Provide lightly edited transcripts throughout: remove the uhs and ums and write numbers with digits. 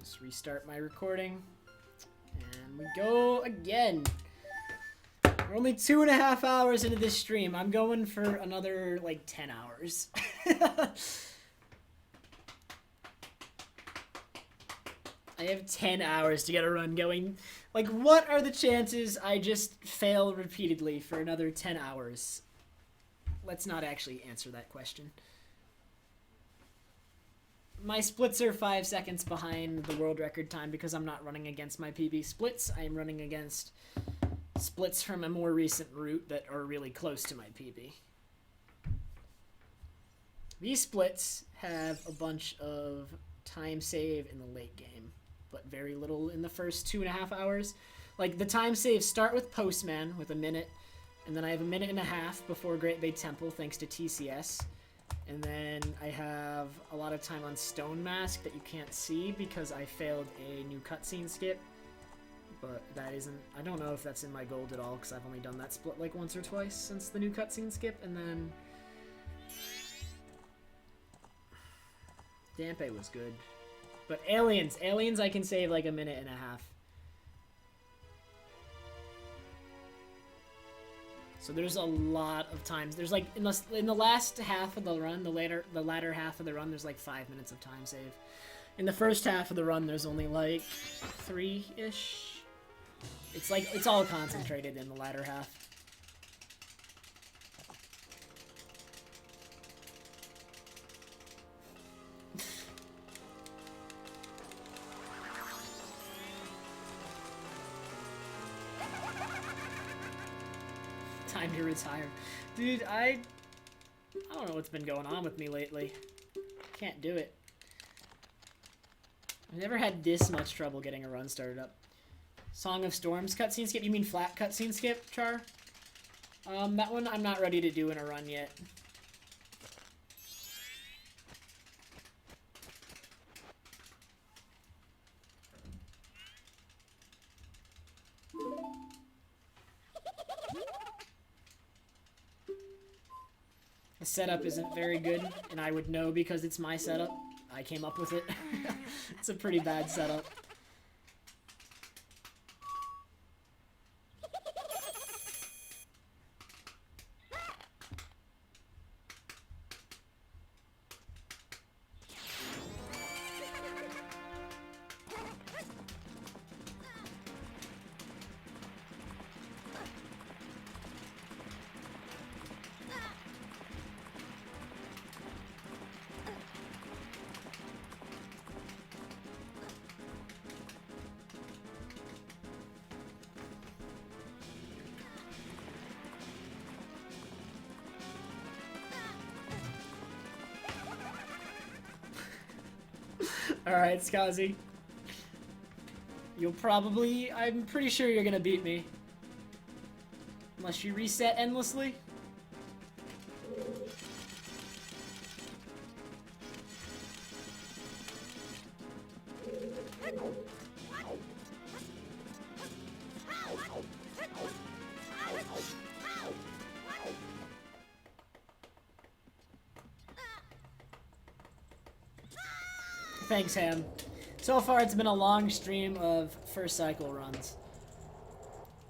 Just restart my recording. And we go again. We're only 2.5 hours into this stream. I'm going for another, like, 10 hours. I have 10 hours to get a run going. Like, what are the chances I just fail repeatedly for another 10 hours? Let's not actually answer that question. My splits are 5 seconds behind the world record time because I'm not running against my PB splits. I am running against splits from a more recent route that are really close to my PB. These splits have a bunch of time save in the late game, but very little in the first 2.5 hours. Like, the time saves start with Postman with a minute, and then I have a minute and a half before Great Bay Temple thanks to TCS. And then I have a lot of time on Stone Mask that you can't see because I failed a new cutscene skip. But that isn't... I don't know if that's in my gold at all because I've only done that split like once or twice since the new cutscene skip. And then... Dampe was good. But Aliens. Aliens I can save like a minute and a half. So there's a lot of times. There's like in the last half of the run, the latter half of the run, there's like 5 minutes of time save. In the first half of the run, there's only like 3-ish. It's like it's all concentrated in the latter half. Time to retire. Dude, I don't know what's been going on with me lately. Can't do it. I've never had this much trouble getting a run started up. Song of Storms cutscene skip? You mean flat cutscene skip, Char? That one I'm not ready to do in a run yet. The setup isn't very good, and I would know because it's my setup. I came up with it. It's a pretty bad setup. Alright, Skazi. You'll probably... I'm pretty sure you're gonna beat me. Unless you reset endlessly. Thanks, Ham. So far, it's been a long stream of first cycle runs.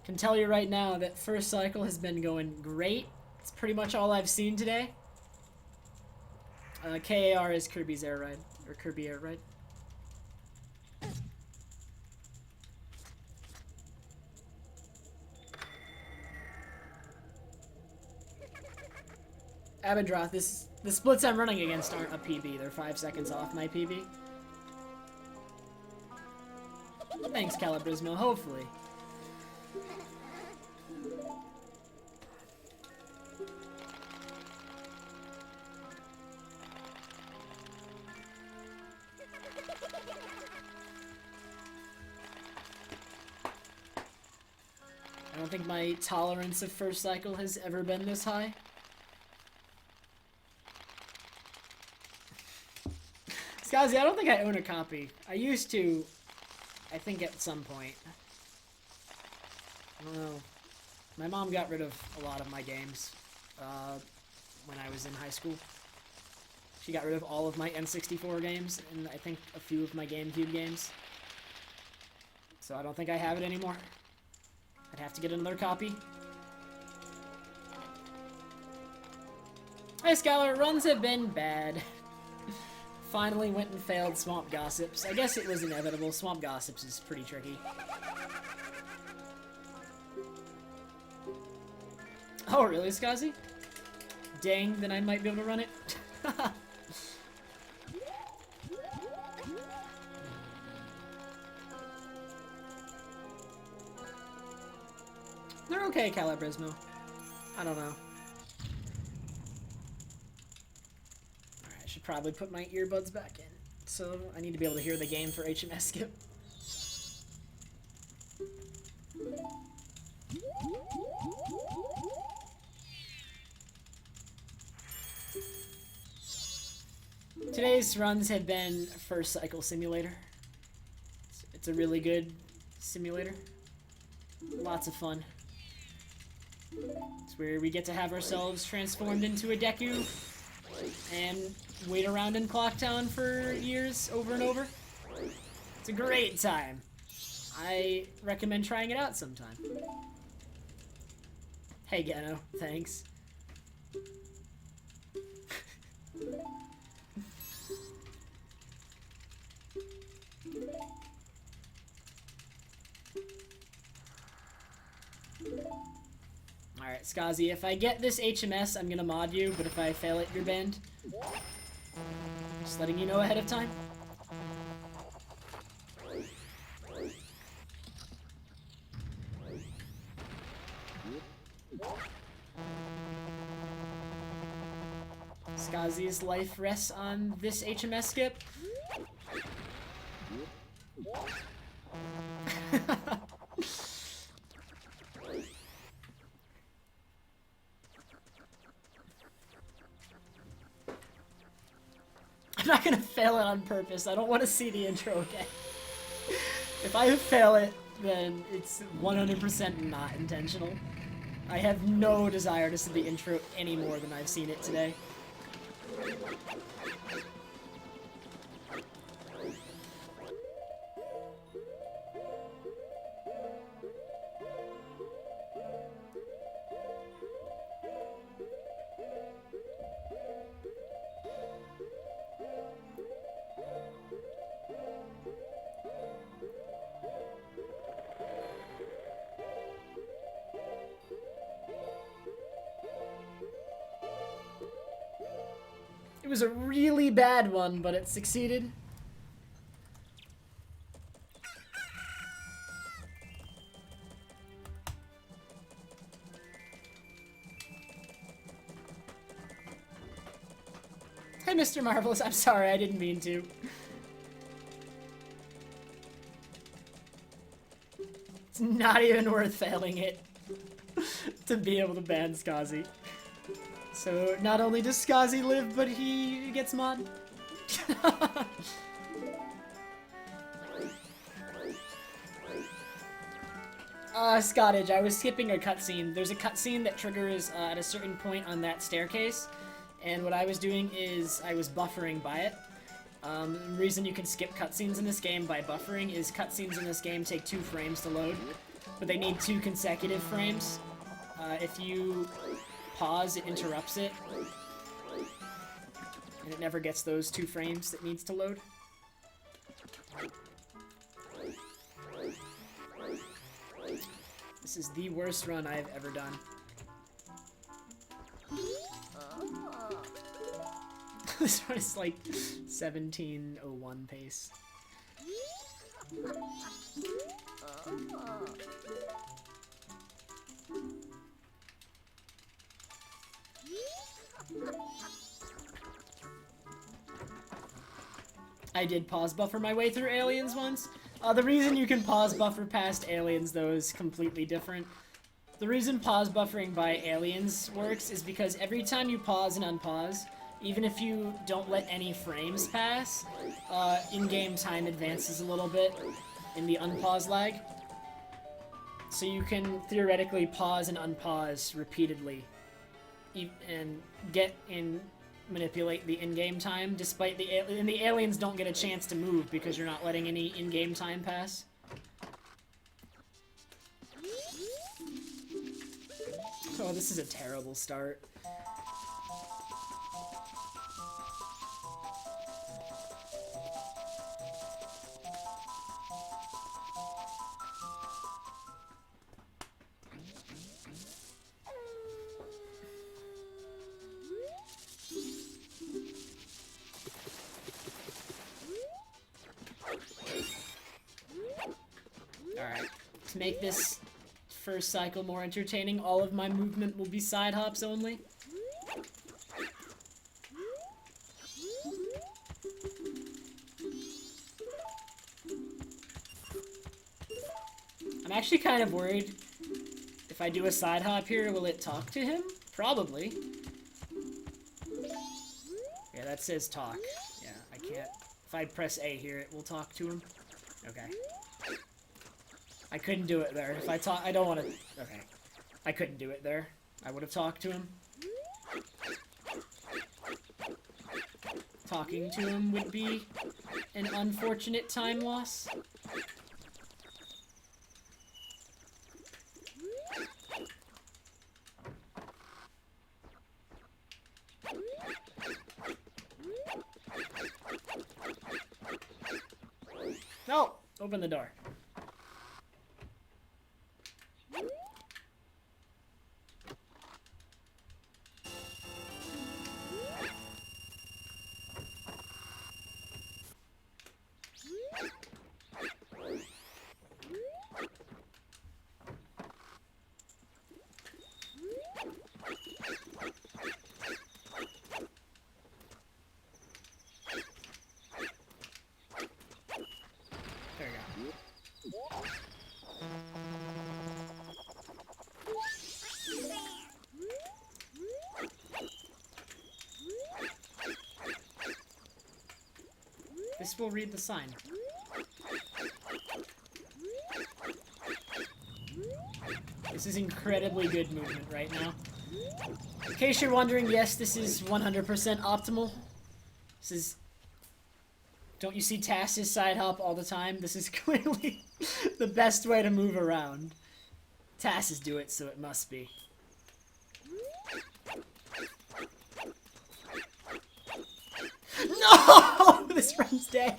Can tell you right now that first cycle has been going great. It's pretty much all I've seen today. KAR is Kirby's Air Ride, or Kirby Air Ride. Abendroth, the splits I'm running against aren't a PB. They're 5 seconds off my PB. Thanks, Calibrismo. Hopefully. I don't think my tolerance of first cycle has ever been this high. Skazi, I don't think I own a copy. I used to, I think at some point. I don't know. My mom got rid of a lot of my games when I was in high school. She got rid of all of my N64 games and I think a few of my GameCube games. So I don't think I have it anymore. I'd have to get another copy. Hi, Scholar. Runs have been bad. Finally went and failed Swamp Gossips. I guess it was inevitable. Swamp Gossips is pretty tricky. Oh, really, Skazi? Dang, then I might be able to run it. They're okay, Calabrismo. I don't know. Alright, I should probably put my earbuds back in. So, I need to be able to hear the game for HMS Skip. Today's runs have been First Cycle Simulator. It's a really good simulator. Lots of fun. It's where we get to have ourselves transformed into a Deku and wait around in Clocktown for years over and over. It's a great time. I recommend trying it out sometime. Hey, Geno. Thanks. Alright, Skazi, if I get this HMS, I'm gonna mod you, but if I fail it, you're banned. Just letting you know ahead of time. Skazi's life rests on this HMS skip. I'm not gonna fail it on purpose. I don't want to see the intro again. If I fail it, then it's 100% not intentional. I have no desire to see the intro any more than I've seen it today. It was a really bad one, but it succeeded. Hey, Mr. Marvelous, I'm sorry, I didn't mean to. It's not even worth failing it to be able to ban Skazi. So, not only does Skazi live, but he gets mod. Scottage, I was skipping a cutscene. There's a cutscene that triggers at a certain point on that staircase, and what I was doing is I was buffering by it. The reason you can skip cutscenes in this game by buffering is cutscenes in this game take 2 frames to load, but they need 2 consecutive frames. If you pause, it interrupts it, and it never gets those 2 frames that needs to load. This is the worst run I've ever done. This run is like 17:01 pace. I did pause buffer my way through Aliens once. The reason you can pause buffer past Aliens, though, is completely different. The reason pause buffering by Aliens works is because every time you pause and unpause, even if you don't let any frames pass, in-game time advances a little bit in the unpause lag. So you can theoretically pause and unpause repeatedly and get in manipulate the in-game time, despite and the aliens don't get a chance to move because you're not letting any in-game time pass. Oh, this is a terrible start. Alright, to make this first cycle more entertaining, all of my movement will be side hops only. I'm actually kind of worried if I do a side hop here, will it talk to him? Probably. Yeah, that says talk. Yeah, I can't. If I press A here, it will talk to him. Okay. I couldn't do it there. If I talk, I don't want to. Okay. I couldn't do it there. I would have talked to him. Talking to him would be an unfortunate time loss. No! Open the door. There we go. This will read the sign. This is incredibly good movement right now. In case you're wondering, yes, this is 100% optimal. This is... Don't you see Tass's side hop all the time? This is clearly the best way to move around. Tasses do it, so it must be. No! This run's dead.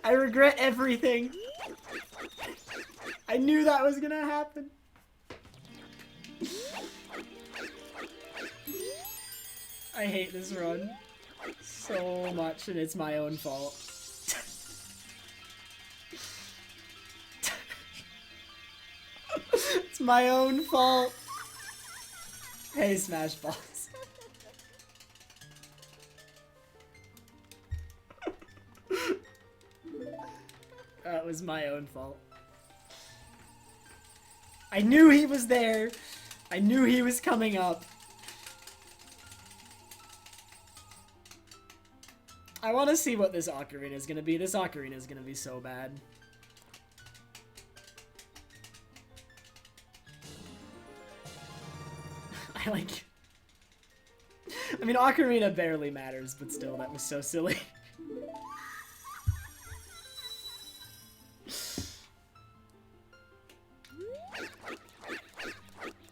I regret everything. I knew that was gonna happen. I hate this run so much, and it's my own fault. It's my own fault. Hey, Smash Balls. That was my own fault. I knew he was there. I knew he was coming up. I want to see what this ocarina is going to be. This ocarina is going to be so bad. I like... I mean, ocarina barely matters, but still, that was so silly.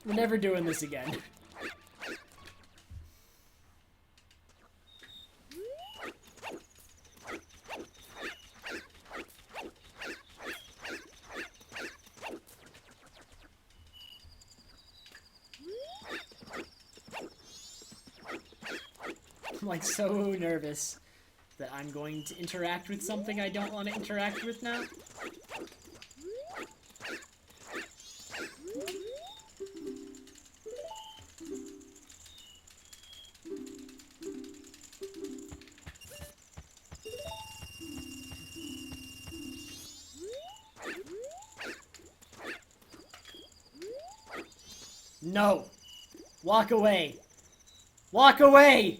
We're never doing this again. I'm like so nervous that I'm going to interact with something I don't want to interact with now. No! Walk away! Walk away!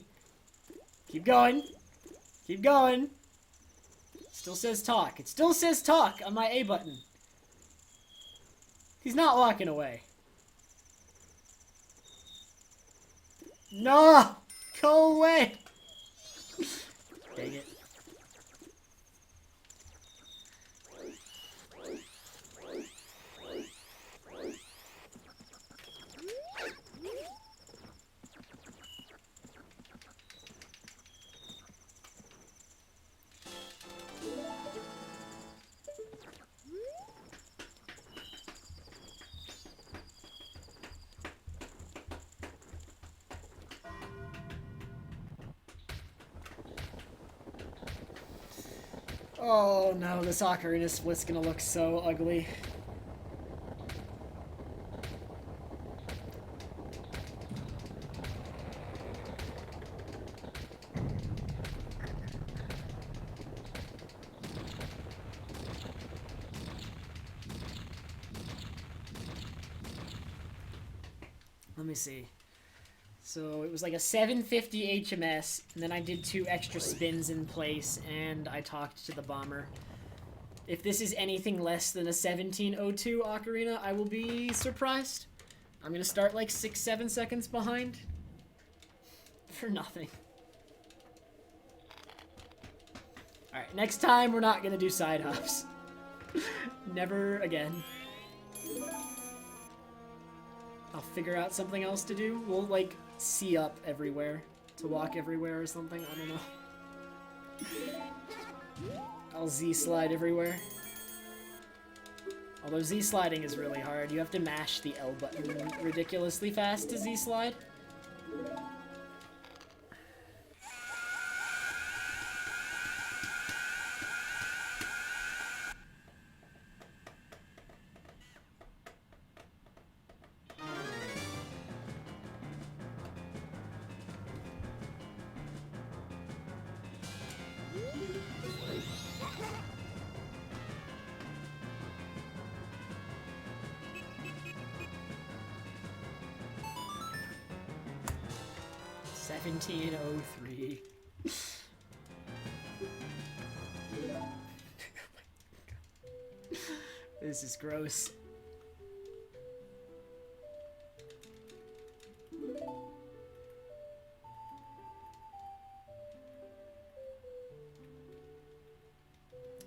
Keep going. Keep going. Still says talk. It still says talk on my A button. He's not walking away. No! Go away! Dang it. Oh no, this Ocarina Split's gonna look so ugly. Let me see. So it was like a 750 HMS, and then I did 2 extra spins in place, and I talked to the bomber. If this is anything less than a 1702 Ocarina, I will be surprised. I'm gonna start like 6-7 seconds behind. For nothing. Alright, next time we're not gonna do side hops. Never again. I'll figure out something else to do. We'll like see up everywhere to walk everywhere or something. I don't know. I'll Z slide everywhere. Although Z sliding is really hard. You have to mash the L button ridiculously fast to Z slide. $17.03. This is gross.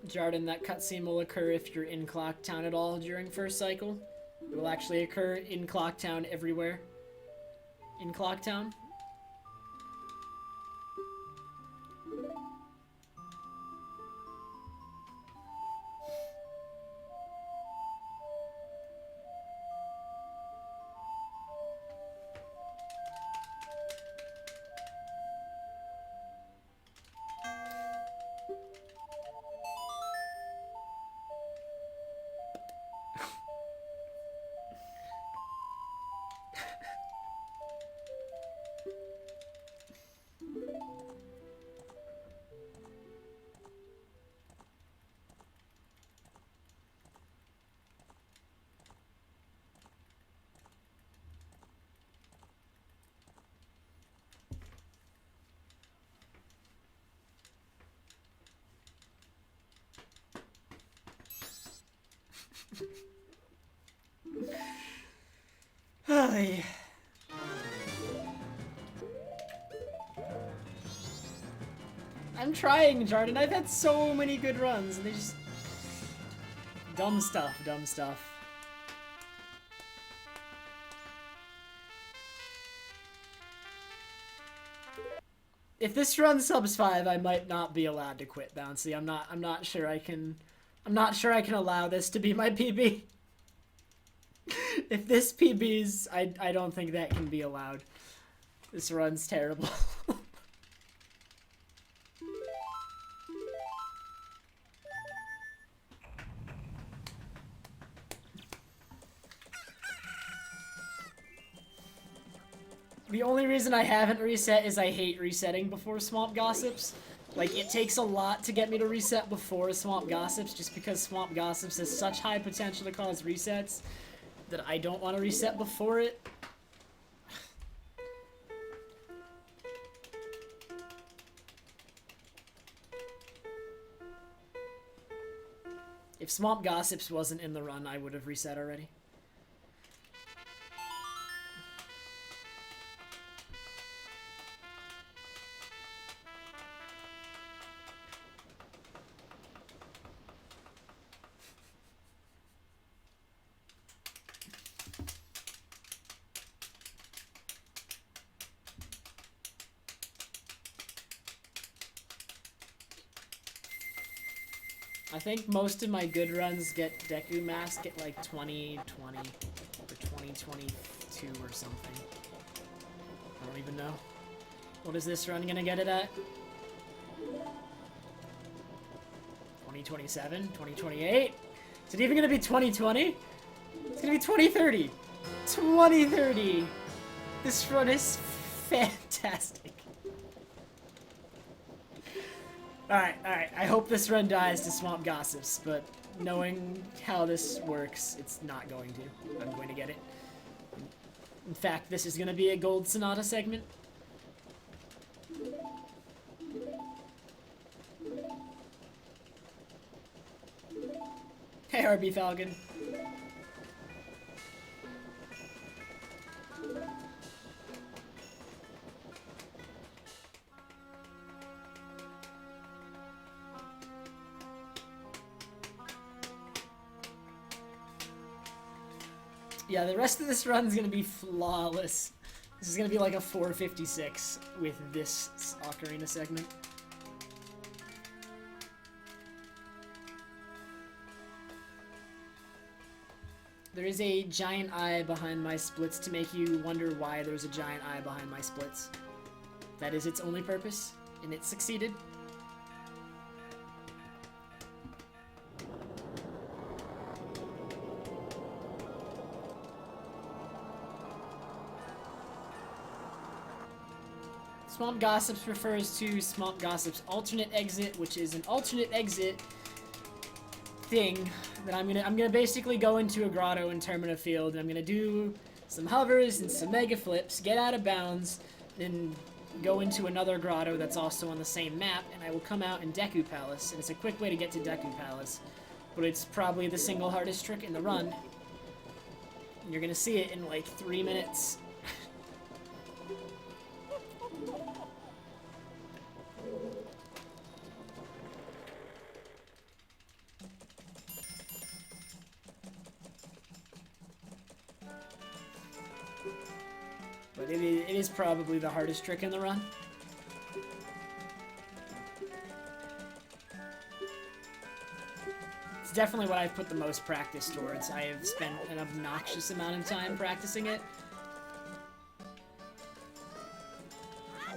Jarden, that cutscene will occur if you're in Clock Town at all during first cycle. It will actually occur in Clock Town everywhere. In Clock Town. Ay. I'm trying, Jarden. I've had so many good runs, and they just... Dumb stuff, dumb stuff. If this run subs 5, I might not be allowed to quit Bouncy. I'm not sure I can allow this to be my PB. If this PB's, I don't think that can be allowed. This run's terrible. The only reason I haven't reset is I hate resetting before Swamp Gossips. Like, it takes a lot to get me to reset before Swamp Gossips, just because Swamp Gossips has such high potential to cause resets that I don't want to reset before it. If Swamp Gossips wasn't in the run, I would have reset already. I think most of my good runs get Deku Mask at like 2020 or 2022 or something. I don't even know. What is this run gonna get it at? 2027? 2028? Is it even gonna be 2020? It's gonna be 2030! 2030! This run is fantastic. Alright. I hope this run dies to Swamp Gossips, but knowing how this works, it's not going to. I'm going to get it. In fact, this is going to be a Gold Sonata segment. Hey, RB Falcon. Yeah, the rest of this run is going to be flawless. This is going to be like a 456 with this Ocarina segment. There is a giant eye behind my splits to make you wonder why there's a giant eye behind my splits. That is its only purpose, and it succeeded. Swamp Gossips refers to Swamp Gossips alternate exit, which is an alternate exit thing that I'm gonna basically go into a grotto in Termina Field, and I'm gonna do some hovers and some mega flips, get out of bounds, then go into another grotto that's also on the same map, and I will come out in Deku Palace, and it's a quick way to get to Deku Palace, but it's probably the single hardest trick in the run. And you're gonna see it in like 3 minutes. But it is probably the hardest trick in the run. It's definitely what I've put the most practice towards. I have spent an obnoxious amount of time practicing it.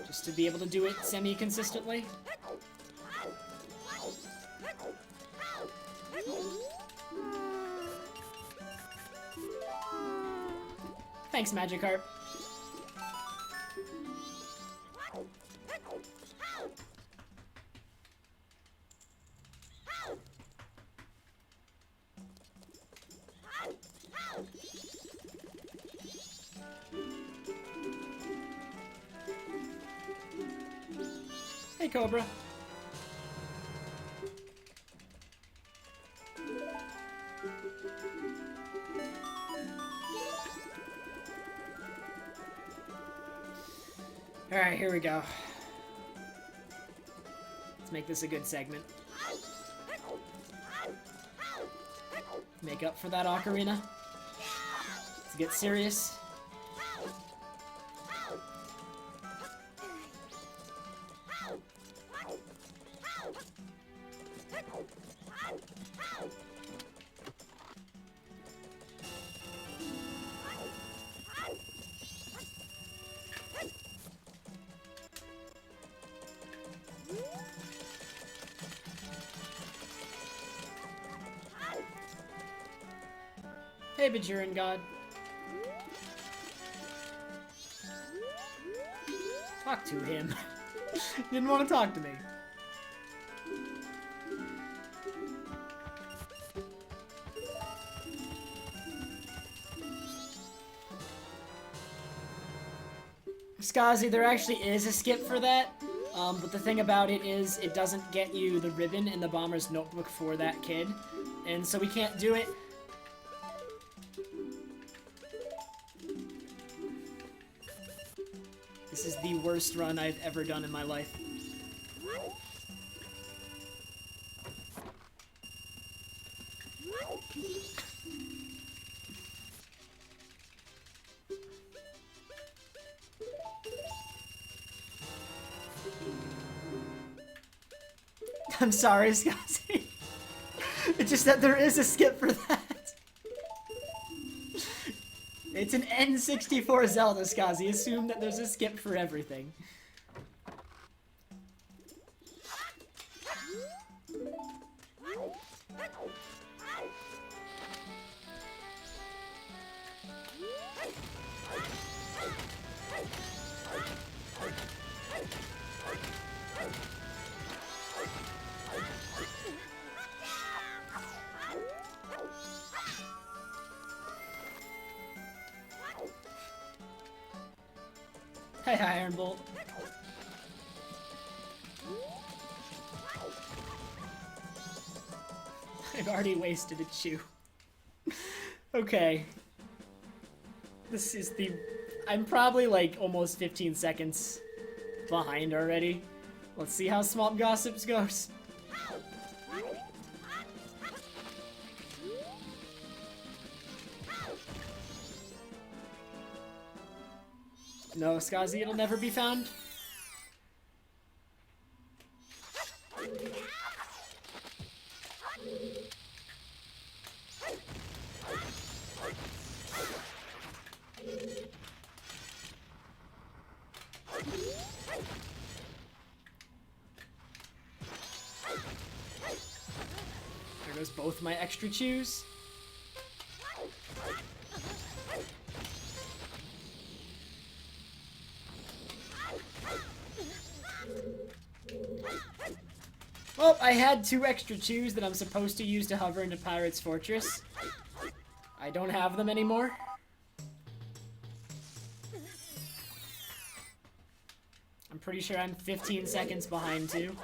Just to be able to do it semi-consistently. Thanks, Magikarp. Hey, Cobra. Alright, here we go. Let's make this a good segment. Make up for that ocarina. Let's get serious. Hey, Bajuran God. Talk to him. Didn't want to talk to me. Skazi, there actually is a skip for that, but the thing about it is it doesn't get you the ribbon in the Bomber's Notebook for that kid, and so we can't do it. This is the worst run I've ever done in my life. I'm sorry, Scotty. just that there is a skip for that. It's an N64 Zelda, Skazi. Assume that there's a skip for everything. Hey, Iron Bolt. I've already wasted a chew. Okay. This is the... I'm probably like almost 15 seconds behind already. Let's see how Swamp Gossips goes. No, Skazi, it'll never be found. There goes both my extra chews. Well, I had 2 extra chews that I'm supposed to use to hover into Pirate's Fortress. I don't have them anymore. I'm pretty sure I'm 15 seconds behind, too.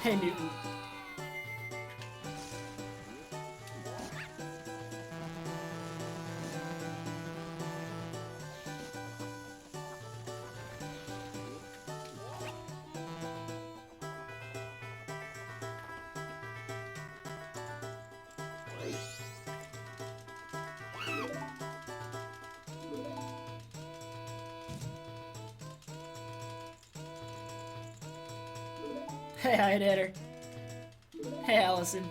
Hey, Newton. Hey, Hidehatter. Hey, Allison.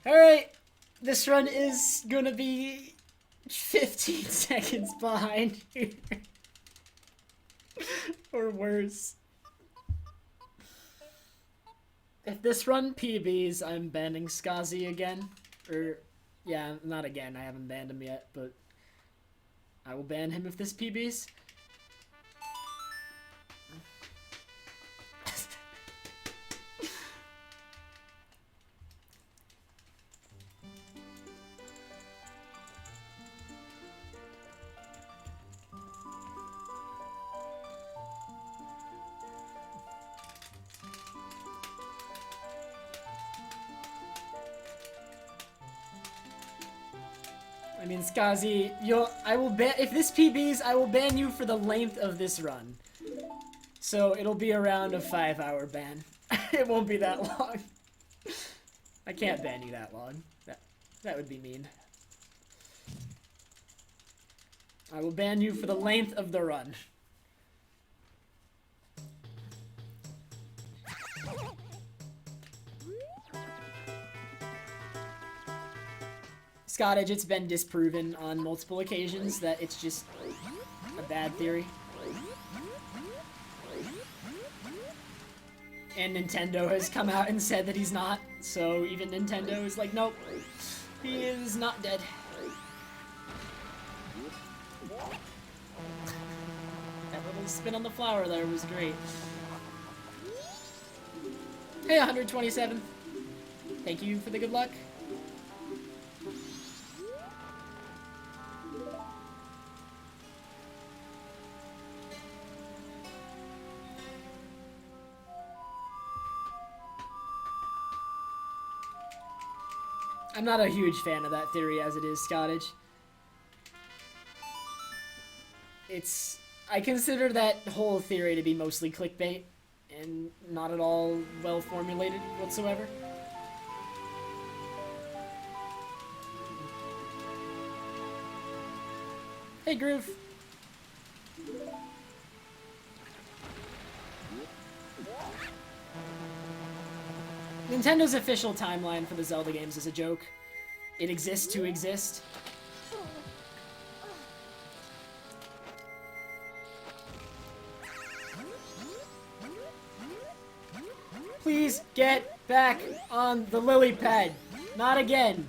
Alright, this run is gonna be 15 seconds behind here. Or worse. If this run PBs, I'm banning Skazi again. Or, yeah, not again, I haven't banned him yet, but I will ban him if this PBs. I mean, Skazi, I will ban, if this PBs, I will ban you for the length of this run. So it'll be around a 5-hour ban. It won't be that long. I can't ban you that long. That would be mean. I will ban you for the length of the run. Scottage, it's been disproven on multiple occasions that it's just a bad theory. And Nintendo has come out and said that he's not, so even Nintendo is like, nope, he is not dead. That little spin on the flower there was great. Hey, 127. Thank you for the good luck. I'm not a huge fan of that theory as it is, Scottage. I consider that whole theory to be mostly clickbait and not at all well formulated whatsoever. Hey, Groove. Nintendo's official timeline for the Zelda games is a joke. It exists to exist. Please get back on the lily pad. Not again.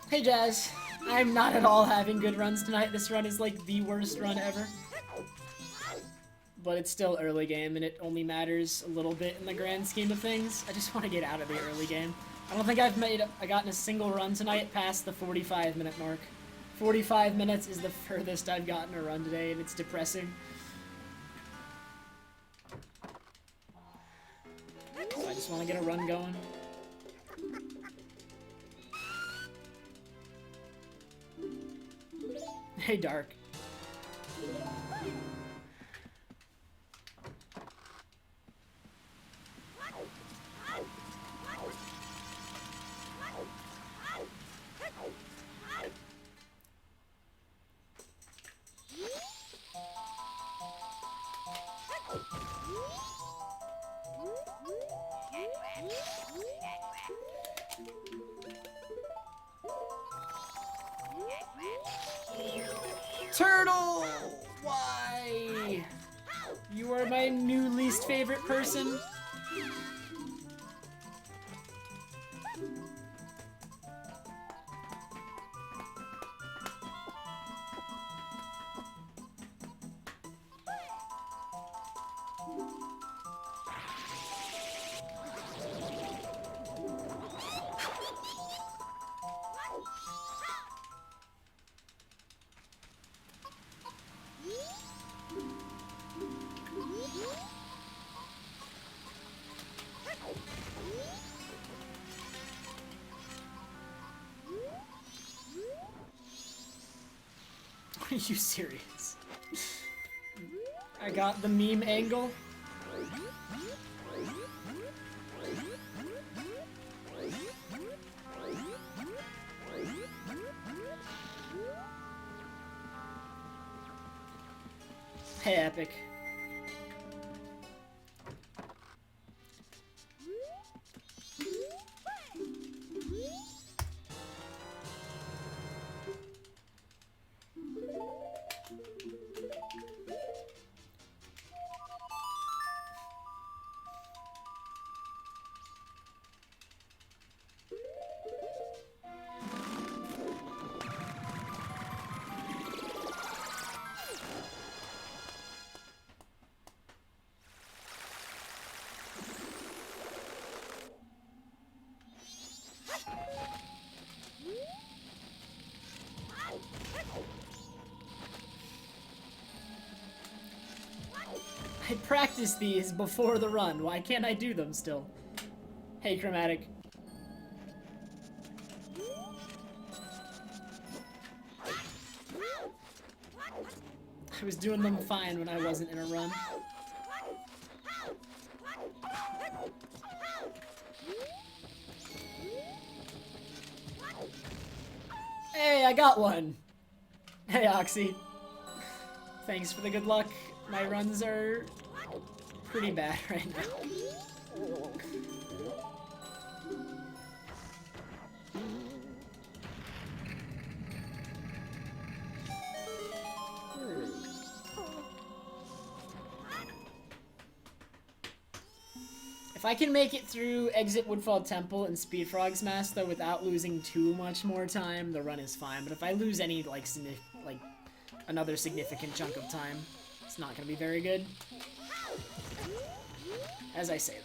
Hey Jazz, I'm not at all having good runs tonight. This run is like the worst run ever. But it's still early game and it only matters a little bit in the grand scheme of things. I just want to get out of the early game. I don't think I gotten a single run tonight past the 45-minute mark. 45 minutes is the furthest I've gotten a run today and it's depressing. So I just want to get a run going. Hey, Dark. Turtle! Why? You are my new least favorite person. Are you serious? I got the meme angle. Hey, Epic. I practiced these before the run. Why can't I do them still? Hey, Chromatic. I was doing them fine when I wasn't in a run. Hey, I got one! Hey, Oxy. Thanks for the good luck. My runs are pretty bad right now. If I can make it through Exit Woodfall Temple and Speed Frog's Mask, though, without losing too much more time, the run is fine. But if I lose any, like another significant chunk of time, it's not gonna be very good. As I say that.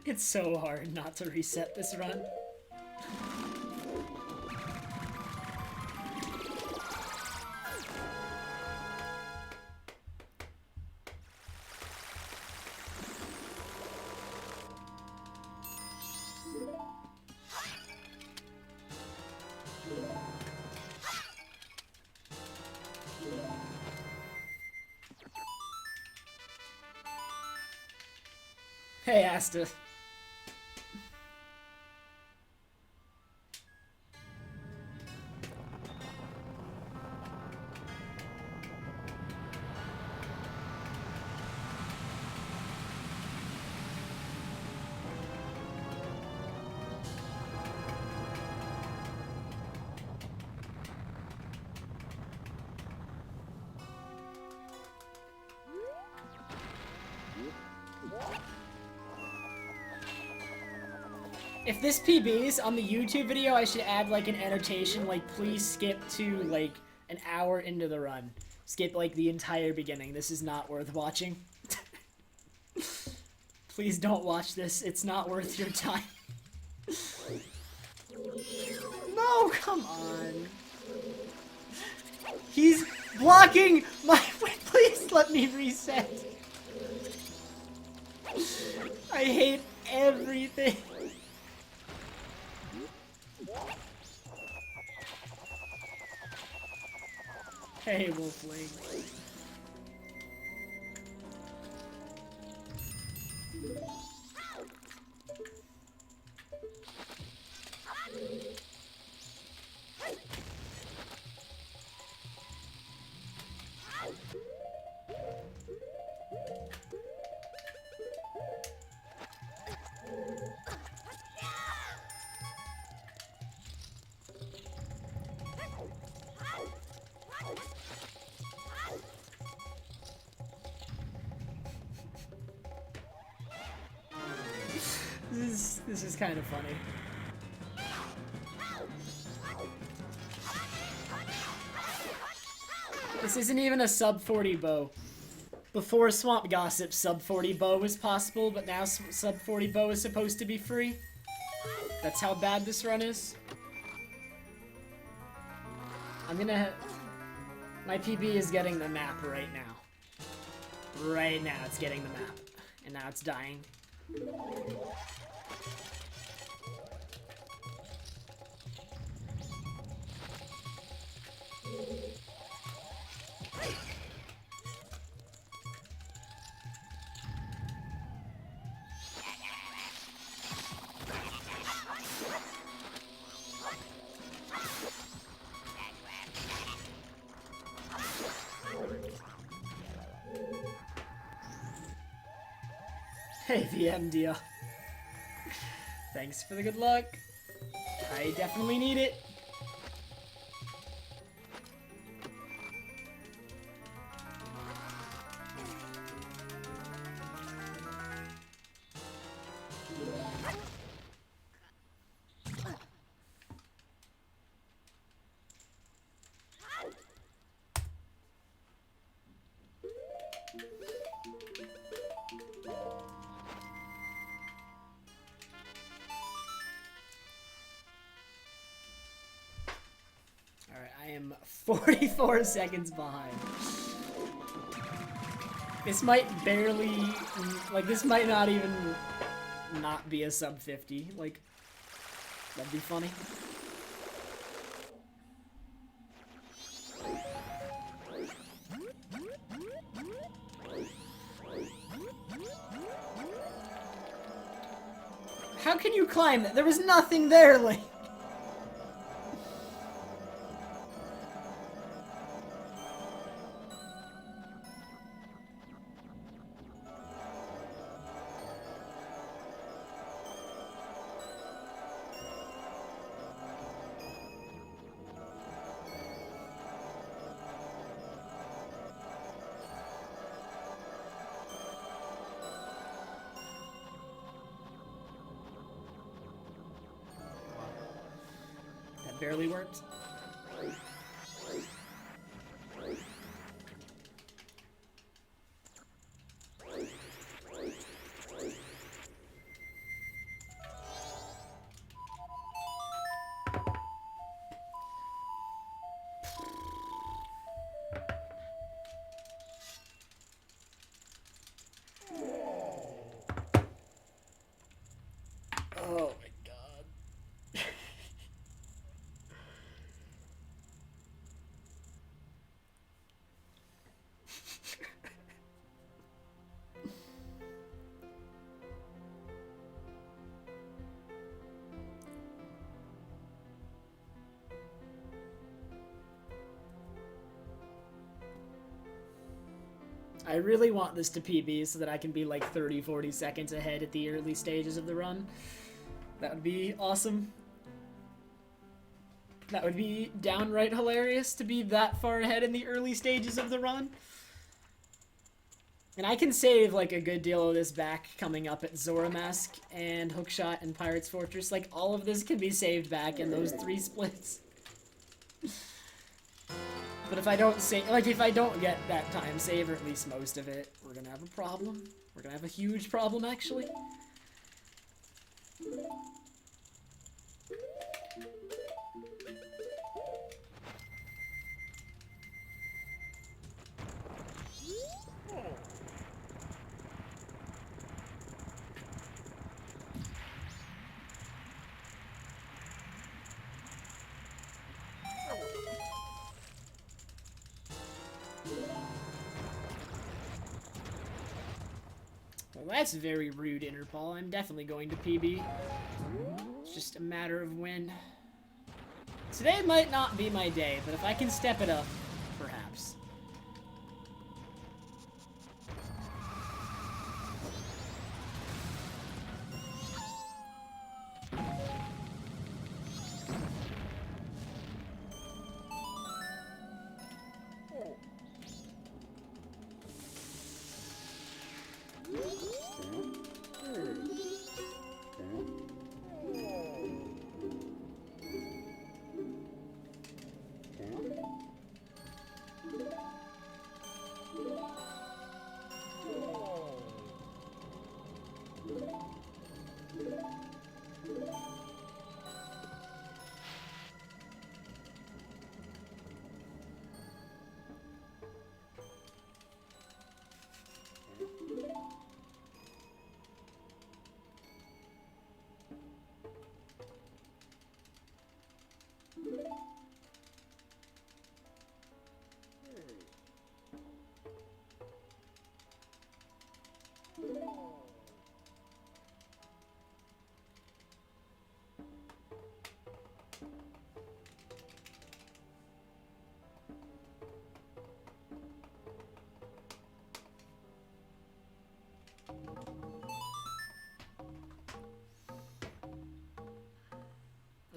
It's so hard not to reset this run. Hey, Asta. If this PBs on the YouTube video, I should add like an annotation, like please skip to like an hour into the run. Skip like the entire beginning. This is not worth watching. Please don't watch this. It's not worth your time. No, come on. He's blocking my... Wait, please let me reset. I hate everything. Hey, Wolfling. This is kind of funny. This isn't even a sub 40 bow. Before Swamp Gossip, sub 40 bow was possible, but now sub 40 bow is supposed to be free. That's how bad this run is. My PB is getting the map right now. Right now, it's getting the map. And now it's dying. Hey, VMDR. Thanks for the good luck. I definitely need it. Alright, I am 44 seconds behind. This might barely, like, this might not even not be a sub 50. Like, that'd be funny. How can you climb that? There was nothing there, like. That barely worked. Oh my god. I really want this to PB so that I can be like 30-40 seconds ahead at the early stages of the run. That would be awesome. That would be downright hilarious to be that far ahead in the early stages of the run. And I can save like a good deal of this back coming up at Zora Mask and Hookshot and Pirate's Fortress. Like all of this can be saved back in those 3 splits. But if I don't save, like if I don't get that time save, or at least most of it, we're gonna have a problem. We're gonna have a huge problem, actually. Well, that's very rude, Interpol. I'm definitely going to PB. It's just a matter of when. Today might not be my day, but if I can step it up, perhaps.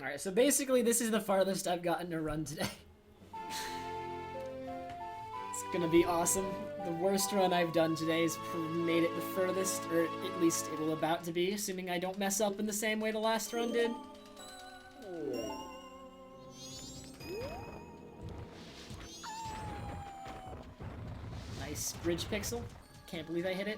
Alright, so basically this is the farthest I've gotten to run today. It's gonna be awesome. The worst run I've done today has made it the furthest, or at least it will about to be, assuming I don't mess up in the same way the last run did. Nice bridge pixel. Can't believe I hit it.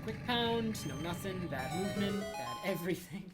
Quick pound, no nothing, bad movement, bad everything.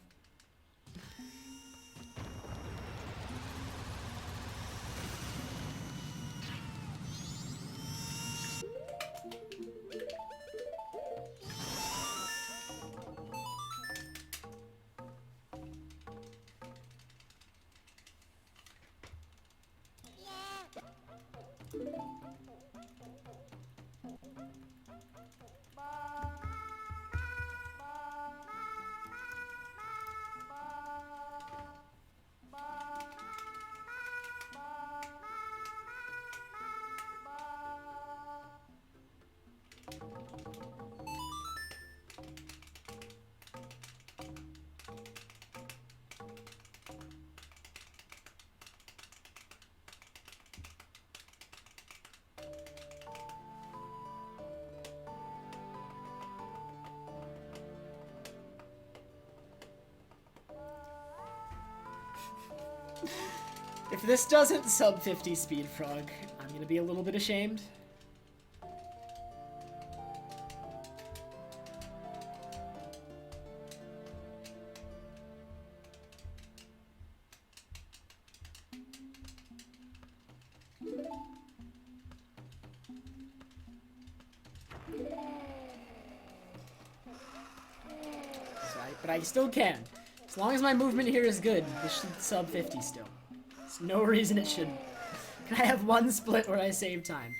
If this doesn't sub 50 speed frog, I'm gonna be a little bit ashamed. But I still can. As long as my movement here is good, this should sub 50 still. There's no reason it shouldn't. Can I have one split where I save time?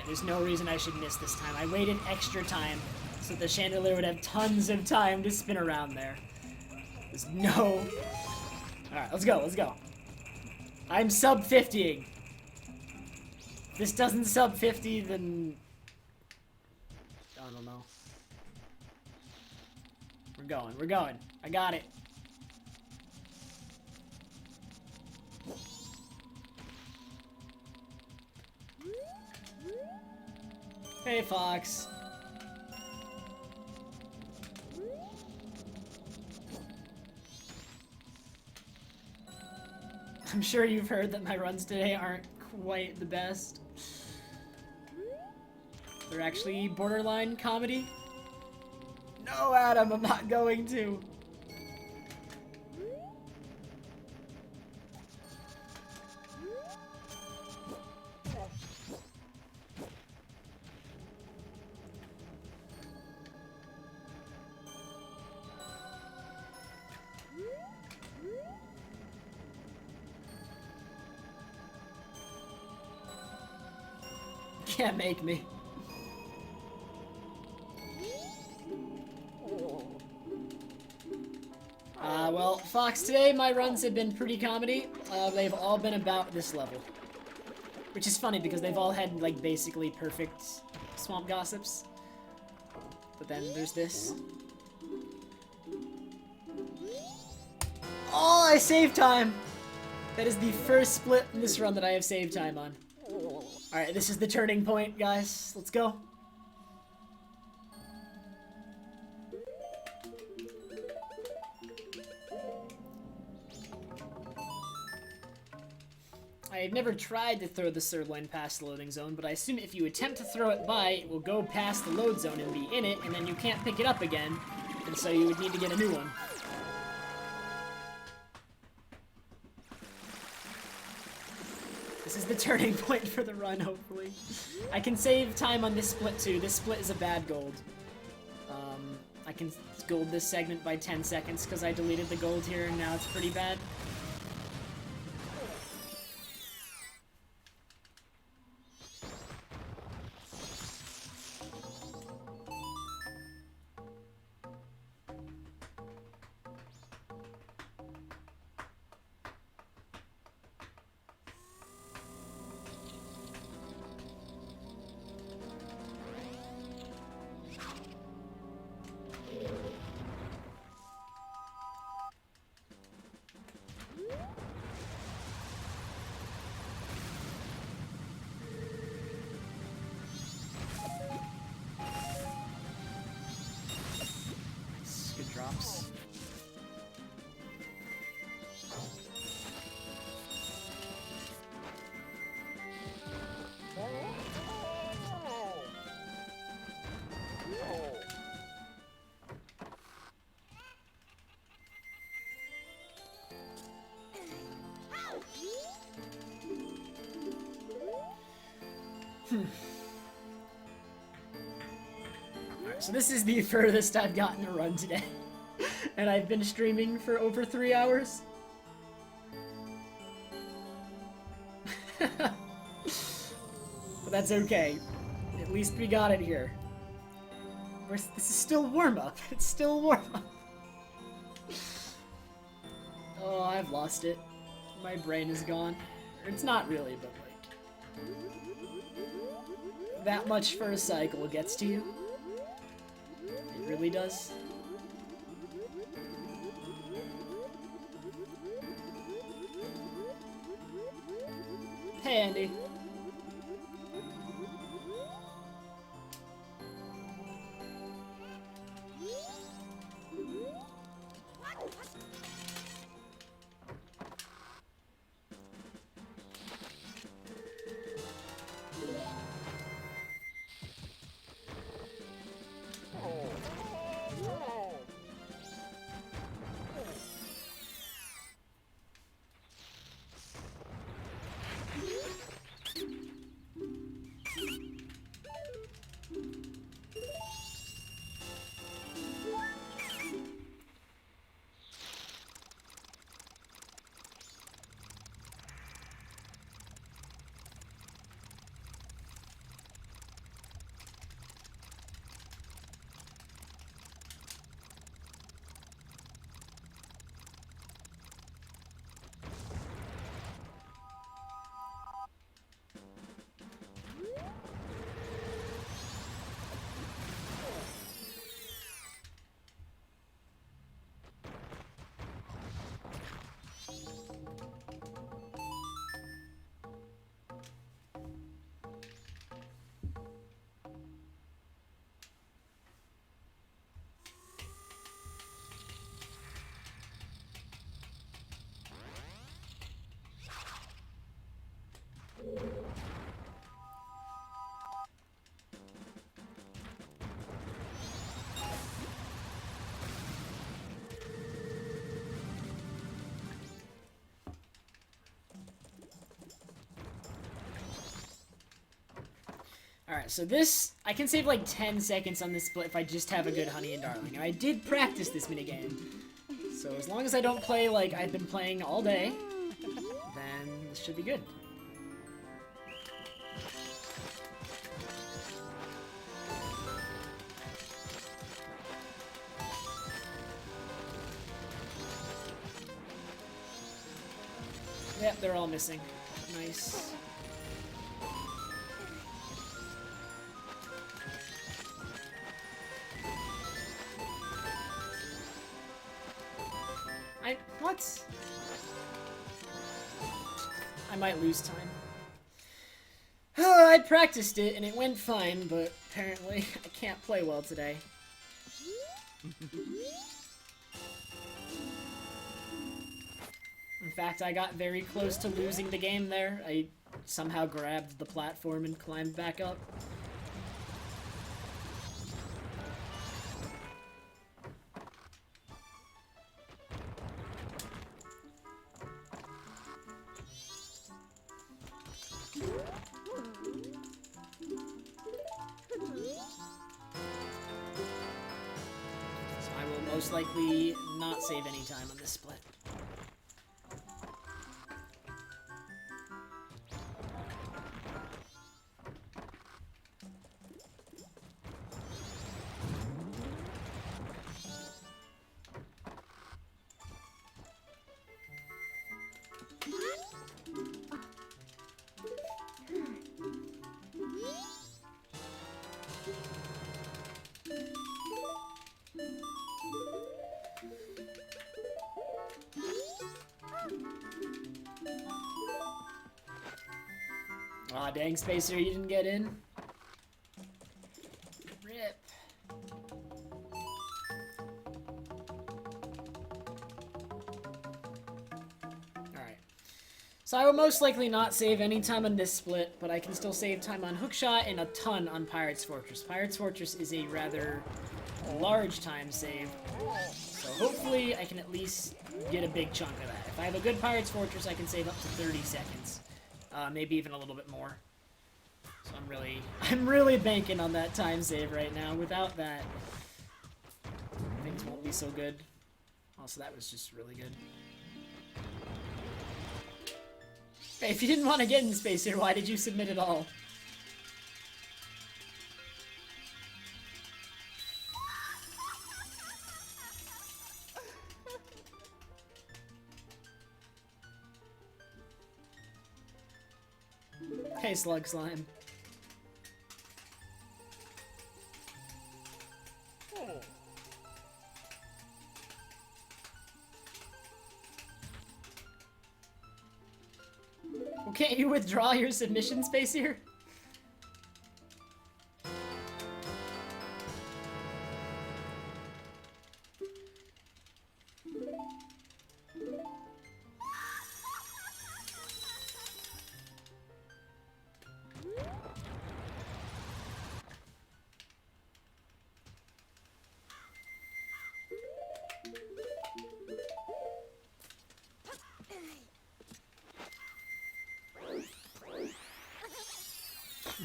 There's no reason I should miss this time. I waited extra time so the chandelier would have tons of time to spin around there. There's no... Alright, let's go, let's go. I'm sub 50ing. If this doesn't sub 50, then... I don't know. We're going, we're going. I got it. Hey, Fox. I'm sure you've heard that my runs today aren't quite the best. They're actually borderline comedy. No, Adam, I'm not going to. Can't make me. Well, Fox, today my runs have been pretty comedy. They've all been about this level. Which is funny because they've all had, like, basically perfect swamp gossips. But then there's this. Oh, I saved time! That is the first split in this run that I have saved time on. Alright, this is the turning point, guys. Let's go. I've never tried to throw the sirloin past the loading zone, but I assume if you attempt to throw it by, it will go past the load zone and be in it, and then you can't pick it up again, and so you would need to get a new one. This is the turning point for the run, hopefully. I can save time on this split, too. This split is a bad gold. I can gold this segment by 10 seconds because I deleted the gold here, and now it's pretty bad. drops. Alright, so this is the furthest I've gotten to run today. And I've been streaming for over 3 hours. But that's okay. At least we got it here. This is still warm-up. It's still warm-up. Oh, I've lost it. My brain is gone. It's not really, but like... that much for a cycle gets to you. It really does. Hey, Andy. Alright, so this, I can save like 10 seconds on this split if I just have a good Honey and Darling. I did practice this minigame, so as long as I don't play like I've been playing all day, then this should be good. Yep, they're all missing. Nice. What? I might lose time. I practiced it and it went fine, but apparently I can't play well today. In fact, I got very close to losing the game there. I somehow grabbed the platform and climbed back up. Most likely not save any time on this split. Aw, dang, Spacer, you didn't get in? Rip. So I will most likely not save any time on this split, but I can still save time on Hookshot and a ton on Pirate's Fortress. Pirate's Fortress is a rather large time save, so hopefully I can at least get a big chunk of that. If I have a good Pirate's Fortress, I can save up to 30 seconds, maybe even a little bit more. So I'm really banking on that time save right now. Without that, things won't be so good. Also, that was just really good. Hey, if you didn't want to get in Space here, why did you submit it all? Hey, Slug Slime. Well, can't you withdraw your submission, Space here?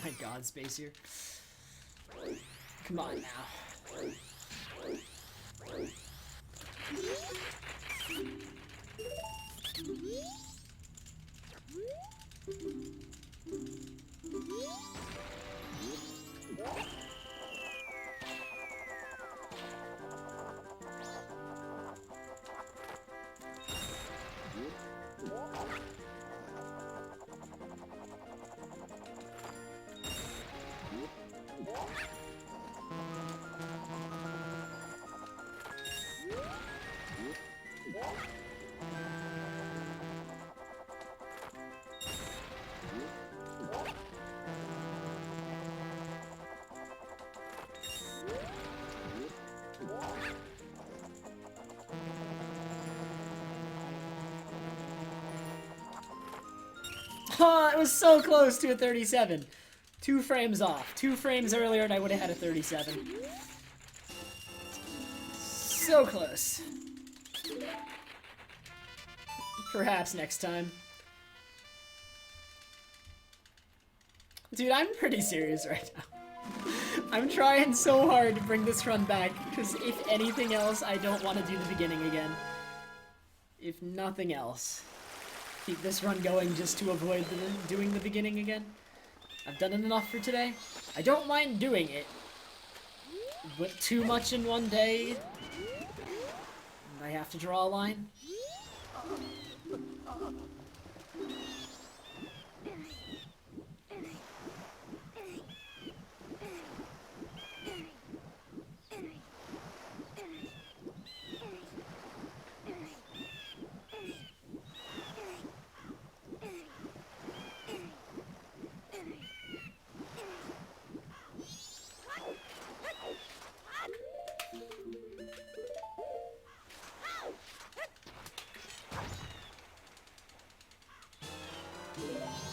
My god, Space here. Come on now. Oh, it was so close to a 37. 2 frames off. 2 frames earlier and I would have had a 37. So close. Perhaps next time. Dude, I'm pretty serious right now. I'm trying so hard to bring this run back, because if anything else, I don't want to do the beginning again. If nothing else. Keep this run going just to avoid doing the beginning again. I've done it enough for today. I don't mind doing it, but too much in one day, and I have to draw a line.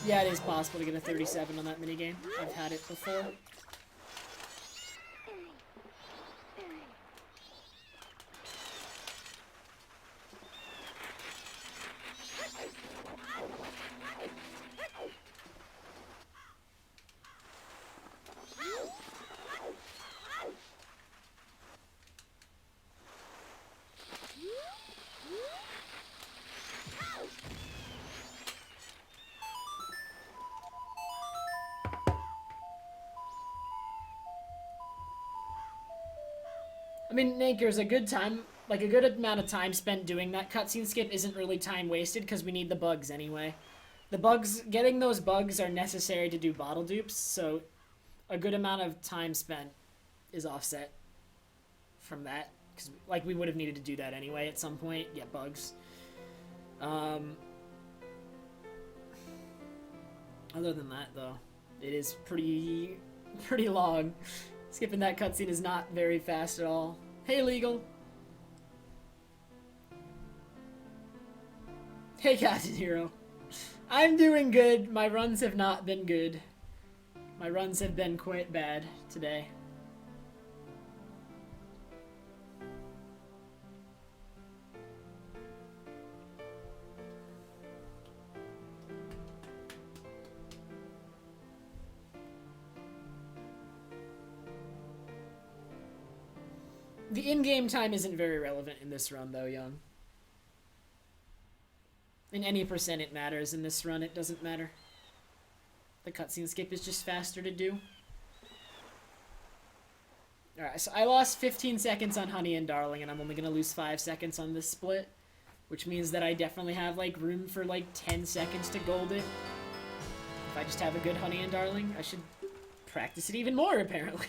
Yeah, it is possible to get a 37 on that minigame. I've had it before. I mean, Nanker's a good time, like a good amount of time spent doing that cutscene skip isn't really time wasted because we need the bugs anyway. The bugs, getting those bugs are necessary to do bottle dupes, so a good amount of time spent is offset from that. Because, like, we would have needed to do that anyway at some point, get bugs. Other than that, though, it is pretty long. Skipping that cutscene is not very fast at all. Hey, Legal. Hey, Captain Hero. I'm doing good. My runs have not been good. My runs have been quite bad today. The in-game time isn't very relevant in this run, though, Young. In any percent it matters. In this run, it doesn't matter. The cutscene skip is just faster to do. Alright, so I lost 15 seconds on Honey and Darling, and I'm only going to lose 5 seconds on this split. Which means that I definitely have, like, room for, like, 10 seconds to gold it. If I just have a good Honey and Darling, I should practice it even more, apparently.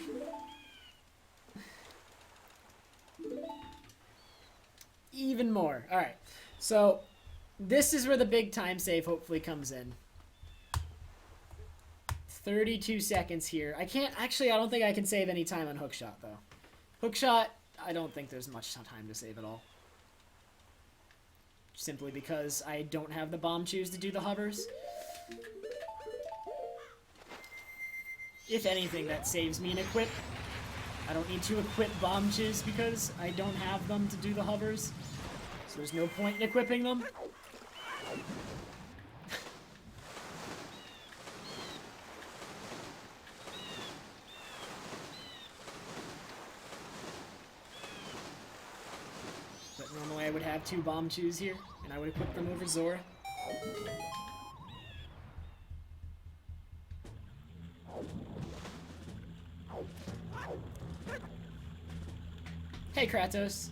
Even more. Alright, so this is where the big time save hopefully comes in. 32 seconds here. I don't think I can save any time on Hookshot, though. Hookshot, I don't think there's much time to save at all. Simply because I don't have the bomb choose to do the hovers. If anything, that saves me an equip. I don't need to equip bomb choose because I don't have them to do the hovers. So there's no point in equipping them. But normally I would have 2 bomb chews here, and I would equip them over Zora. Hey, Kratos.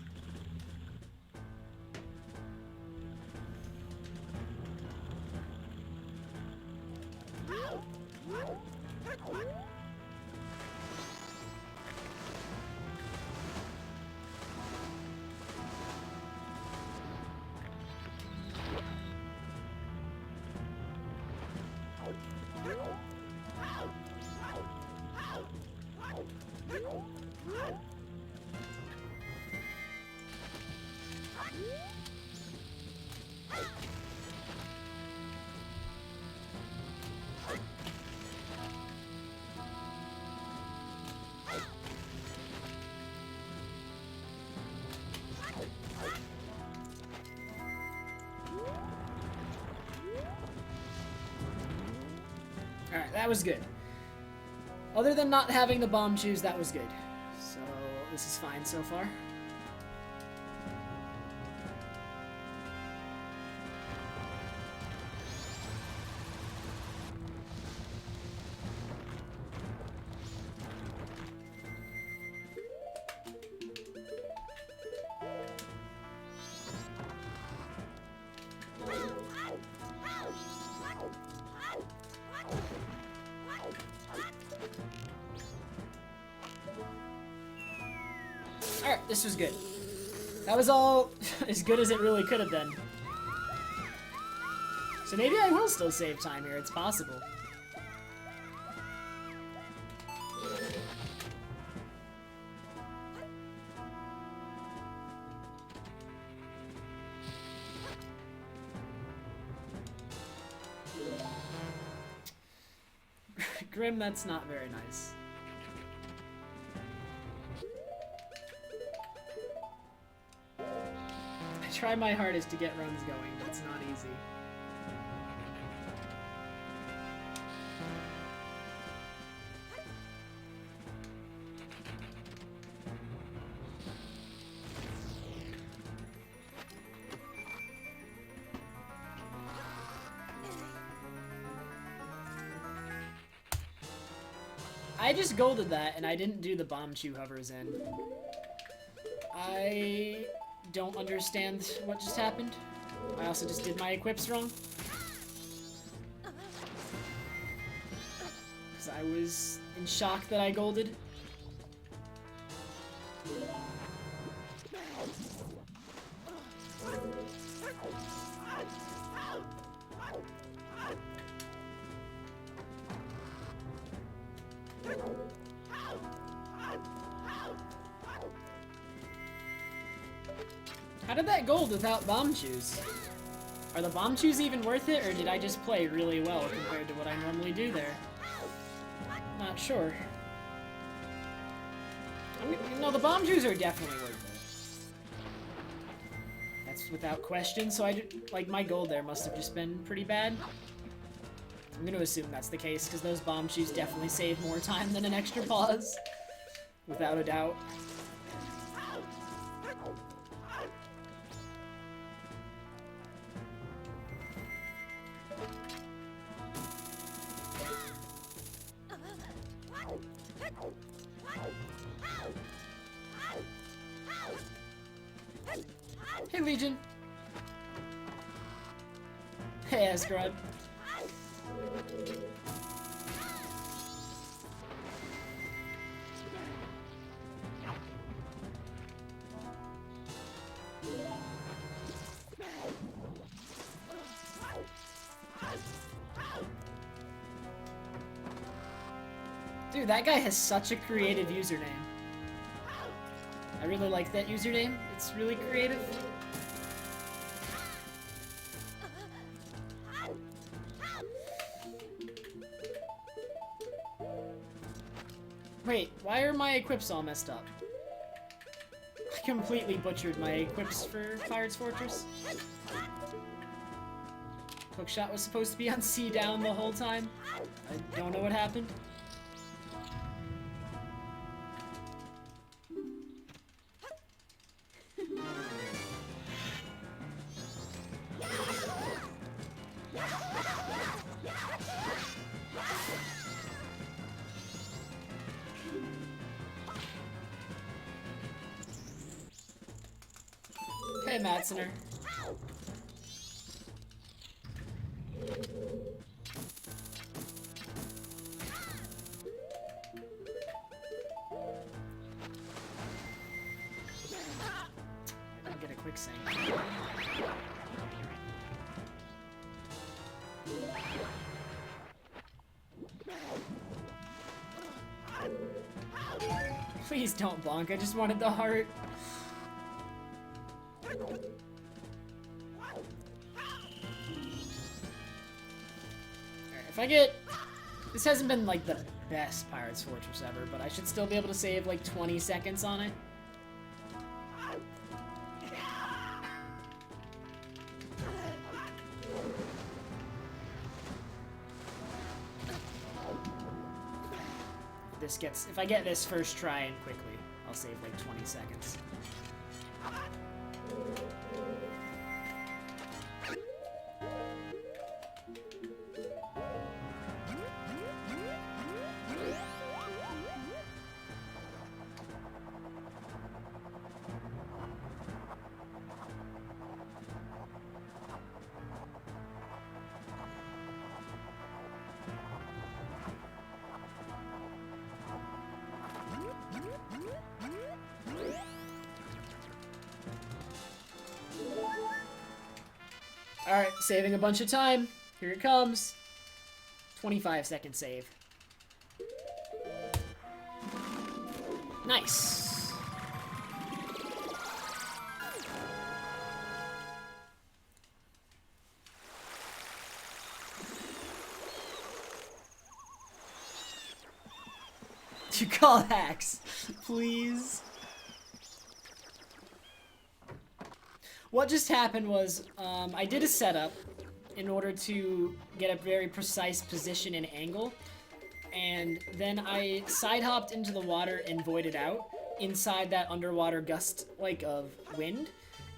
Alright, that was good. Other than not having the bomb choose, that was good. So, this is fine so far. Alright, this was good. That was all as good as it really could have been. So maybe I will still save time here, it's possible. Grim, that's not very nice. I try my hardest to get runs going, but it's not easy. I just golded that, and I didn't do the bomb chew hovers in. I don't understand what just happened. I also just did my equips wrong. Because I was in shock that I golded. How did that gold without bomb chews? Are the bomb chews even worth it, or did I just play really well compared to what I normally do there? Not sure. I mean, no, the bomb chews are definitely worth it. That's without question, so like, my gold there must have just been pretty bad. I'm gonna assume that's the case, because those bomb chews definitely save more time than an extra pause. Without a doubt. Hey, Legion. Hey, Asgrod. Dude, that guy has such a creative username. I really like that username. It's really creative. Wait, why are my equips all messed up? I completely butchered my equips for Pirate's Fortress. Hookshot was supposed to be on C down the whole time. I don't know what happened. Hey, Matsoner. I don't get a quick sing. Please don't bonk, I just wanted the heart. If I get... This hasn't been, like, the best Pirate's Fortress ever, but I should still be able to save, like, 20 seconds on it. If I get this first try in quickly, I'll save, like, 20 seconds. Alright, saving a bunch of time. Here it comes. 25-second save. Nice. You call hacks, please. What just happened was, I did a setup in order to get a very precise position and angle, and then I side-hopped into the water and voided out inside that underwater gust, like, of wind.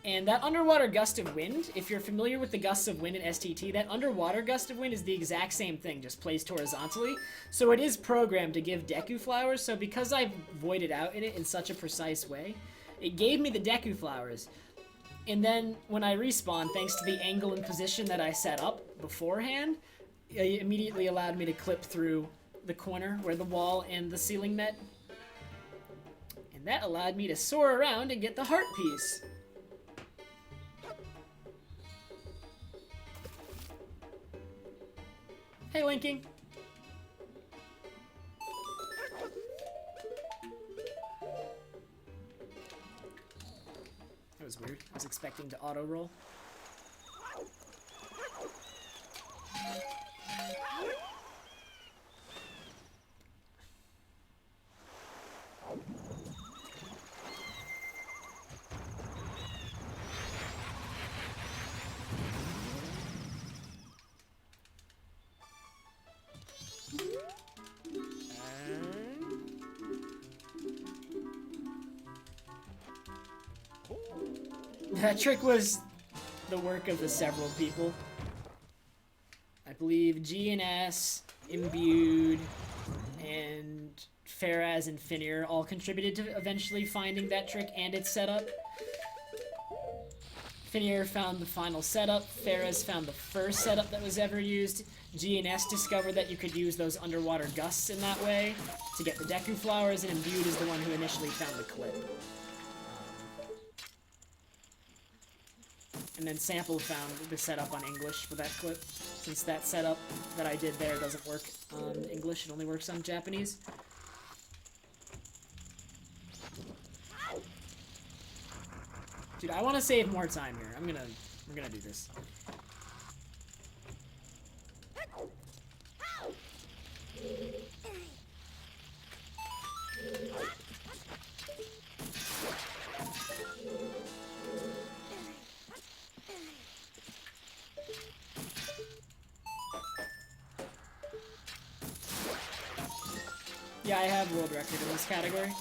And that underwater gust of wind, if you're familiar with the gusts of wind in STT, that underwater gust of wind is the exact same thing, just placed horizontally. So it is programmed to give Deku Flowers, so because I voided out in it in such a precise way, it gave me the Deku Flowers. And then when I respawned, thanks to the angle and position that I set up beforehand, it immediately allowed me to clip through the corner where the wall and the ceiling met. And that allowed me to soar around and get the heart piece. Hey, Linking. That was weird. I was expecting to auto-roll. That trick was the work of the several people. I believe G and S, Imbued, and Faraz and Finir all contributed to eventually finding that trick and its setup. Finir found the final setup, Faraz found the first setup that was ever used, G and S discovered that you could use those underwater gusts in that way to get the Deku Flowers, and Imbued is the one who initially found the clip. And then Sample found the setup on English for that clip, since that setup that I did there doesn't work on English, it only works on Japanese. Dude, I want to save more time here. We're gonna do this. Yeah, I have world record in this category.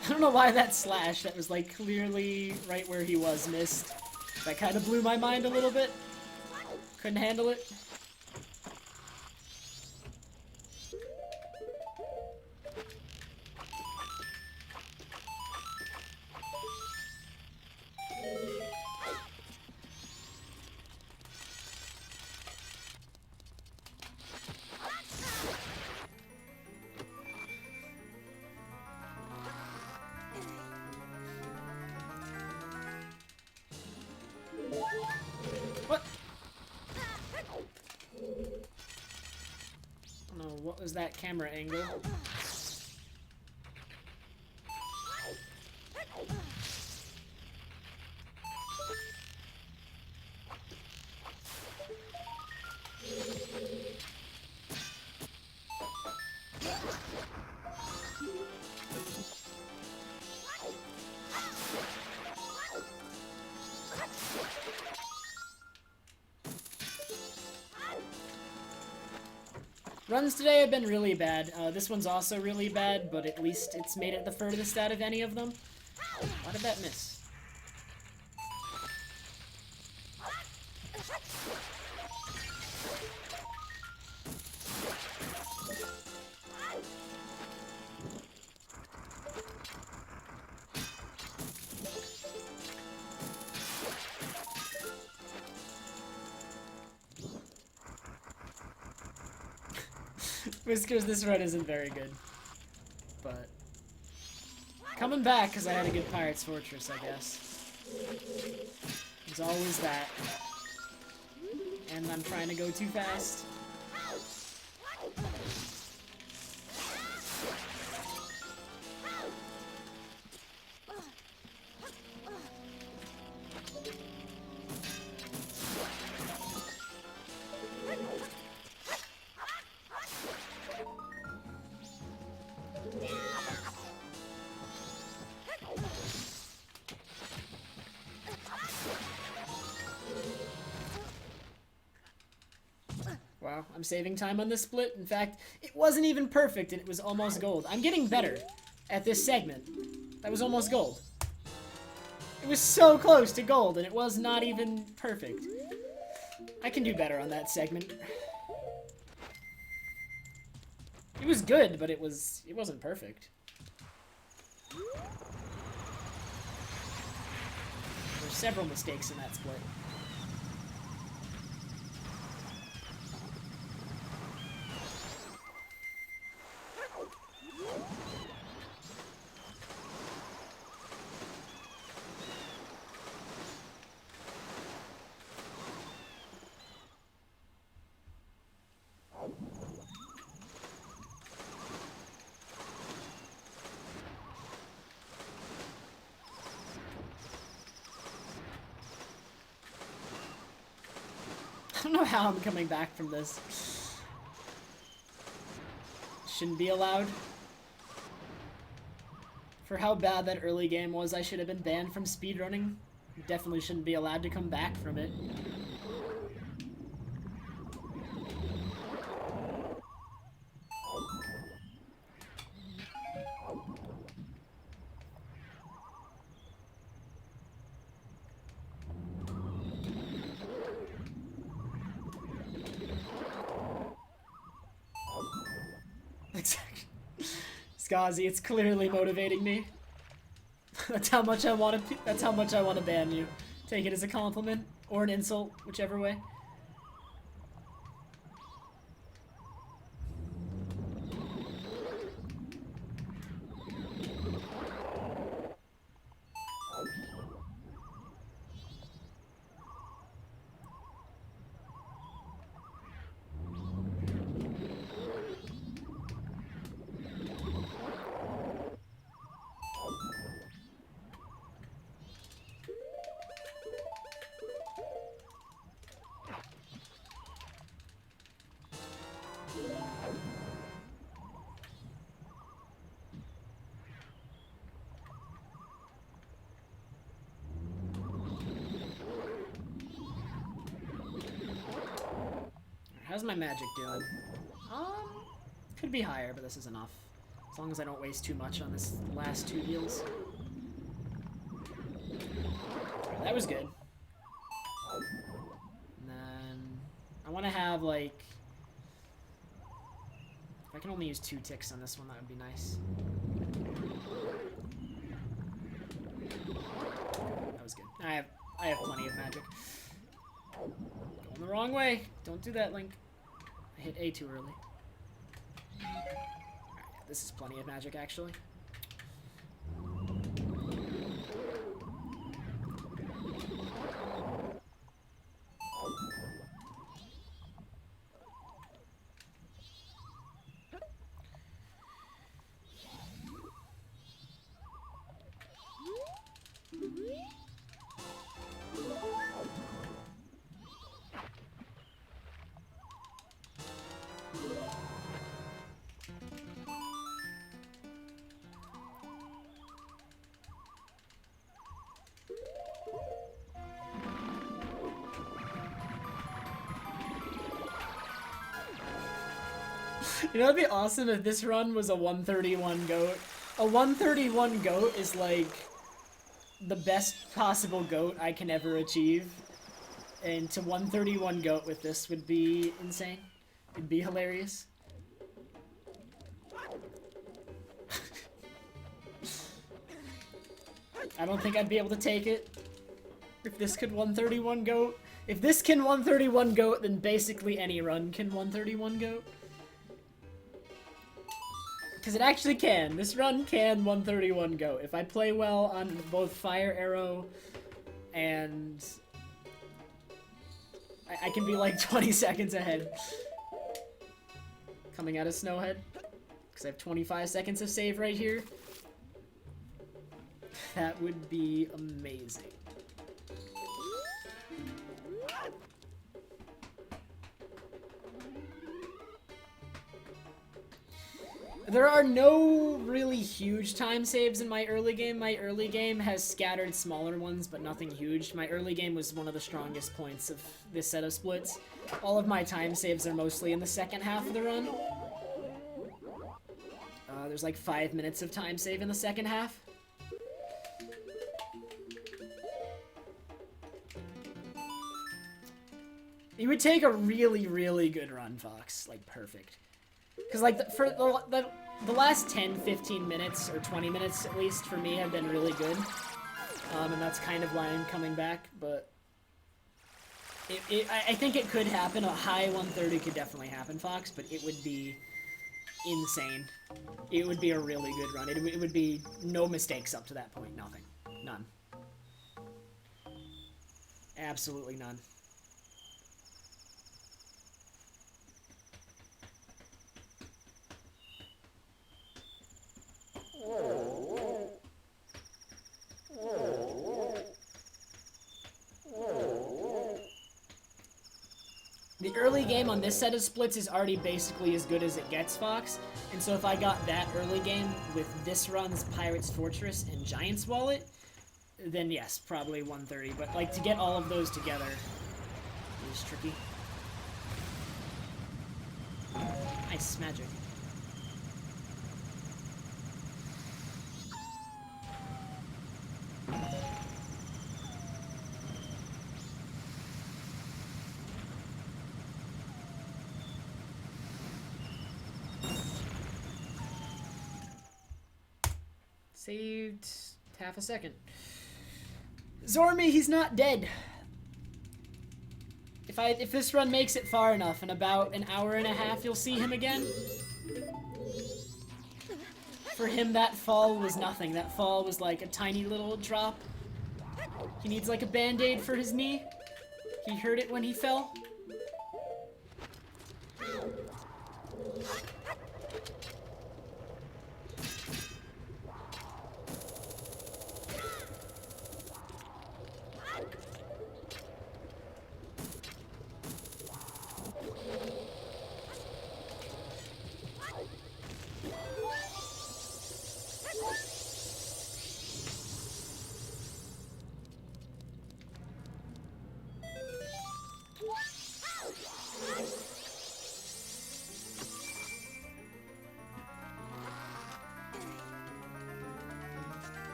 I don't know why that slash that was like clearly right where he was missed. That kind of blew my mind a little bit. Couldn't handle it. What? Oh no, what was that camera angle? Runs today have been really bad. This one's also really bad, but at least it's made it the furthest out of any of them. Why did that miss? Whiskers, this run isn't very good. But coming back because I had a good Pirate's Fortress, I guess. There's always that. And I'm trying to go too fast. Wow, I'm saving time on this split. In fact, it wasn't even perfect and it was almost gold. I'm getting better at this segment. That was almost gold. It was so close to gold and it was not even perfect. I can do better on that segment. It was good, but it wasn't perfect. There's several mistakes in that split. I don't know how I'm coming back from this. Shouldn't be allowed. For how bad that early game was, I should have been banned from speedrunning. Definitely shouldn't be allowed to come back from it. Skazi, it's clearly motivating me. That's how much I want to. That's how much I want to ban you. Take it as a compliment or an insult, whichever way. How's my magic doing? Could be higher, but this is enough. As long as I don't waste too much on this last 2 heals. Right, that was good. And then I want to have like, if I can only use 2 ticks on this one, that would be nice. That was good. I have plenty of magic. Going the wrong way. Don't do that, Link. I hit A too early. Alright, yeah, this is plenty of magic, actually. You know, it'd be awesome if this run was a 131 goat. A 131 goat is like the best possible goat I can ever achieve. And to 131 goat with this would be insane. It'd be hilarious. I don't think I'd be able to take it. If this could 131 goat. If this can 131 goat, then basically any run can 131 goat. Because it actually can. This run can 131 goat. If I play well on both Fire Arrow and... I can be like 20 seconds ahead. Coming out of Snowhead. Because I have 25 seconds of save right here. That would be amazing. There are no really huge time saves in my early game. My early game has scattered smaller ones, but nothing huge. My early game was one of the strongest points of this set of splits. All of my time saves are mostly in the second half of the run. There's like 5 minutes of time save in the second half. You would take a really, really good run, Fox. Like, perfect. Because, like, for the last 10, 15 minutes, or 20 minutes at least, for me, have been really good. And that's kind of why I'm coming back, but... I think it could happen. A high 130 could definitely happen, Fox, but it would be insane. It would be a really good run. It would be no mistakes up to that point. Nothing. None. Absolutely none. The early game on this set of splits is already basically as good as it gets, Fox. And so if I got that early game with this run's Pirate's Fortress and Giant's Wallet, then yes, probably 130. But like to get all of those together is tricky. Nice magic. Saved half a second. Zormi, he's not dead. If this run makes it far enough, in about an hour and a half, you'll see him again. For him, that fall was nothing. That fall was like a tiny little drop. He needs like a band-aid for his knee. He hurt it when he fell.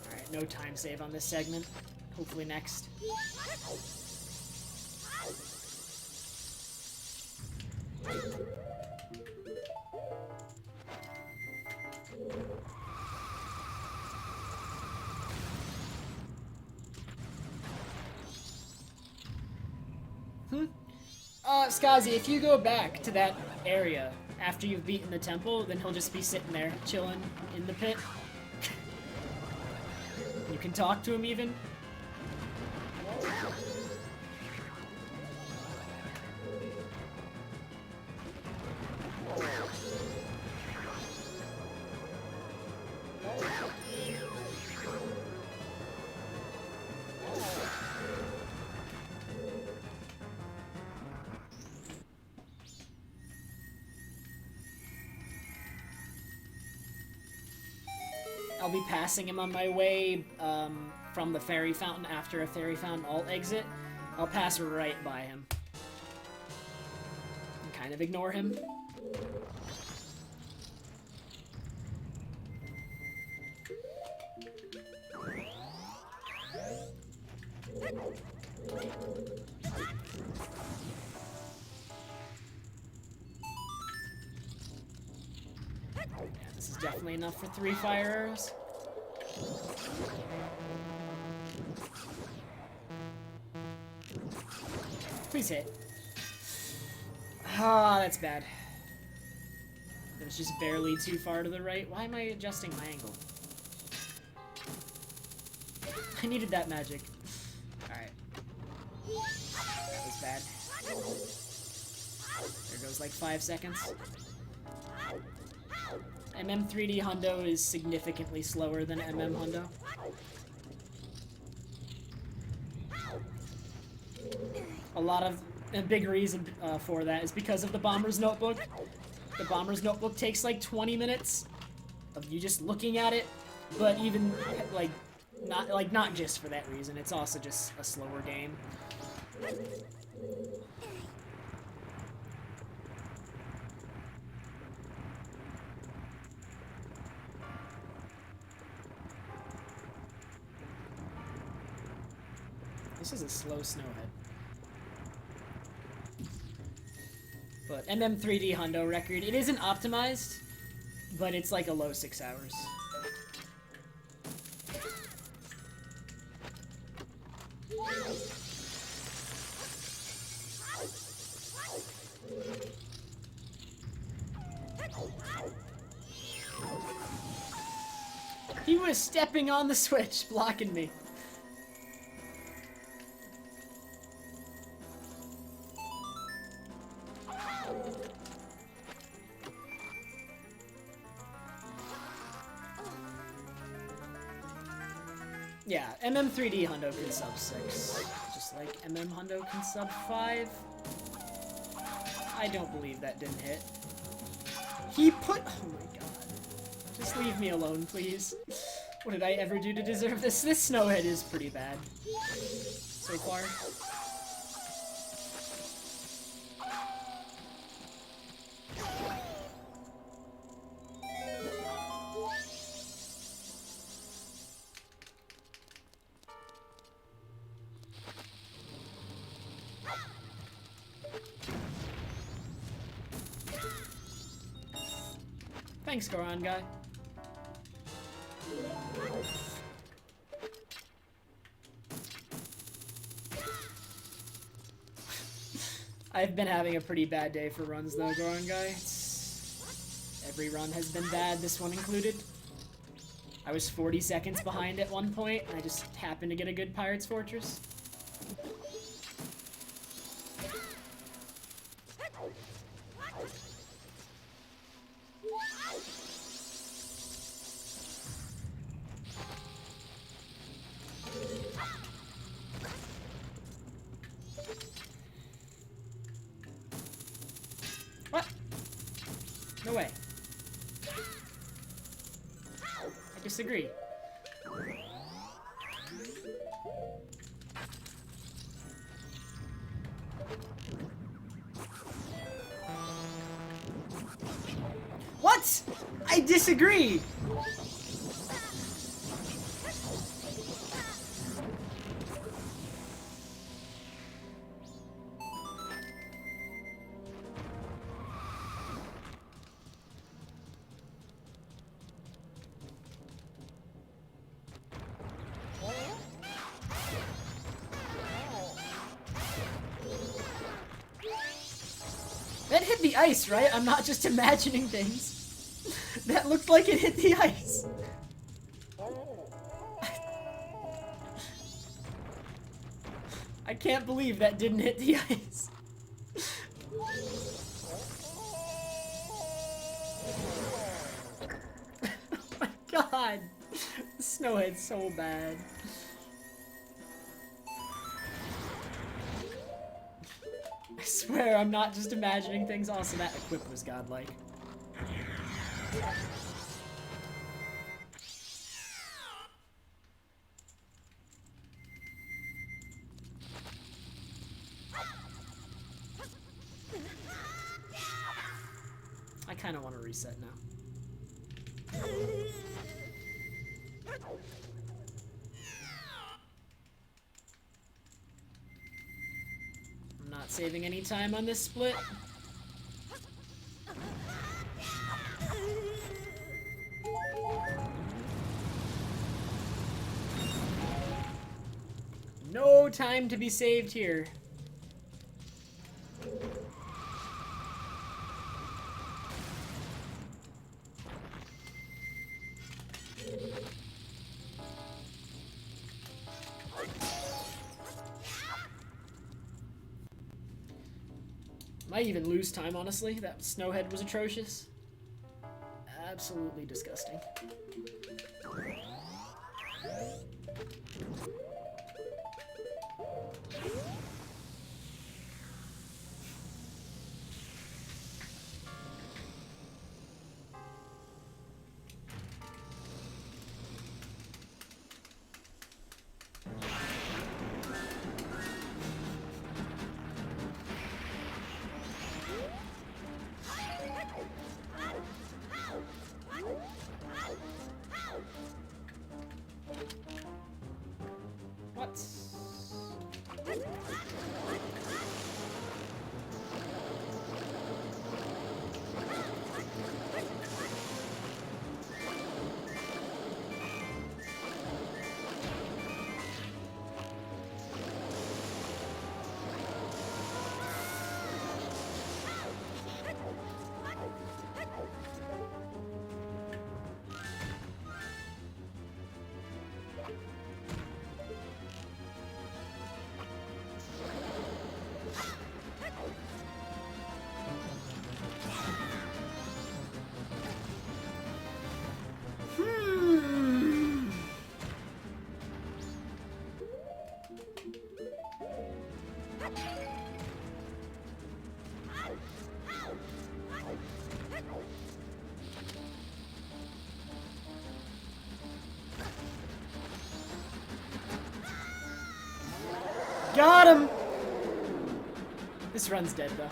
Alright, no time save on this segment. Hopefully next. Skazi, if you go back to that area after you've beaten the temple, then he'll just be sitting there, chilling in the pit. You can talk to him even. I'll be passing him on my way from the fairy fountain after a fairy fountain alt exit. I'll pass right by him. And kind of ignore him. This is definitely enough for 3 fire arrows. Please hit. Ah, that's bad. It was just barely too far to the right. Why am I adjusting my angle? I needed that magic. Alright. That was bad. There goes like 5 seconds. MM3D Hundo is significantly slower than MM Hundo. A big reason for that is because of the Bomber's Notebook. The Bomber's Notebook takes like 20 minutes of you just looking at it, but even not just for that reason. It's also just a slower game. This is a slow snowhead. But MM3D Hundo record, it isn't optimized, but it's like a low 6 hours. He was stepping on the switch, blocking me. Yeah, MM3D Hundo can sub 6. Just like MM Hundo can sub 5. I don't believe that didn't hit. He put... Oh my god. Just leave me alone, please. What did I ever do to deserve this? This Snowhead is pretty bad. So far. Thanks, Goron guy. I've been having a pretty bad day for runs though, Goron guy. Every run has been bad, this one included. I was 40 seconds behind at one point, and I just happened to get a good Pirate's Fortress. What? No way. I disagree. What? I disagree! That hit the ice, right? I'm not just imagining things. That looked like it hit the ice. I can't believe that didn't hit the ice. Oh my god. The Snowhead's so bad. I swear I'm not just imagining things. Also, that equip was godlike. I kind of want to reset now. I'm not saving any time on this split. No time to be saved here. Might even lose time, honestly. That Snowhead was atrocious. Absolutely disgusting. Got him! This run's dead, though.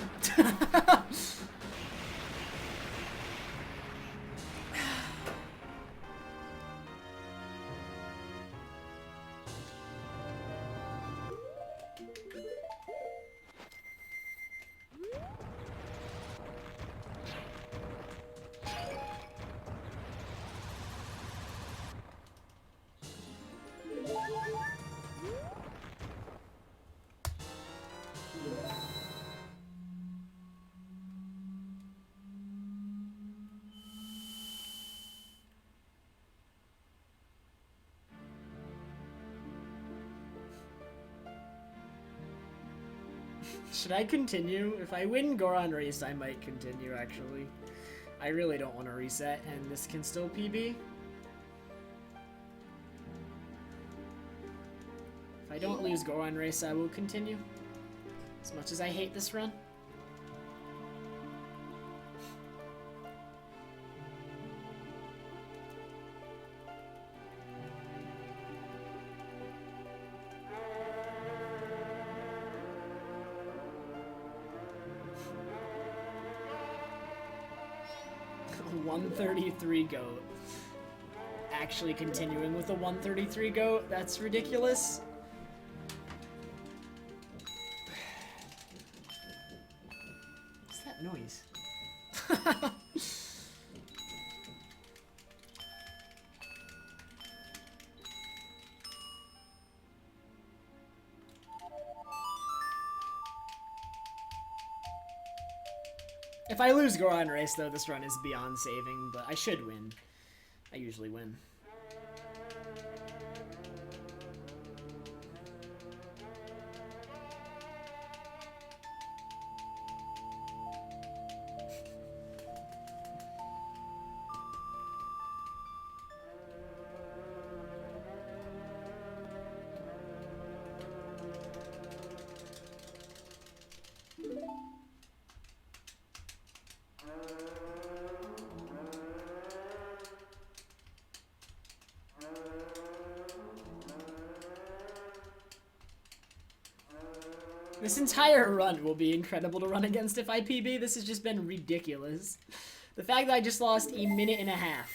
Should I continue? If I win Goron Race, I might continue, actually. I really don't want to reset, and this can still PB. If I don't lose Goron Race, I will continue. As much as I hate this run. 133 goat. Actually continuing with a 133 goat? That's ridiculous. What's that noise? If I lose Goron Race, though, this run is beyond saving, but I should win. I usually win. This entire run will be incredible to run against if I PB. This has just been ridiculous. The fact that I just lost a minute and a half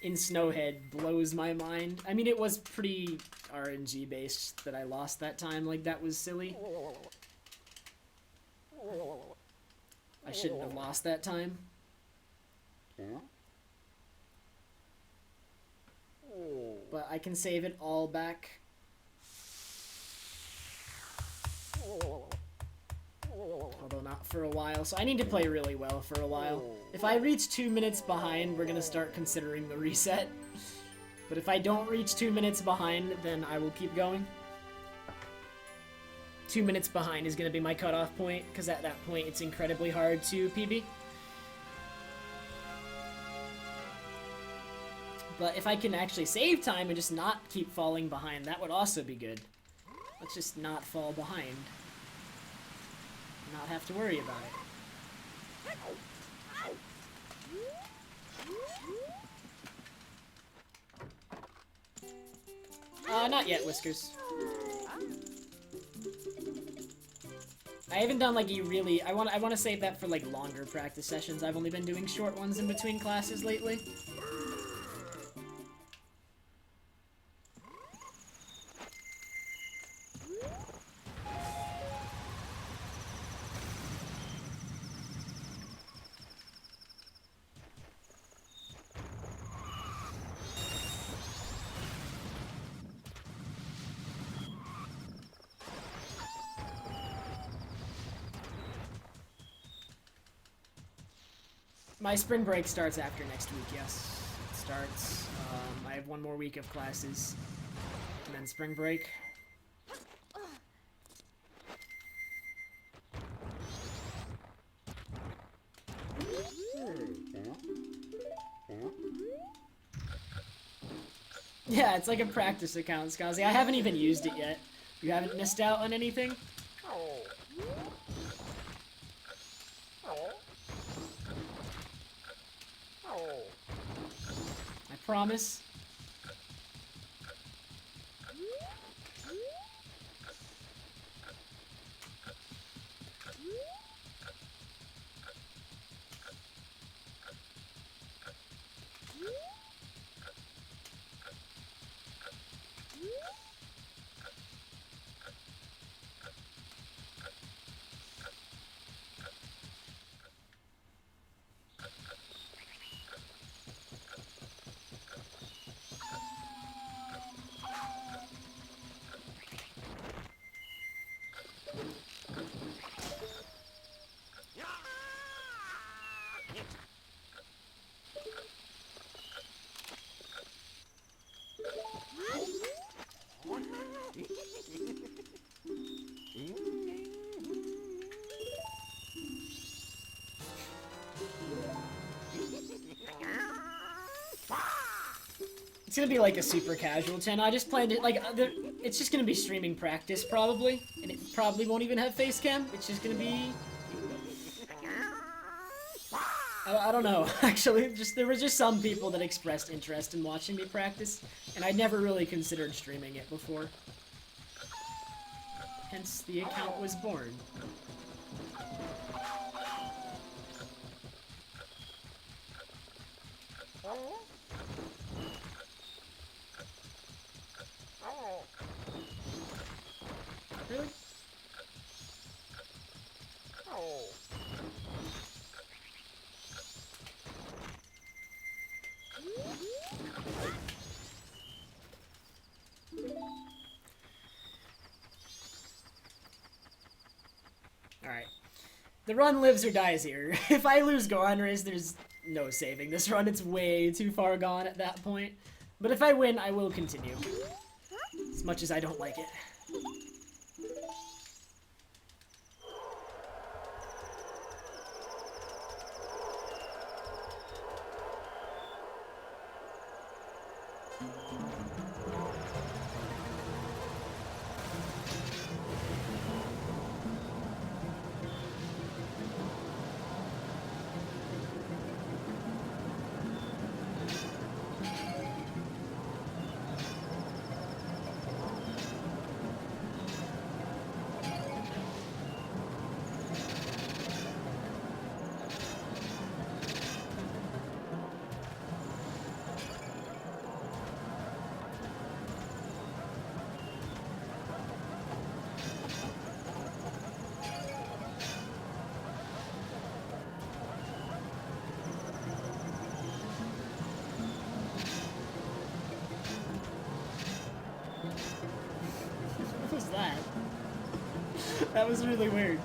in Snowhead blows my mind. I mean, it was pretty RNG based that I lost that time. Like, that was silly. I shouldn't have lost that time. But I can save it all back. Although not for a while, so I need to play really well for a while. If I reach 2 minutes behind, we're gonna start considering the reset. But if I don't reach 2 minutes behind, then I will keep going. 2 minutes behind is gonna be my cutoff point, because at that point it's incredibly hard to PB. But if I can actually save time and just not keep falling behind, that would also be good. Let's just not fall behind. Not have to worry about it. Not yet, Whiskers. I haven't done like a really. I want to save that for like longer practice sessions. I've only been doing short ones in between classes lately. My spring break starts after next week, yes. It starts. I have one more week of classes, and then spring break. Yeah, it's like a practice account, Skazi. I haven't even used it yet. You haven't missed out on anything? I promise. It's gonna be like a super casual channel. I just planned it like it's just gonna be streaming practice probably, and it probably won't even have face cam. It's just gonna be. I don't know. Actually, there were just some people that expressed interest in watching me practice, and I never really considered streaming it before. Hence, the account was born. Really? Alright. The run lives or dies here. If I lose Gohan Race, there's no saving this run. It's way too far gone at that point. But if I win, I will continue. As much as I don't like it. What was that? That was really weird.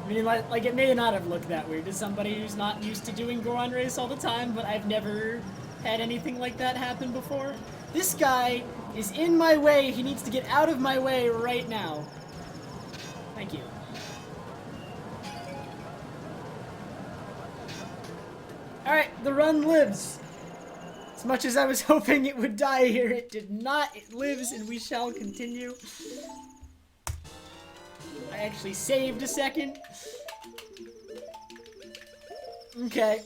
I mean, like it may not have looked that weird to somebody who's not used to doing Goron Race all the time, but I've never had anything like that happen before. This guy is in my way. He needs to get out of my way right now. Thank you. Alright, the run lives. As much as I was hoping it would die here, it did not. It lives, and we shall continue. I actually saved a second. Okay.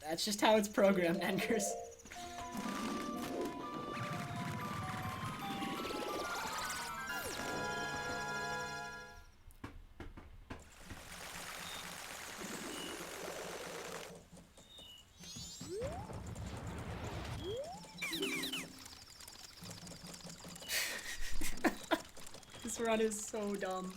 That's just how it's programmed, Enkers. This run is so dumb.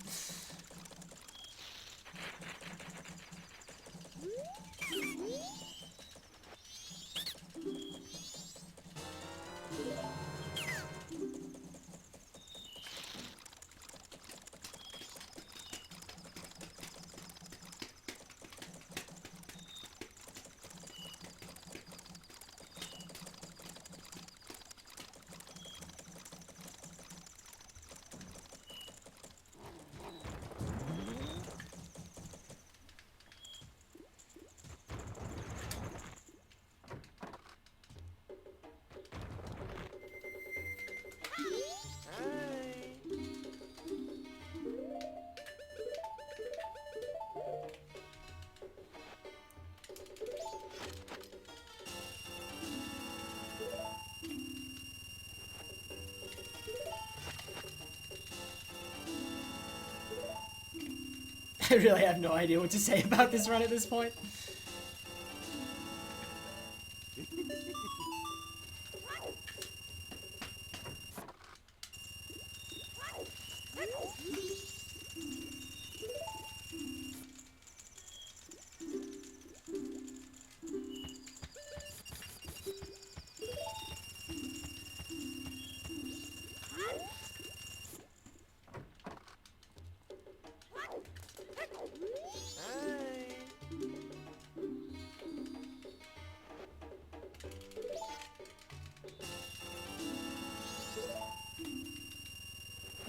I really have no idea what to say about this run at this point.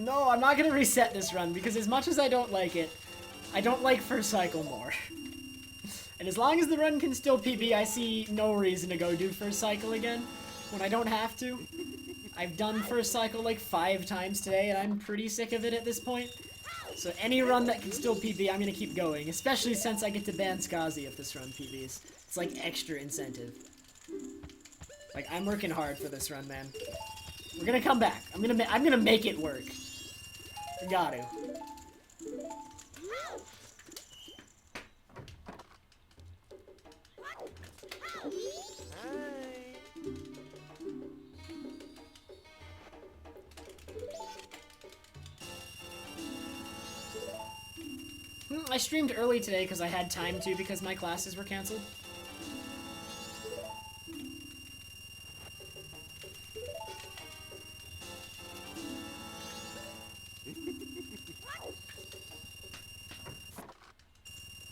No, I'm not gonna reset this run, because as much as I don't like it, I don't like first cycle more. And as long as the run can still PB, I see no reason to go do first cycle again, when I don't have to. I've done first cycle like 5 times today, and I'm pretty sick of it at this point. So any run that can still PB, I'm gonna keep going, especially since I get to ban Skazi if this run PBs. It's like extra incentive. Like, I'm working hard for this run, man. We're gonna come back. I'm gonna make it work. We got to. I streamed early today because I had time to, because my classes were canceled.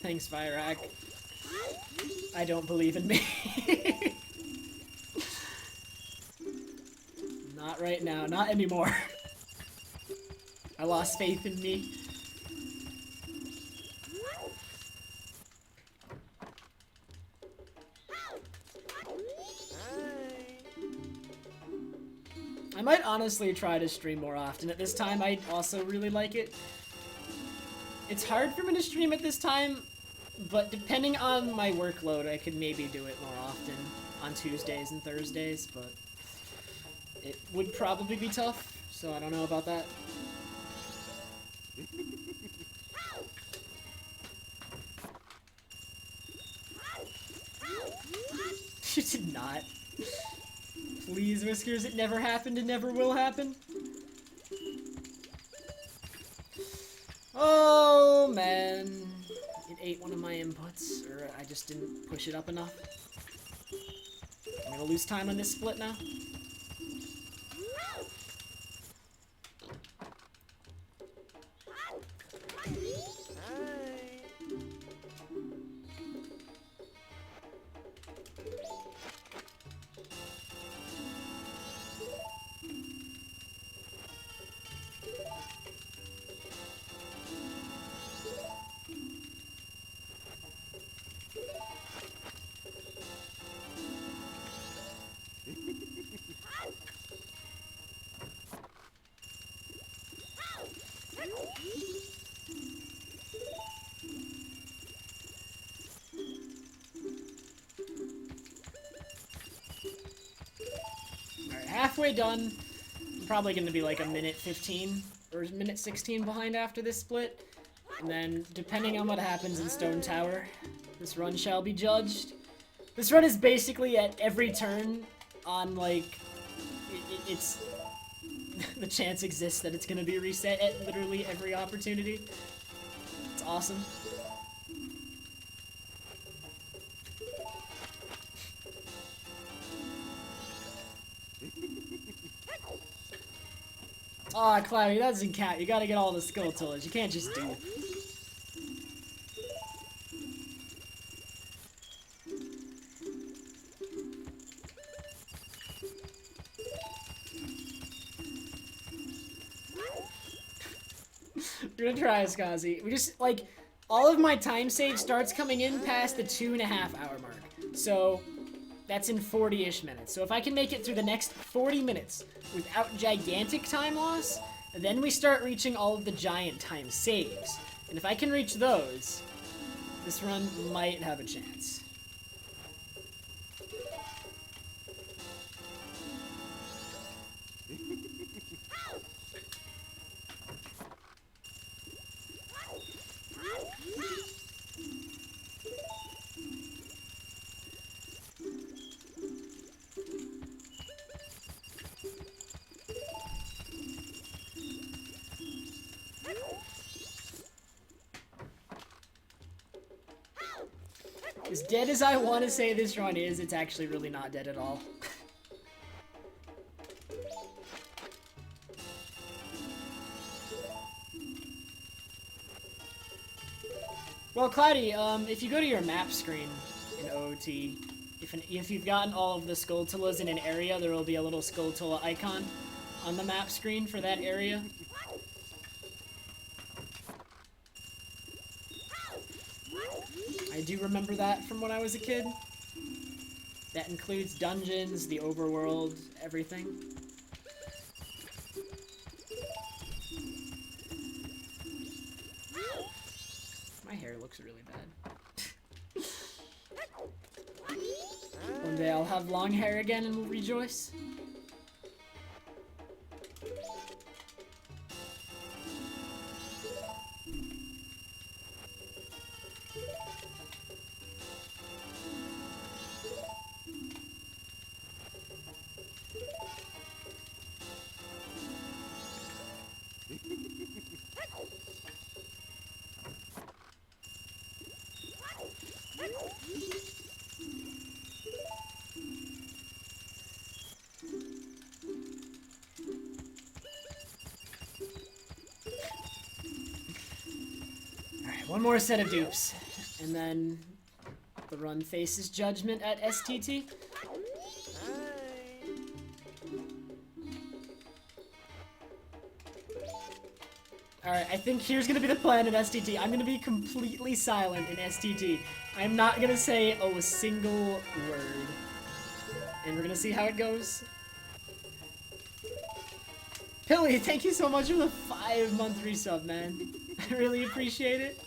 Thanks, Virak. I don't believe in me. Not right now, not anymore. I lost faith in me. I might honestly try to stream more often. At this time, I also really like it. It's hard for me to stream at this time, but depending on my workload, I could maybe do it more often on Tuesdays and Thursdays, but it would probably be tough, so I don't know about that. You did not. Please, Whiskers, it never happened and never will happen. Oh, man. It ate one of my inputs, or I just didn't push it up enough. I'm gonna lose time on this split now. Halfway done. I'm probably going to be like a minute 15 or minute 16 behind after this split. And then, depending on what happens in Stone Tower, this run shall be judged. This run is basically at every turn on, like, it's... the chance exists that it's going to be reset at literally every opportunity. It's awesome. Aw, Cloudy, that doesn't count. You gotta get all the skill tillage. You can't just do it. We're gonna try, Skazi. We just, like, all of my time save starts coming in past the 2.5 hour mark. So, that's in 40-ish minutes. So if I can make it through the next 40 minutes without gigantic time loss, then we start reaching all of the giant time saves. And if I can reach those, this run might have a chance. As dead as I want to say this run is, it's actually really not dead at all. Well, Cloudy, if you go to your map screen in OOT, if you've gotten all of the Skulltulas in an area, there will be a little Skulltula icon on the map screen for that area. I do remember that from when I was a kid. That includes dungeons, the overworld, everything. My hair looks really bad. One day I'll have long hair again and will rejoice. One more set of dupes, and then the run faces judgment at STT. Alright, I think here's gonna be the plan in STT. I'm gonna be completely silent in STT. I'm not gonna say a single word. And we're gonna see how it goes. Pilly, thank you so much for the 5-month resub, man. I really appreciate it.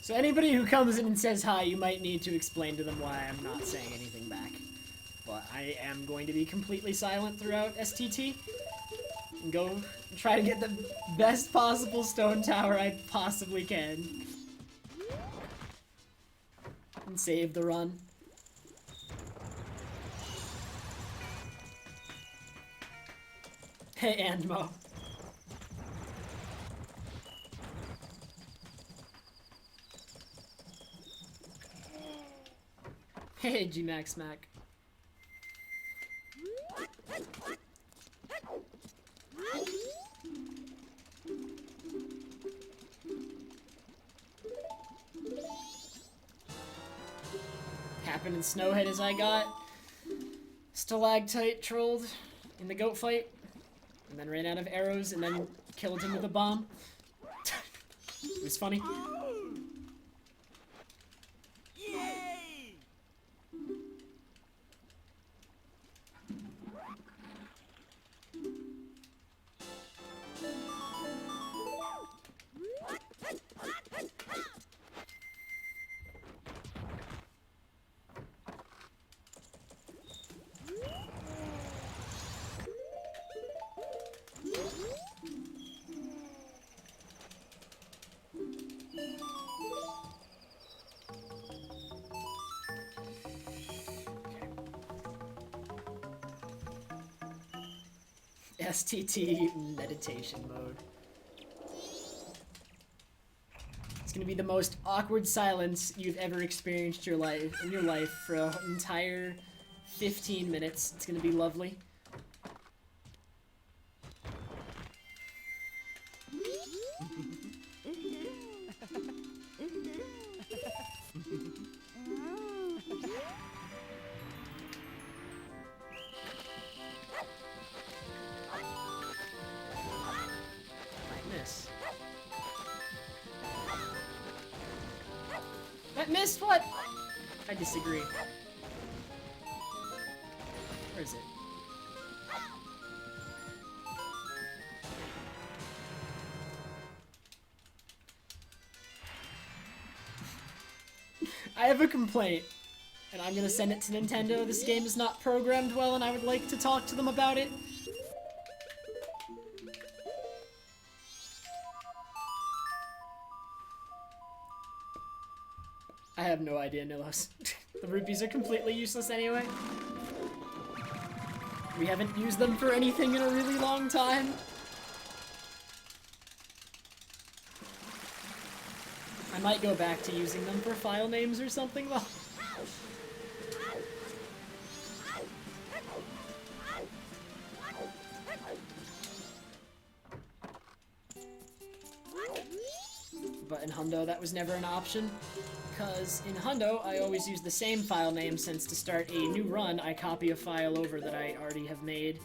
So anybody who comes in and says hi, you might need to explain to them why I'm not saying anything back. But I am going to be completely silent throughout STT. And go try to get the best possible stone tower I possibly can. And save the run. Hey, Andmo. Hey, G-Max Mac. Happened in Snowhead as I got stalactite trolled in the goat fight, and then ran out of arrows, and then killed him with a bomb. It was funny. STT meditation mode. It's gonna be the most awkward silence you've ever experienced in your life for an entire 15 minutes. It's gonna be lovely. Missed what? I disagree. Where is it? I have a complaint, and I'm gonna send it to Nintendo. This game is not programmed well, and I would like to talk to them about it. I have no idea, Nilos. The rupees are completely useless anyway. We haven't used them for anything in a really long time. I might go back to using them for file names or something, though. But in Hundo, that was never an option. Because in Hundo, I always use the same file name, since to start a new run, I copy a file over that I already have made.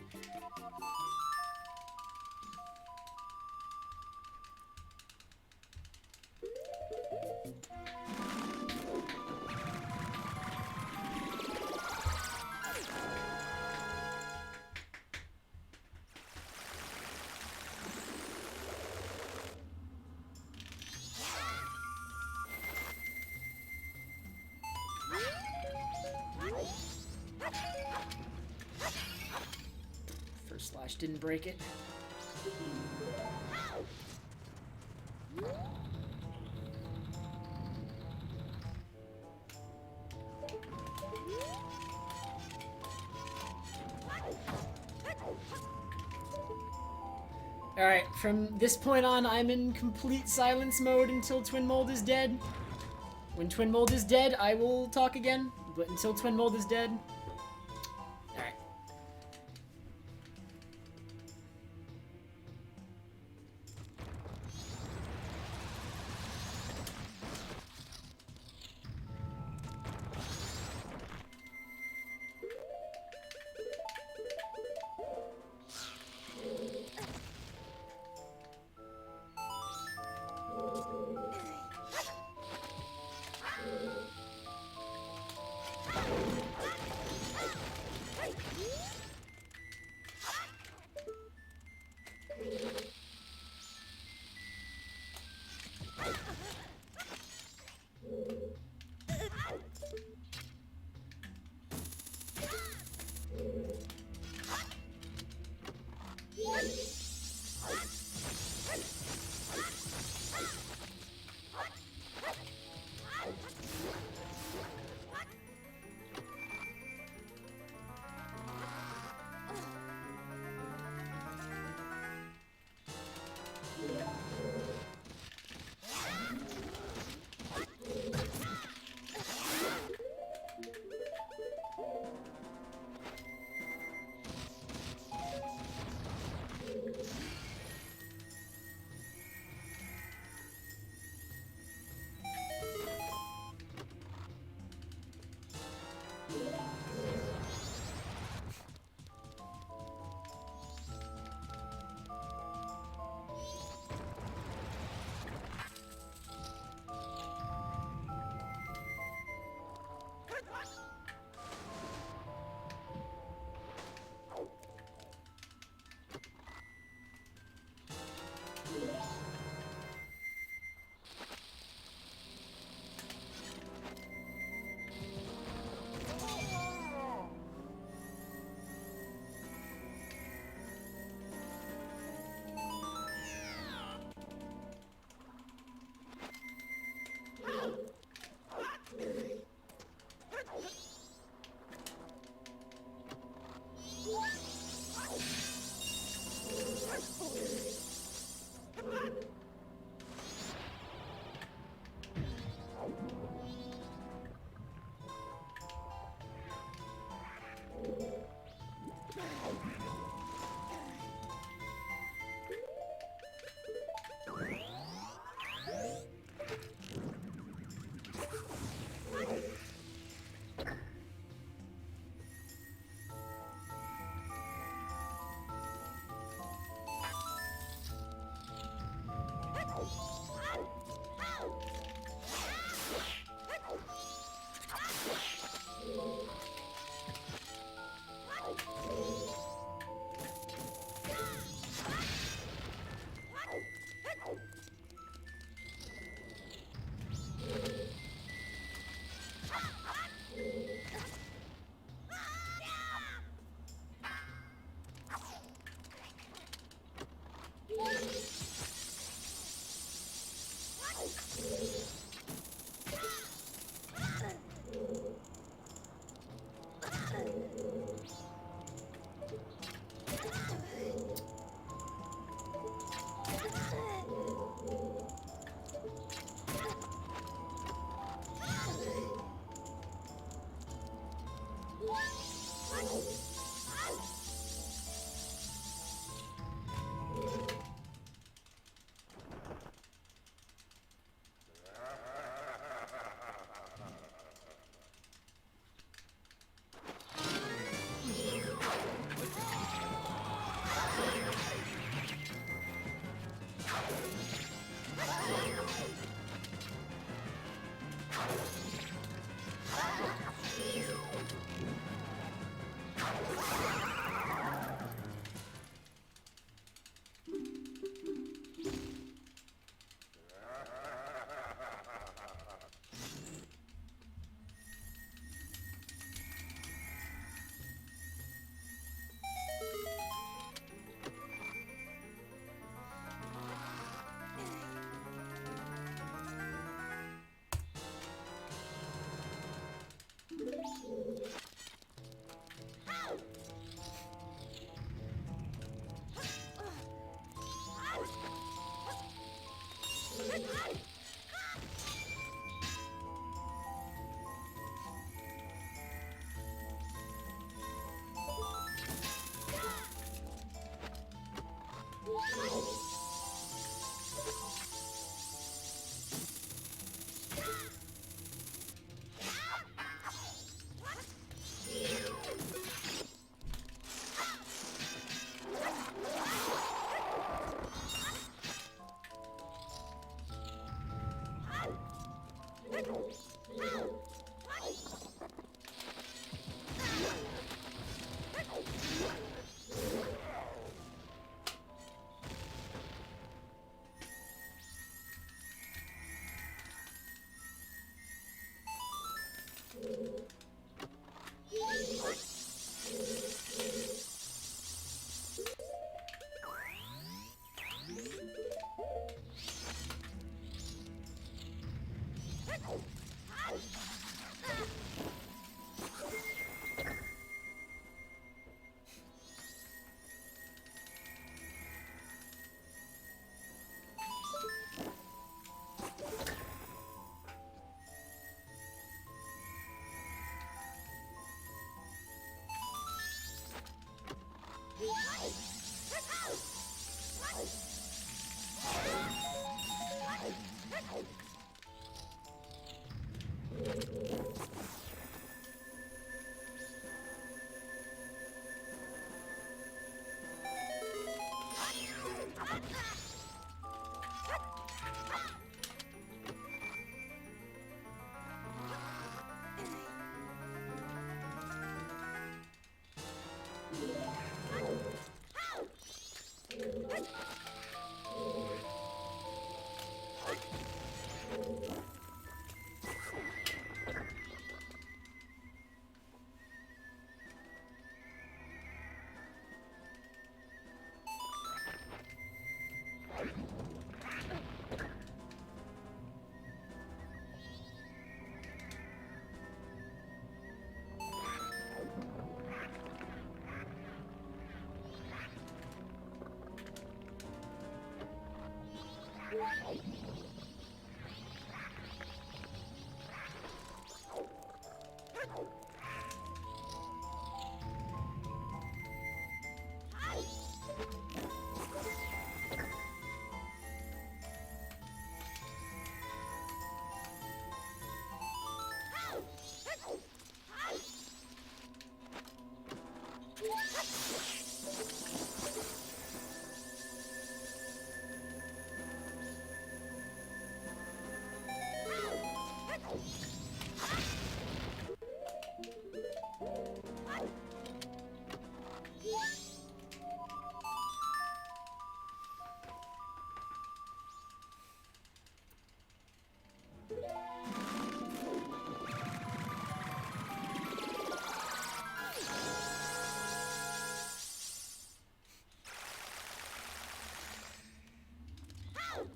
First slash didn't break it. Alright, from this point on, I'm in complete silence mode until Twin Mold is dead. When Twin Mold is dead, I will talk again, but until Twin Mold is dead... Alright.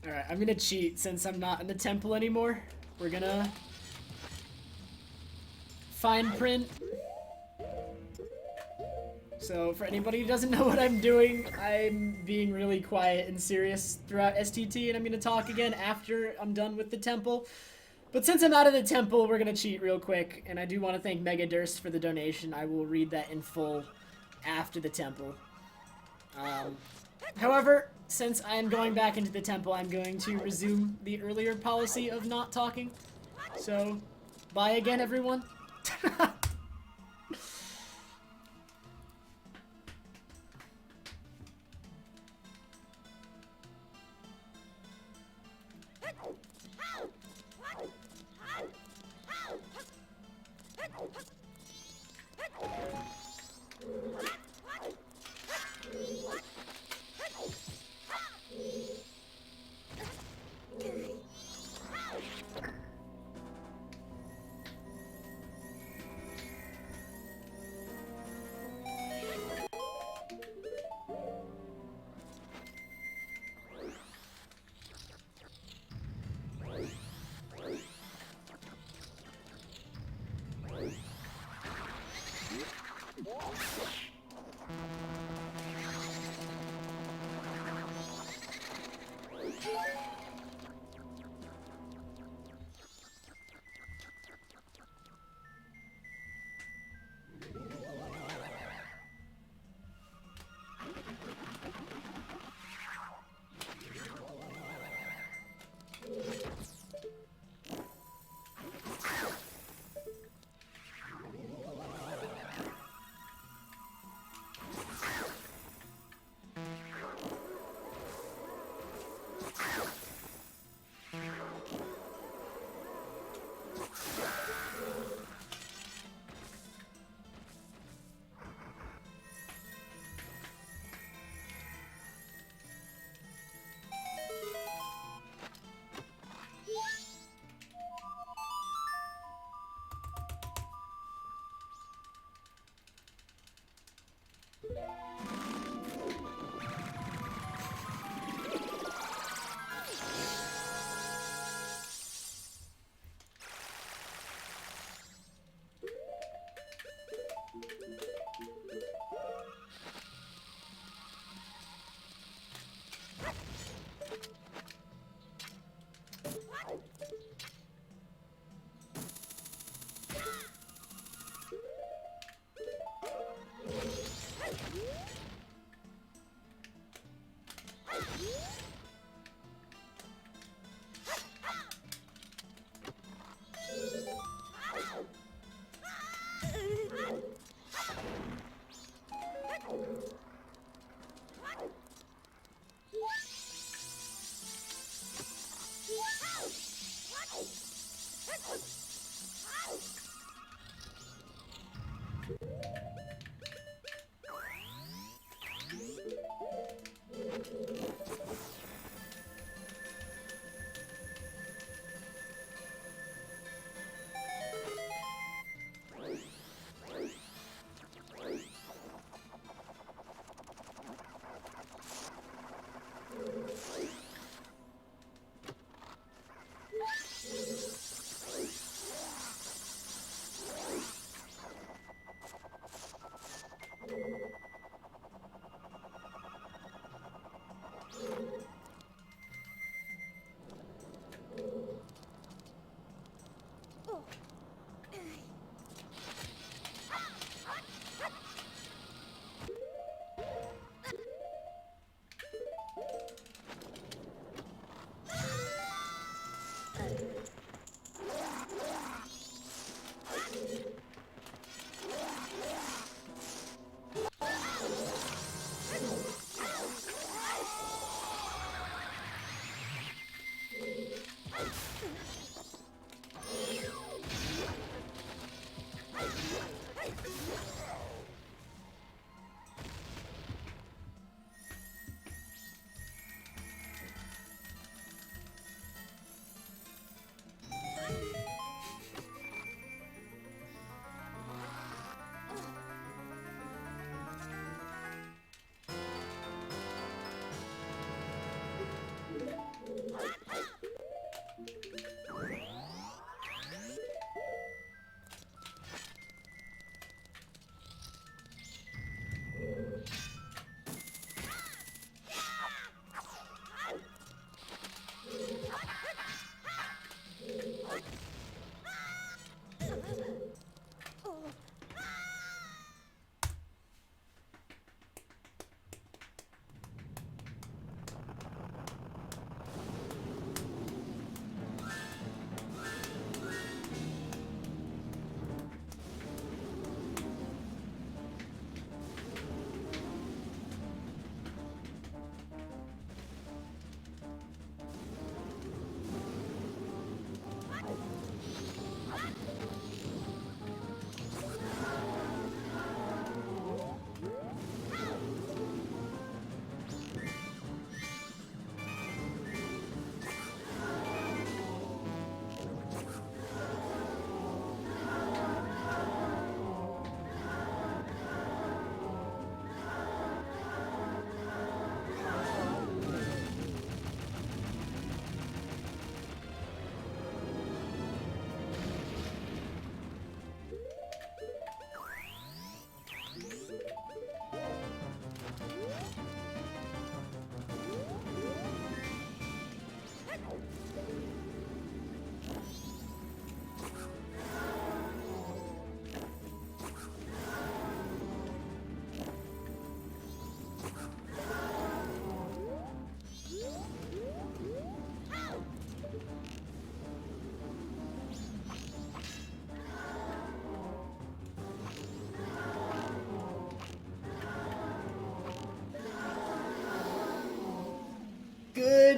Alright, I'm gonna cheat since I'm not in the temple anymore. We're gonna fine print. So for anybody who doesn't know what I'm doing, I'm being really quiet and serious throughout STT, and I'm gonna talk again after I'm done with the temple. But since I'm out of the temple, we're gonna cheat real quick, and I do want to thank Mega Durst for the donation. I will read that in full after the temple. However, since I am going back into the temple, I'm going to resume the earlier policy of not talking. So, bye again, everyone.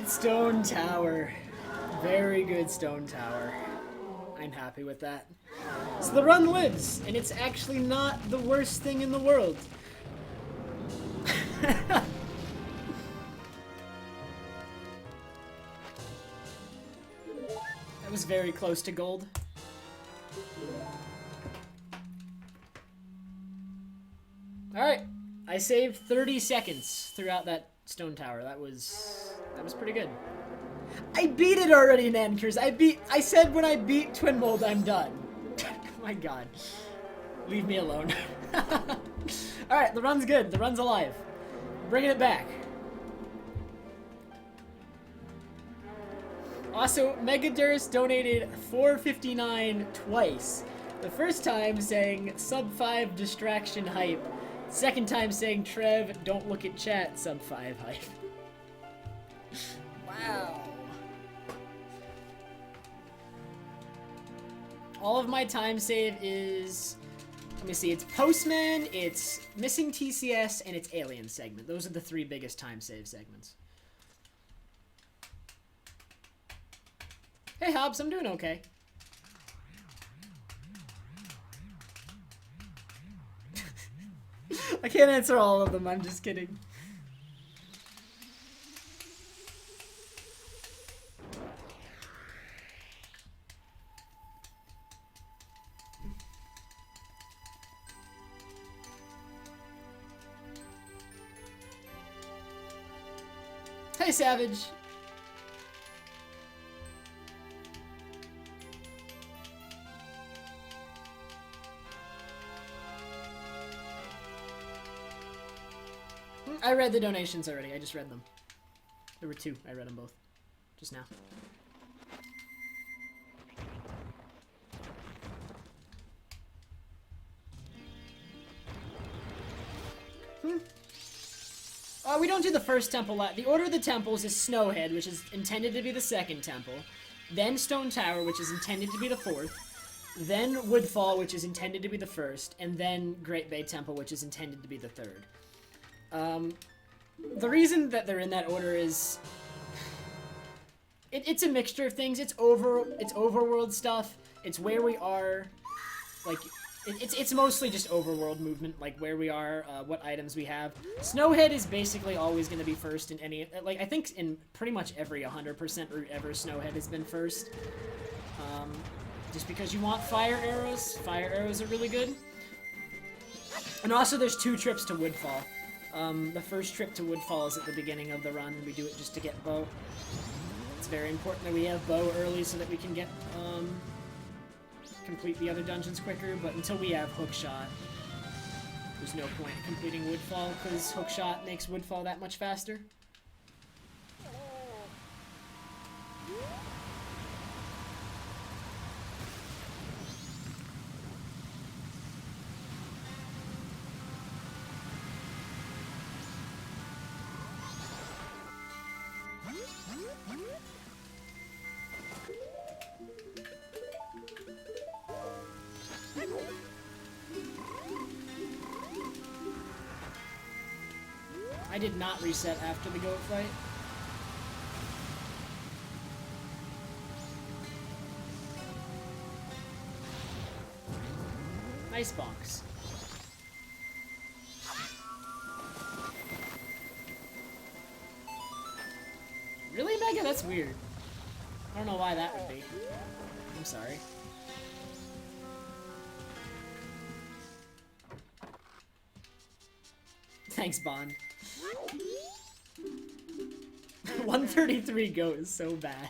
good stone tower. Very good stone tower. I'm happy with that. So the run lives, and it's actually not the worst thing in the world. That was very close to gold. Alright, I saved 30 seconds throughout that stone tower. That was pretty good. I beat it already, Nankers. I said when I beat Twin Mold, I'm done. Oh my god. Leave me alone. Alright, the run's good. The run's alive. Bringing it back. Also, Megadurst donated $4.59 twice. The first time saying sub 5 distraction hype. Second time saying Trev, don't look at chat, sub 5 hype. Wow. All of my time save is, let me see, it's Postman, it's Missing TCS, and it's Alien segment. Those are the 3 biggest time save segments. Hey Hobbs, I'm doing okay. I can't answer all of them, I'm just kidding. Hey Savage. I read the donations already. I just read them. There were 2. I read them both. Just now. We don't do the first temple. The order of the temples is Snowhead, which is intended to be the second temple. Then Stone Tower, which is intended to be the fourth. Then Woodfall, which is intended to be the first. And then Great Bay Temple, which is intended to be the third. The reason that they're in that order is it's a mixture of things. It's overworld stuff. It's where we are, like it's mostly just overworld movement, like where we are, what items we have. Snowhead is basically always going to be first in any, like I think in pretty much every 100% route ever, Snowhead has been first. Just because you want fire arrows. Fire arrows are really good. And also there's 2 trips to Woodfall. The first trip to Woodfall is at the beginning of the run, and we do it just to get bow. It's very important that we have bow early so that we can get, complete the other dungeons quicker, but until we have Hookshot, there's no point in completing Woodfall, because Hookshot makes Woodfall that much faster. I did not reset after the goat fight. Nice box. Really, Mega? That's weird. I don't know why that would be. I'm sorry. Thanks, Bond. 133 goat is so bad.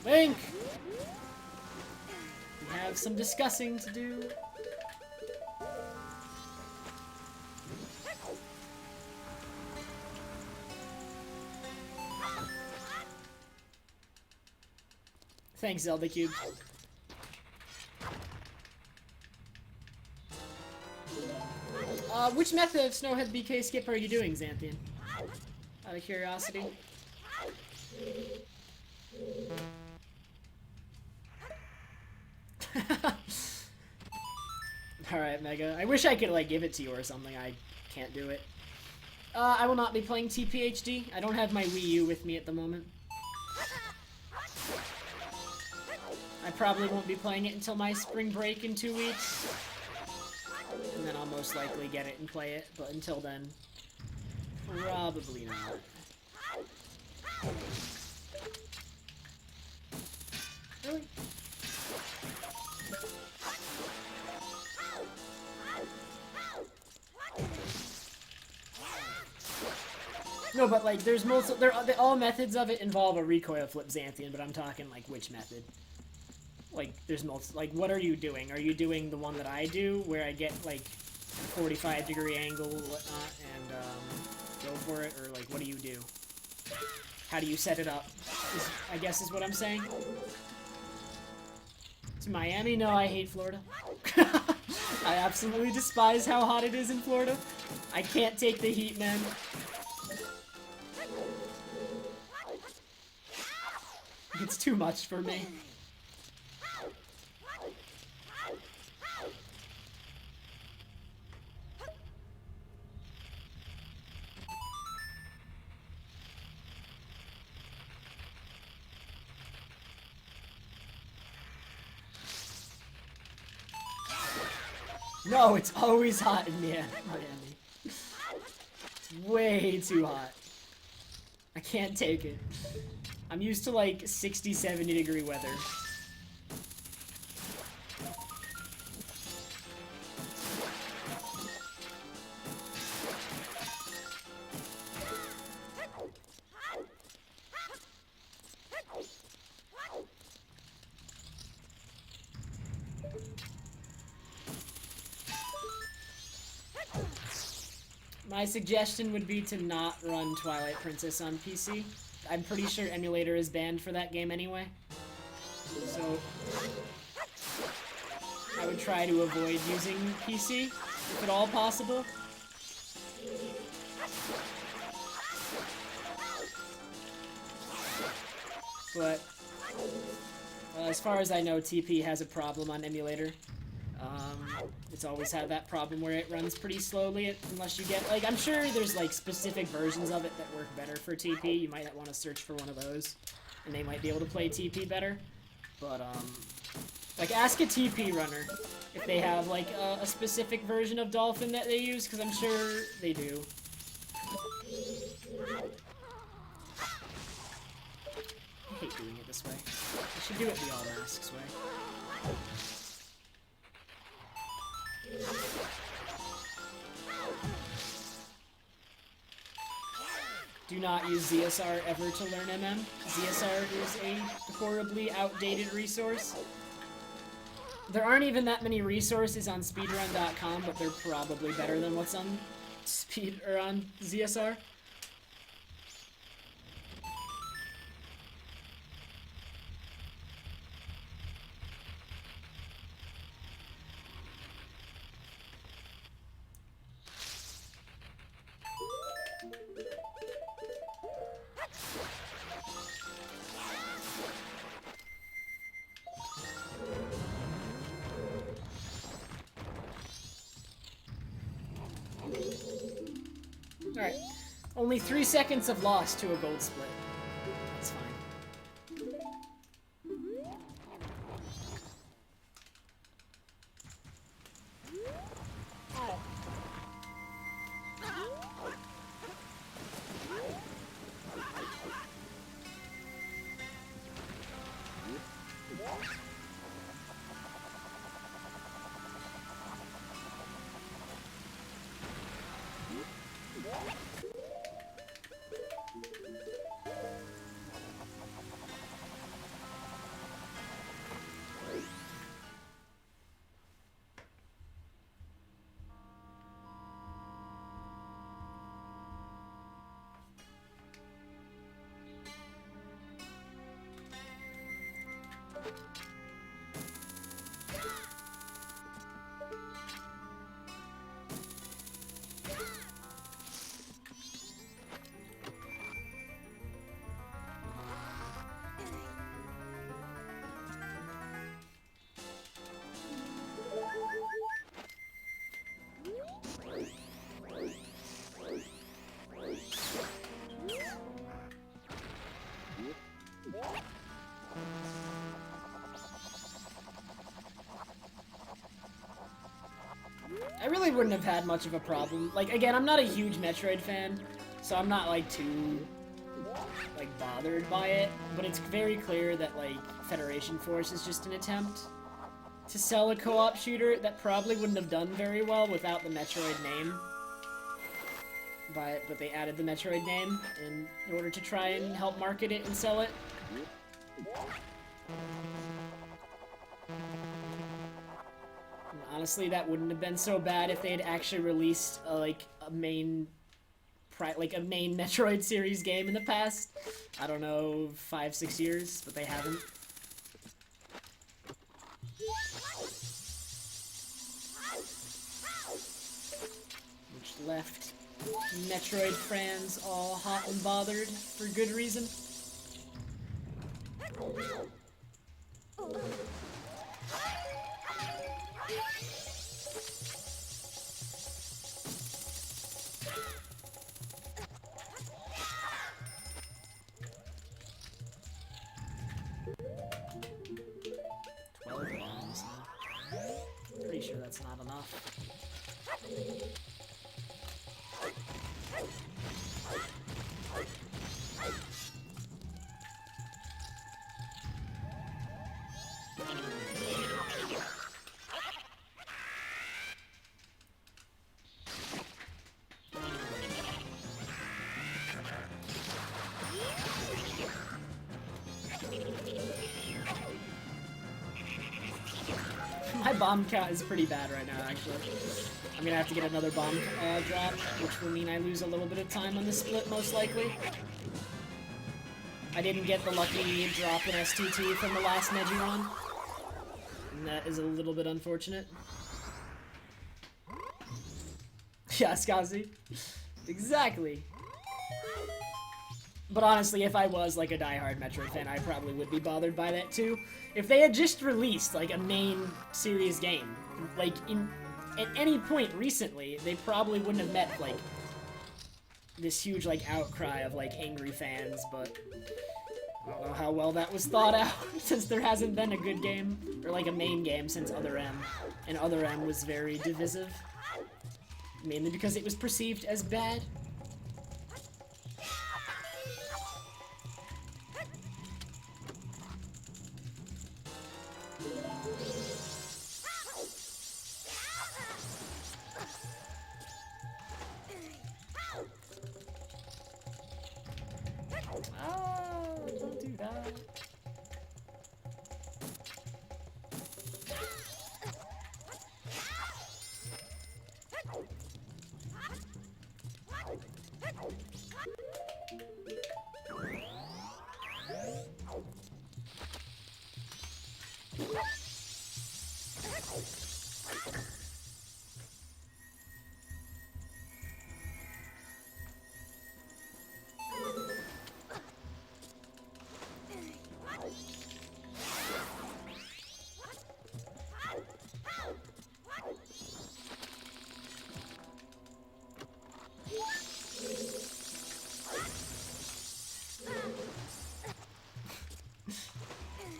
Link! We have some discussing to do. Thanks, Zelda Cube. Which method of Snowhead BK skip are you doing, Xanthian? Out of curiosity. Alright, Mega. I wish I could, like, give it to you or something. I can't do it. I will not be playing TPHD. I don't have my Wii U with me at the moment. I probably won't be playing it until my spring break in 2 weeks. And then I'll most likely get it and play it, but until then, probably not. Really? No, but like, there's multiple. All methods of it involve a recoil flip, Xanthian, but I'm talking like which method. Like, there's multiple. Like, what are you doing? Are you doing the one that I do, where I get like a 45-degree angle, whatnot, and go for it, or like, what do you do? How do you set it up? I guess is what I'm saying. To Miami? No, I hate Florida. I absolutely despise how hot it is in Florida. I can't take the heat, man. It's too much for me. No, it's always hot in Miami. It's way too hot. I can't take it. I'm used to like 60, 70-degree weather. My suggestion would be to not run Twilight Princess on PC. I'm pretty sure emulator is banned for that game anyway. So I would try to avoid using PC, if at all possible. But as far as I know, TP has a problem on emulator. It's always had that problem where it runs pretty slowly unless you get, like, I'm sure there's, like, specific versions of it that work better for TP. You might want to search for one of those, and they might be able to play TP better. But, like, ask a TP runner if they have, like, a specific version of Dolphin that they use, because I'm sure they do. I hate doing it this way. I should do it the All Masks way. Do not use ZSR ever to learn MM. ZSR is a horribly outdated resource. There aren't even that many resources on speedrun.com, but they're probably better than what's on on ZSR. Alright. Only 3 seconds of loss to a gold split. That's fine. probably wouldn't have had much of a problem. Like, again, I'm not a huge Metroid fan, so I'm not, like, too, like, bothered by it. But it's very clear that, like, Federation Force is just an attempt to sell a co-op shooter that probably wouldn't have done very well without the Metroid name. But they added the Metroid name in order to try and help market it and sell it. And honestly, that wouldn't have been so bad if they had actually released a main Metroid series game in the past. I don't know, 5-6 years, but they haven't. Which left Metroid fans all hot and bothered for good reason. Pretty sure that's not enough. My bomb count is pretty bad right now, actually. I'm gonna have to get another bomb drop, which will mean I lose a little bit of time on the split, most likely. I didn't get the lucky drop in STT from the last Majora, and that is a little bit unfortunate. Yeah, Skazi. Exactly. But honestly, if I was like a diehard Metroid fan, I probably would be bothered by that too. If they had just released like a main series game, like at any point recently, they probably wouldn't have met like this huge like outcry of like angry fans, but I don't know how well that was thought out since there hasn't been a good game or like a main game since Other M, and Other M was very divisive, mainly because it was perceived as bad. Oh, don't do that.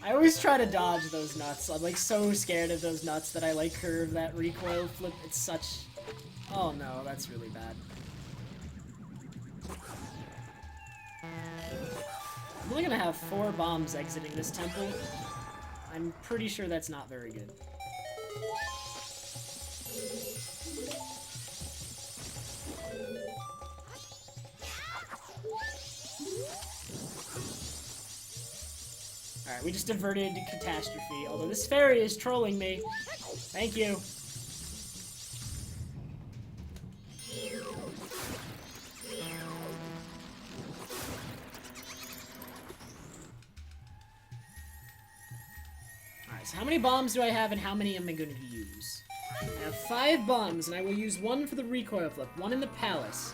I always try to dodge those nuts. I'm like so scared of those nuts that I like curve that recoil flip. It's such... Oh no, that's really bad. I'm only gonna have 4 bombs exiting this temple. I'm pretty sure that's not very good. Alright, we just averted catastrophe, although this fairy is trolling me. Thank you. Alright, so how many bombs do I have and how many am I going to use? I have 5 bombs, and I will use 1 for the recoil flip, 1 in the palace.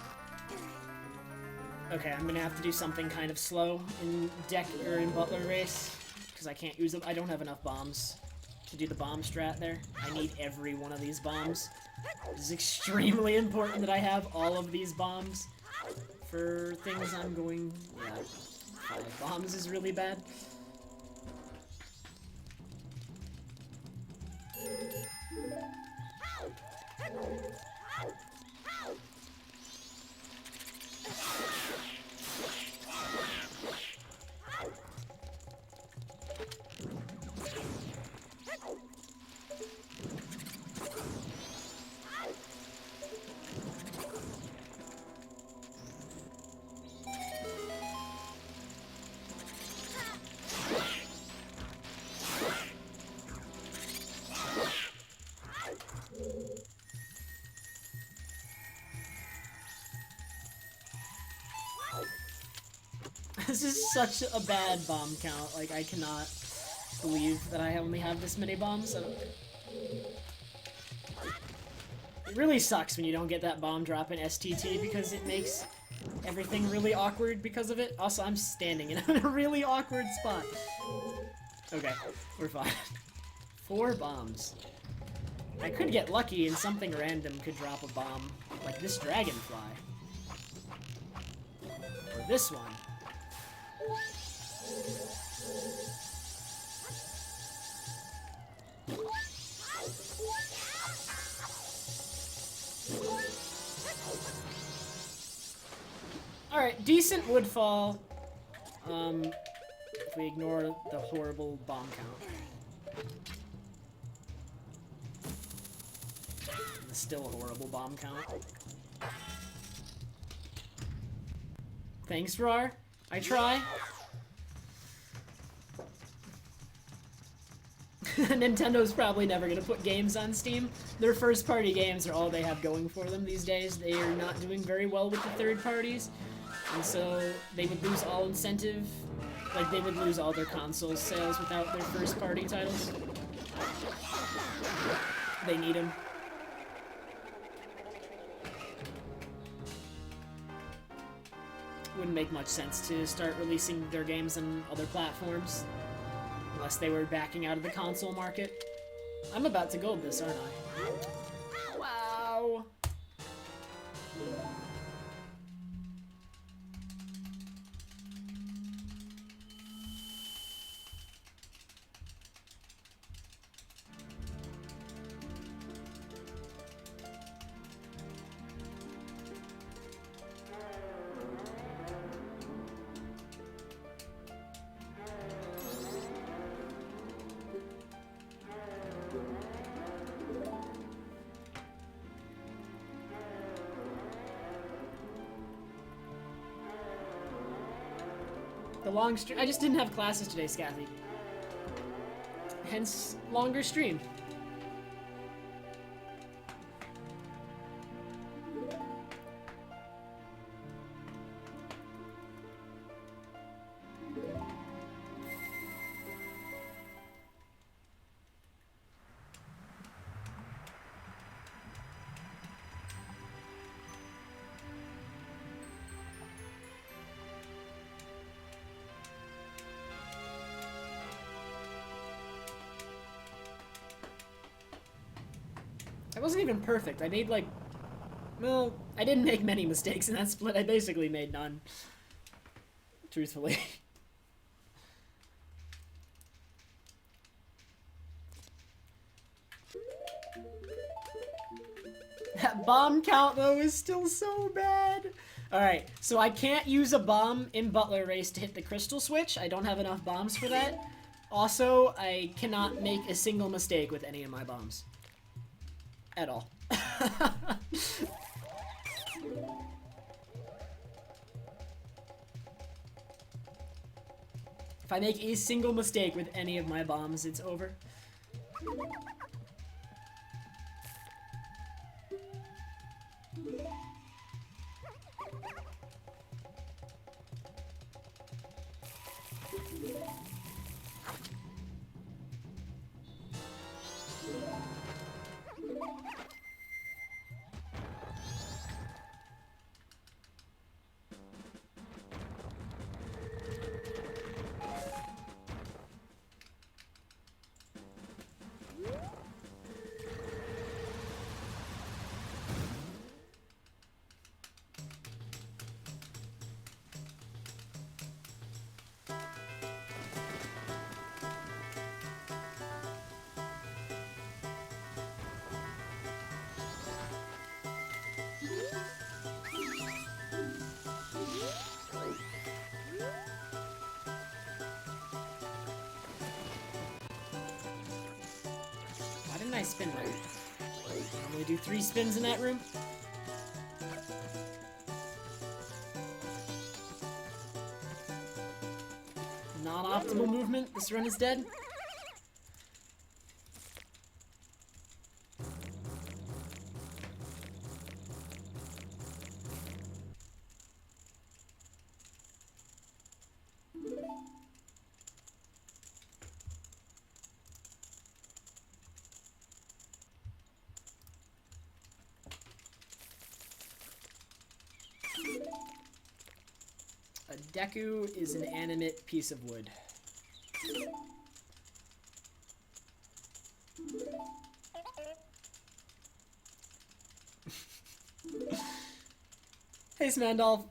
Okay, I'm gonna have to do something kind of slow in deck or in Butler race, because I can't use them. I don't have enough bombs to do the bomb strat there. I need every one of these bombs. It is extremely important that I have all of these bombs for things I'm going... Yeah, 5 bombs is really bad. This is such a bad bomb count. Like, I cannot believe that I only have this many bombs. It really sucks when you don't get that bomb drop in STT because it makes everything really awkward because of it. Also, I'm standing in a really awkward spot. Okay, we're fine. 4 bombs. I could get lucky and something random could drop a bomb, like this dragonfly. Or this one. Alright, decent woodfall. If we ignore the horrible bomb count. Still a horrible bomb count. Thanks, Rar. I try. Nintendo's probably never gonna put games on Steam. Their first-party games are all they have going for them these days. They are not doing very well with the third parties, and so they would lose all incentive. Like, they would lose all their console sales without their first-party titles. They need them. Wouldn't make much sense to start releasing their games on other platforms unless they were backing out of the console market. I'm about to gold this, aren't I? Wow. The long stream. I just didn't have classes today, Scathy. Hence, longer stream. I wasn't even perfect. I made like... Well, I didn't make many mistakes in that split. I basically made none. Truthfully. That bomb count, though, is still so bad. Alright, so I can't use a bomb in Butler Race to hit the crystal switch. I don't have enough bombs for that. Also, I cannot make a single mistake with any of my bombs. At all. If I make a single mistake with any of my bombs, it's over. I spin right? Normally do 3 spins in that room. Non-optimal movement. This run is dead. A Deku is an animate piece of wood. Hey, Smandolf.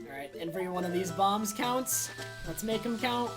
Alright, every one of these bombs counts. Let's make them count.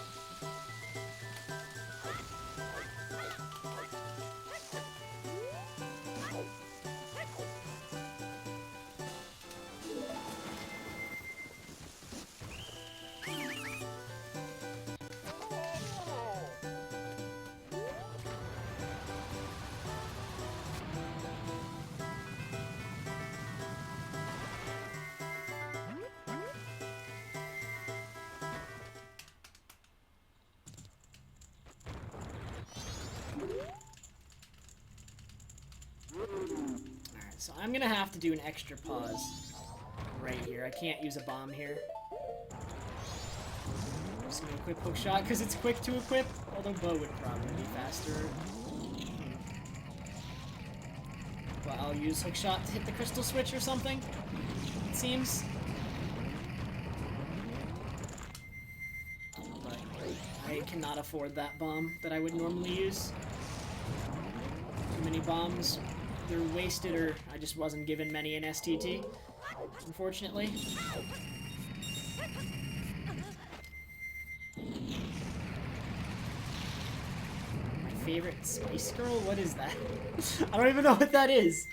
So I'm gonna have to do an extra pause right here. I can't use a bomb here. I'm just gonna equip hook shot because it's quick to equip, although bow would probably be faster. But I'll use hook shot to hit the crystal switch or something, it seems. But I cannot afford that bomb that I would normally use. Too many bombs. They're wasted, or I just wasn't given many in STT, unfortunately. My favorite Spice Girl? What is that? I don't even know what that is.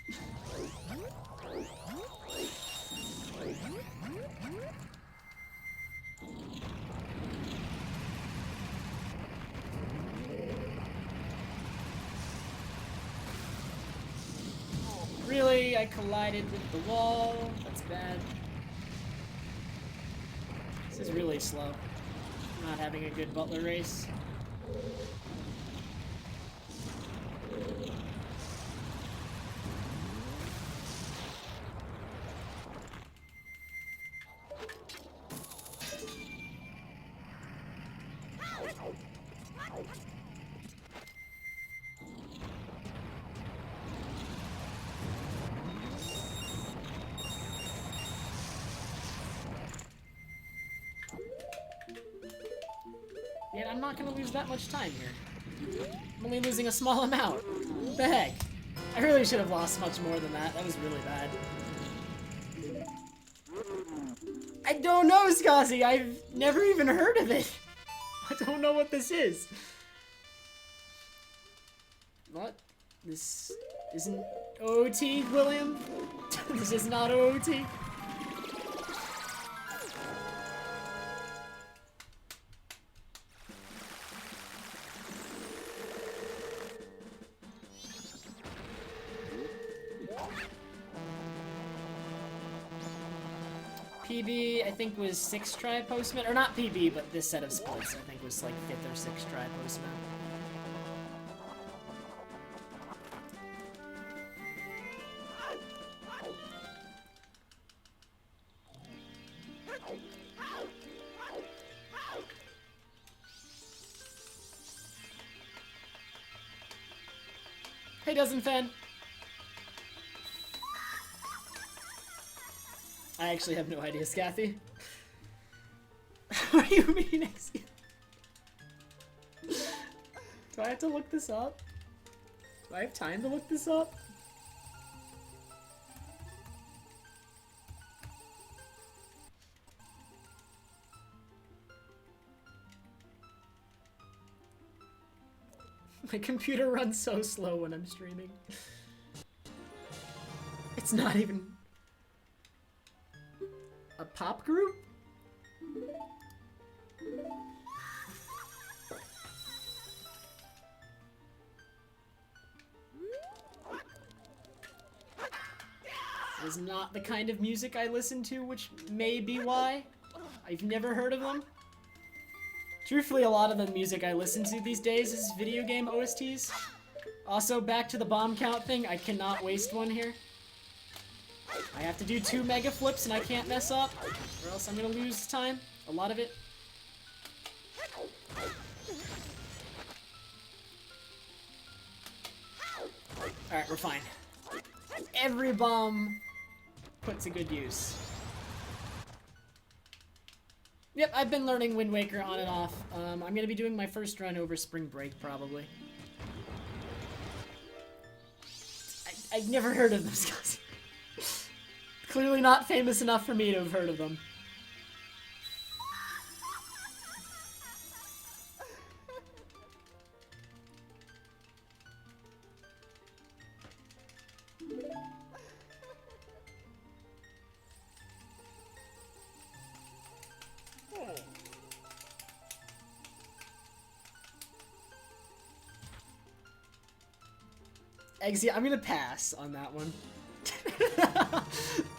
Really? I collided with the wall. That's bad. This is really slow. I'm not having a good Butler race. Yet I'm not going to lose that much time here. I'm only losing a small amount. What the heck? I really should have lost much more than that. That was really bad. I don't know, Skazi. I've never even heard of it. I don't know what this is. What? This isn't OOT, William? This is not OOT. PB, I think, was 6 try postman, or not PB, but this set of splits, I think, was like 5th or 6th try postman. Hey, Dozen Fan. I actually have no idea, Scathy. What do you mean? Do I have to look this up? Do I have time to look this up? My computer runs so slow when I'm streaming. It's not even a pop group? It is not the kind of music I listen to, which may be why. I've never heard of them. Truthfully, a lot of the music I listen to these days is video game OSTs. Also, back to the bomb count thing, I cannot waste one here. I have to do 2 mega flips and I can't mess up, or else I'm gonna lose time. A lot of it. Alright, we're fine. Every bomb put to good use. Yep, I've been learning Wind Waker on and off. I'm gonna be doing my first run over spring break, probably. I've never heard of those guys. Clearly not famous enough for me to have heard of them. Eggsy, I'm gonna pass on that one.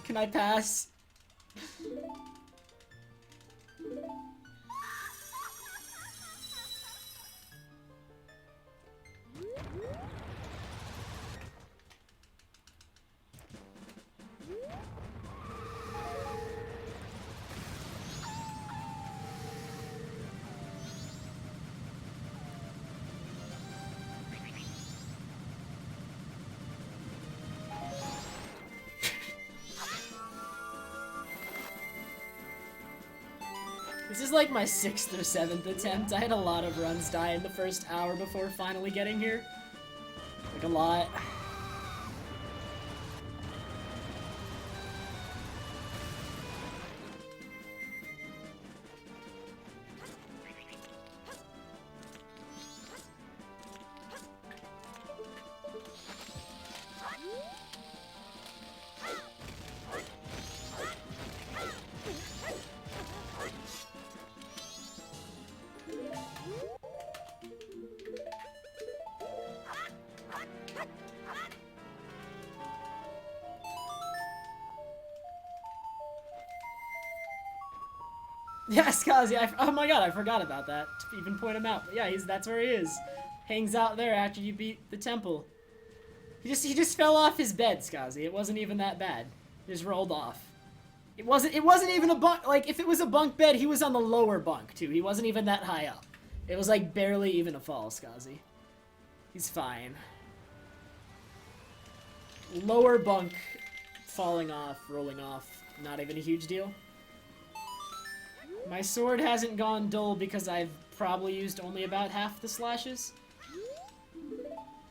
Can I pass? This is like my 6th or 7th attempt. I had a lot of runs die in the first hour before finally getting here. Like a lot. Yes, Kazi, oh my god, I forgot about that, to even point him out. But yeah, that's where he is. Hangs out there after you beat the temple. He just fell off his bed, Skazi. It wasn't even that bad. He just rolled off. It wasn't even a bunk, like, if it was a bunk bed, he was on the lower bunk, too. He wasn't even that high up. It was, like, barely even a fall, Skazi. He's fine. Lower bunk, falling off, rolling off, not even a huge deal. My sword hasn't gone dull because I've probably used only about half the slashes.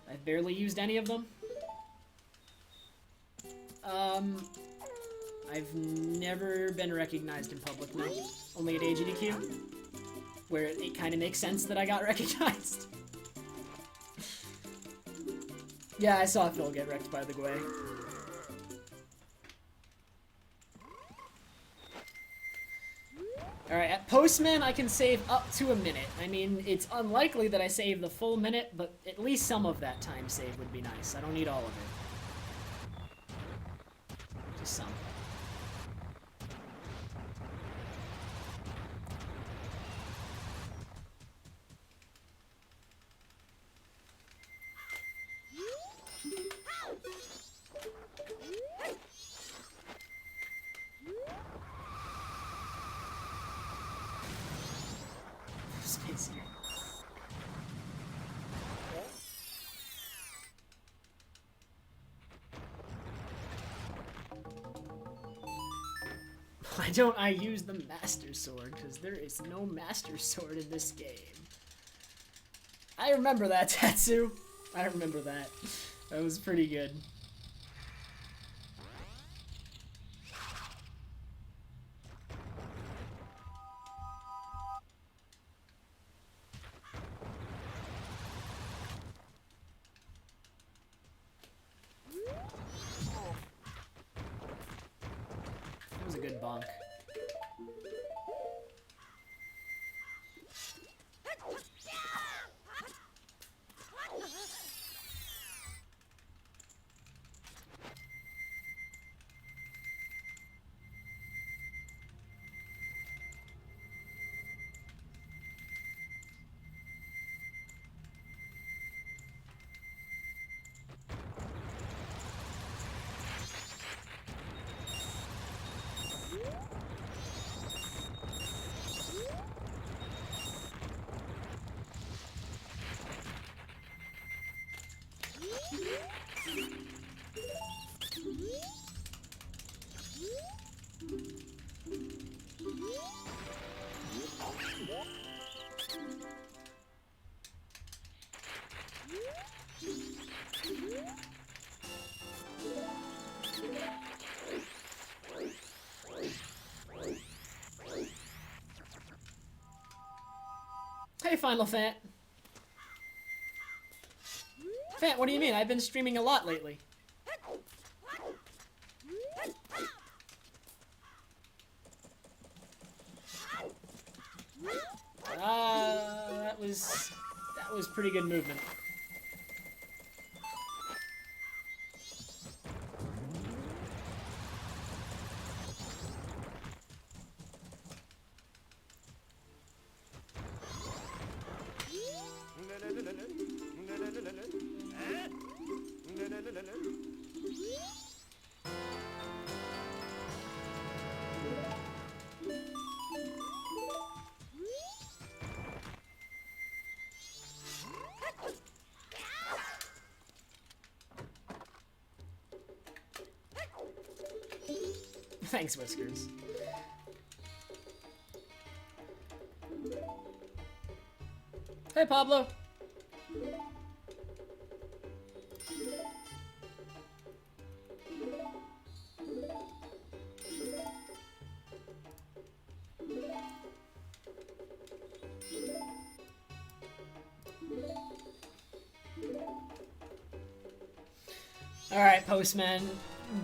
I've barely used any of them. I've never been recognized in public, no. Only at AGDQ, where it kind of makes sense that I got recognized. Yeah, I saw Phil get wrecked by the Gwei. Alright, at Postman I can save up to a minute. I mean, it's unlikely that I save the full minute, but at least some of that time save would be nice. I don't need all of it. Just some. Space here. Why don't I use the Master Sword? Because there is no Master Sword in this game. I remember that, Tatsu. I remember that. That was pretty good. bonk. Hey, Final Fant. Fant, what do you mean? I've been streaming a lot lately. That was pretty good movement. Thanks, Whiskers. Hey, Pablo. Alright, Postman.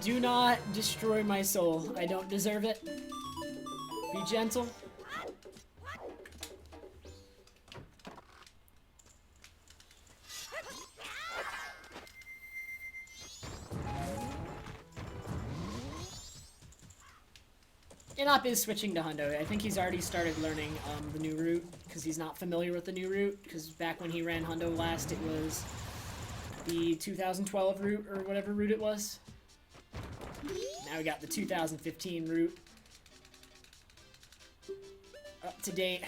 Do not destroy my soul. I don't deserve it. Be gentle. Inop is switching to Hundo. I think he's already started learning the new route, because he's not familiar with the new route, because back when he ran Hundo last, it was the 2012 route, or whatever route it was. Now we got the 2015 route. Up to date.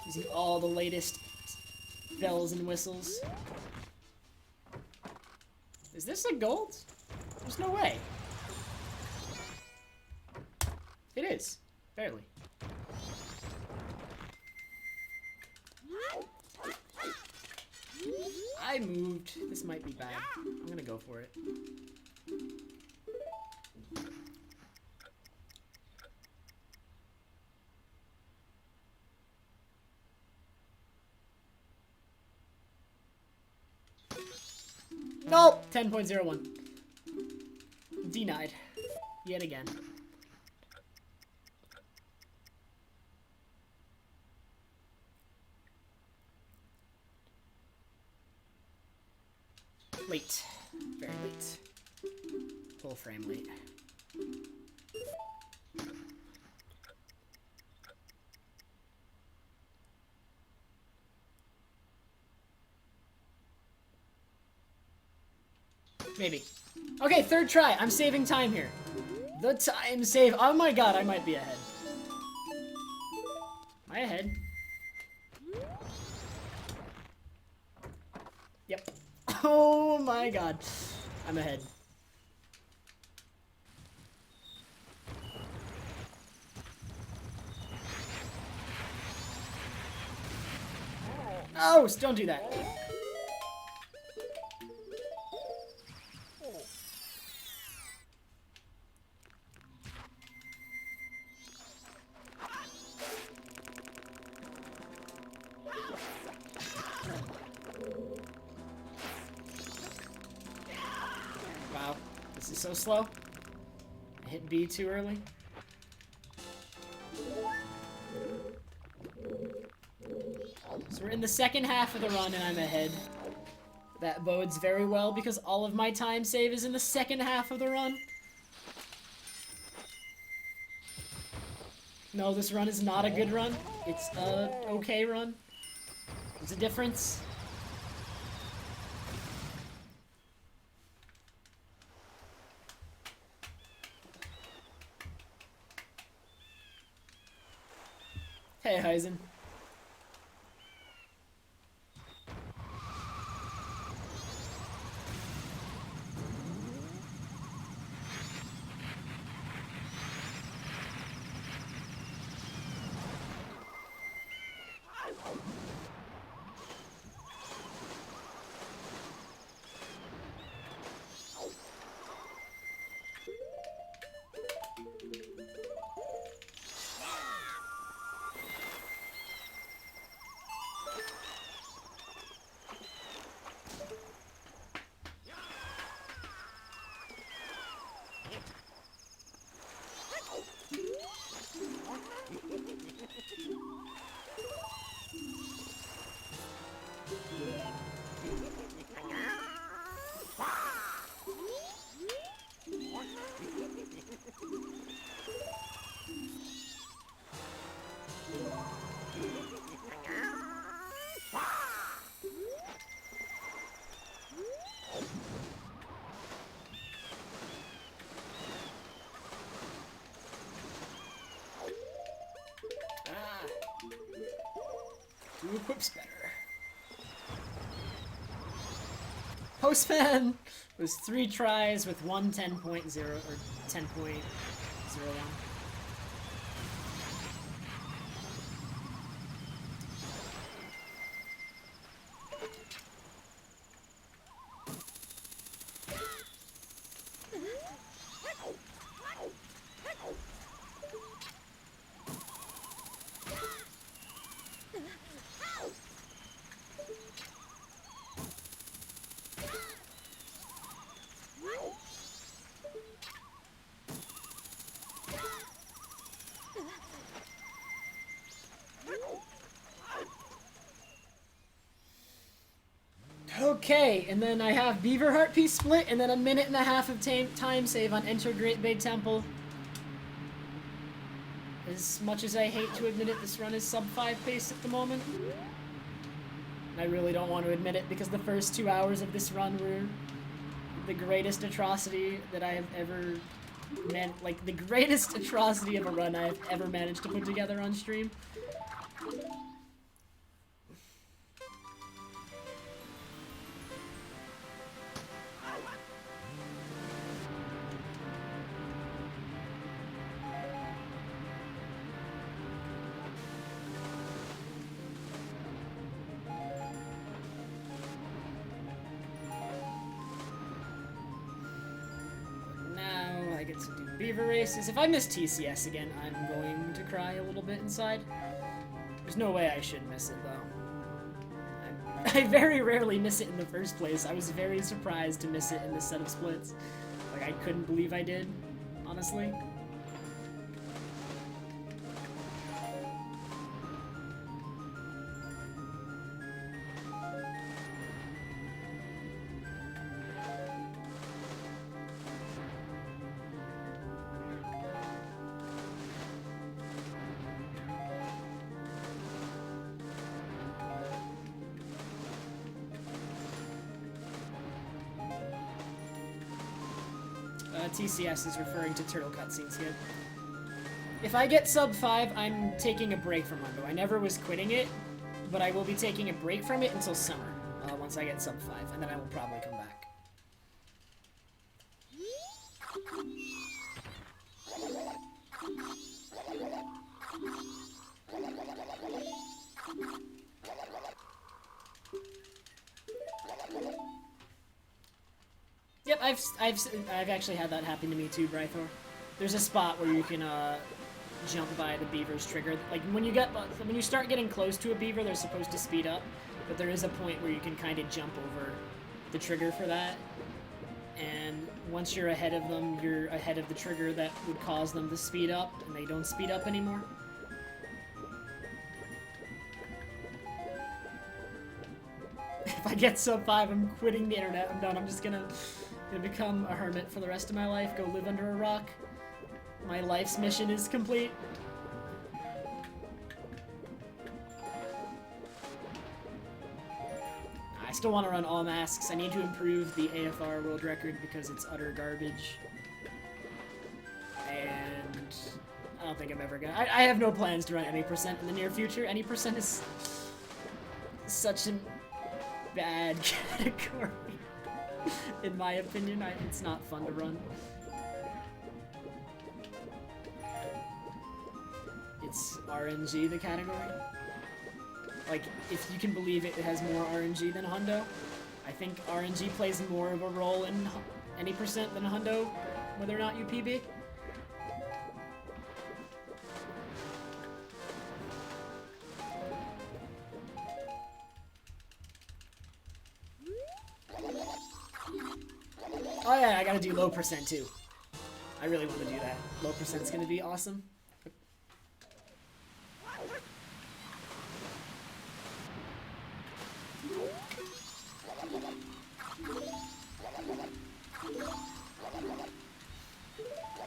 Using all the latest bells and whistles. Is this a gold? There's no way. It is. Barely. I moved. This might be bad. I'm gonna go for it. Nope! 10.01. Denied. Yet again. Late. Very late. Full frame late. Maybe. Okay, third try. I'm saving time here. The time save. Oh my god, I might be ahead. Am I ahead? Yep. Oh my god. I'm ahead. Oh, don't do that. Wow, this is so slow. I hit B too early. So we're in the second half of the run and I'm ahead. That bodes very well because all of my time save is in the second half of the run. No, this run is not a good run. It's a okay run. There's a difference. Hey, Heisen. Who equips better? Postman was 3 tries with one 10.0 or 10.01. Okay, and then I have Beaver Heart Piece split, and then a minute and a half of time save on Enter Great Big Temple. As much as I hate to admit it, this run is sub 5 pace at the moment. And I really don't want to admit it because the first 2 hours of this run were the greatest atrocity that I have ever like the greatest atrocity of a run I have ever managed to put together on stream. Beaver races. If I miss TCS again, I'm going to cry a little bit inside. There's no way I should miss it, though. I very rarely miss it in the first place. I was very surprised to miss it in this set of splits. Like, I couldn't believe I did, honestly. TCS is referring to Turtle Cutscene Skip. If I get sub 5, I'm taking a break from Mundo. I never was quitting it, but I will be taking a break from it until summer, once I get sub 5, and then I will probably come back. Yep, I've actually had that happen to me too, Brythor. There's a spot where you can jump by the beaver's trigger. Like when you start getting close to a beaver, they're supposed to speed up, but there is a point where you can kind of jump over the trigger for that. and once you're ahead of them, you're ahead of the trigger that would cause them to speed up, and they don't speed up anymore. If I get sub 5, I'm quitting the internet. I'm done. I'm just gonna become a hermit for the rest of my life, go live under a rock. My life's mission is complete. I still want to run all masks. I need to improve the AFR world record because it's utter garbage. And I don't think I'm ever gonna... I have no plans to run any percent in the near future. Any percent is such a bad category. In my opinion, it's not fun to run. It's RNG, the category. Like, if you can believe it, it has more RNG than Hundo. I think RNG plays more of a role in any percent than Hundo, whether or not you PB. Oh yeah, I gotta do low percent too. I really want to do that. Low percent's gonna be awesome.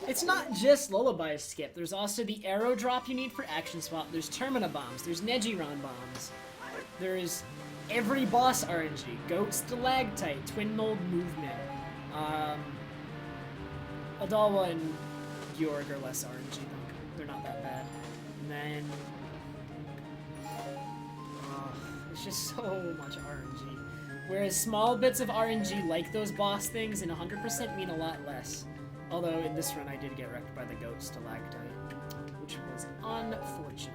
It's not just Lullaby Skip. There's also the arrow drop you need for Action Swap. There's Termina Bombs. There's Nejiron Bombs. There's every boss RNG. Goat Stalactite. Twin Mold Movement. Adalwa and Georg are less RNG though. They're not that bad. And then... it's just so much RNG. Whereas small bits of RNG like those boss things in 100% mean a lot less. Although in this run I did get wrecked by the Goat Stalactite, which was unfortunate.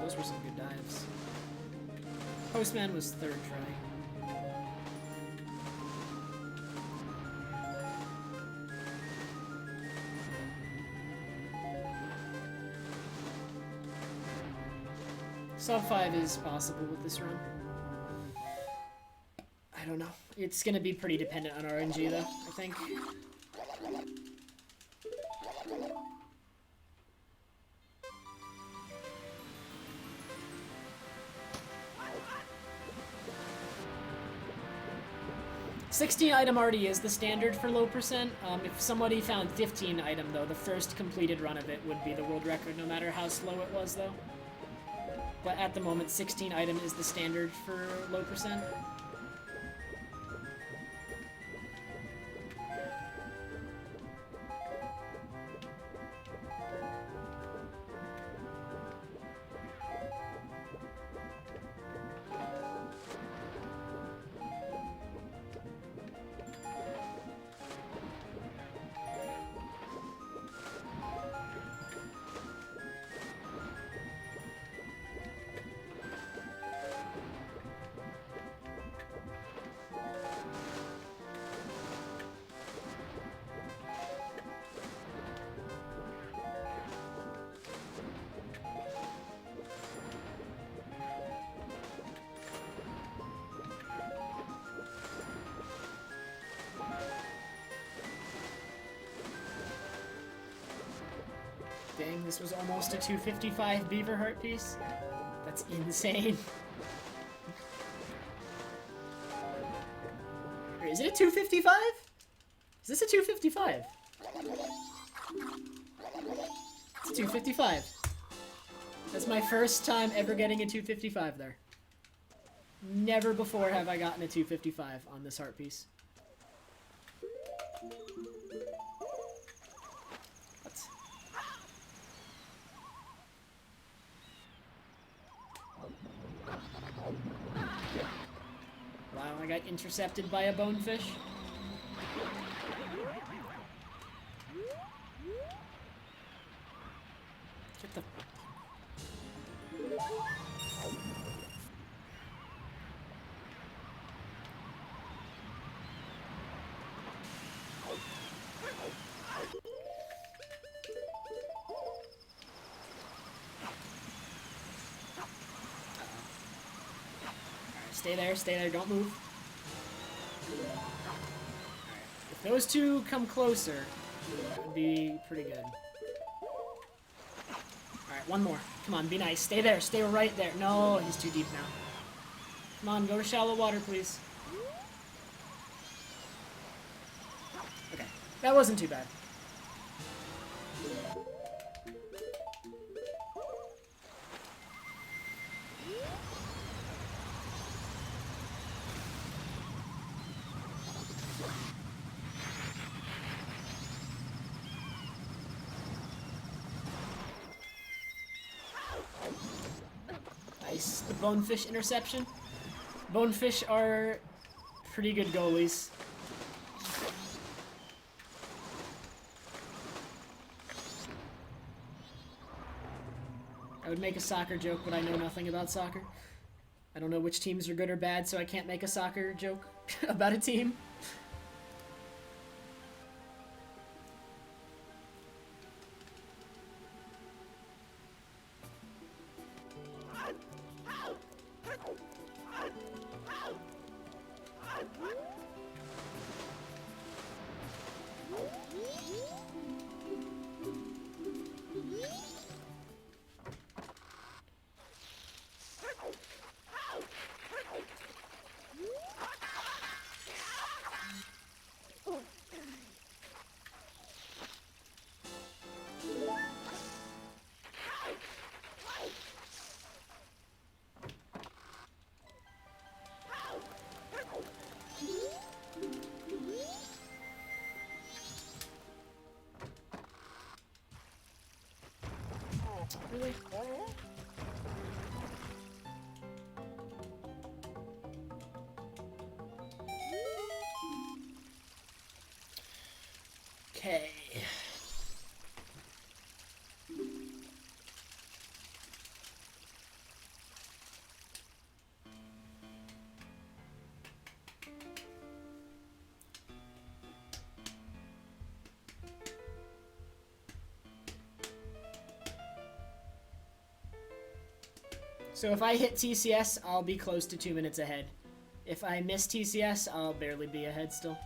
Those were some good dives. Postman was third try. Sub 5 is possible with this run. I don't know. It's gonna be pretty dependent on RNG though, I think. 16 item already is the standard for low percent. If somebody found 15 item though, the first completed run of it would be the world record no matter how slow it was though. But at the moment 16 item is the standard for low percent. Dang, this was almost a 255 Beaver Heart piece. That's insane. Wait, is it a 255? Is this a 255? It's a 255. That's my first time ever getting a 255 there. Never before have I gotten a 255 on this heart piece. Wow, I got intercepted by a bonefish. The stay there, don't move. If those two come closer, that would be pretty good. Alright, one more. Come on, be nice. Stay there, stay right there. No, he's too deep now. Come on, go to shallow water, please. Okay, that wasn't too bad. Nice. The bonefish interception. Bonefish are pretty good goalies. I would make a soccer joke, but I know nothing about soccer. I don't know which teams are good or bad, so I can't make a soccer joke about a team. Really? Okay. So if I hit TCS, I'll be close to 2 minutes ahead. If I miss TCS, I'll barely be ahead still.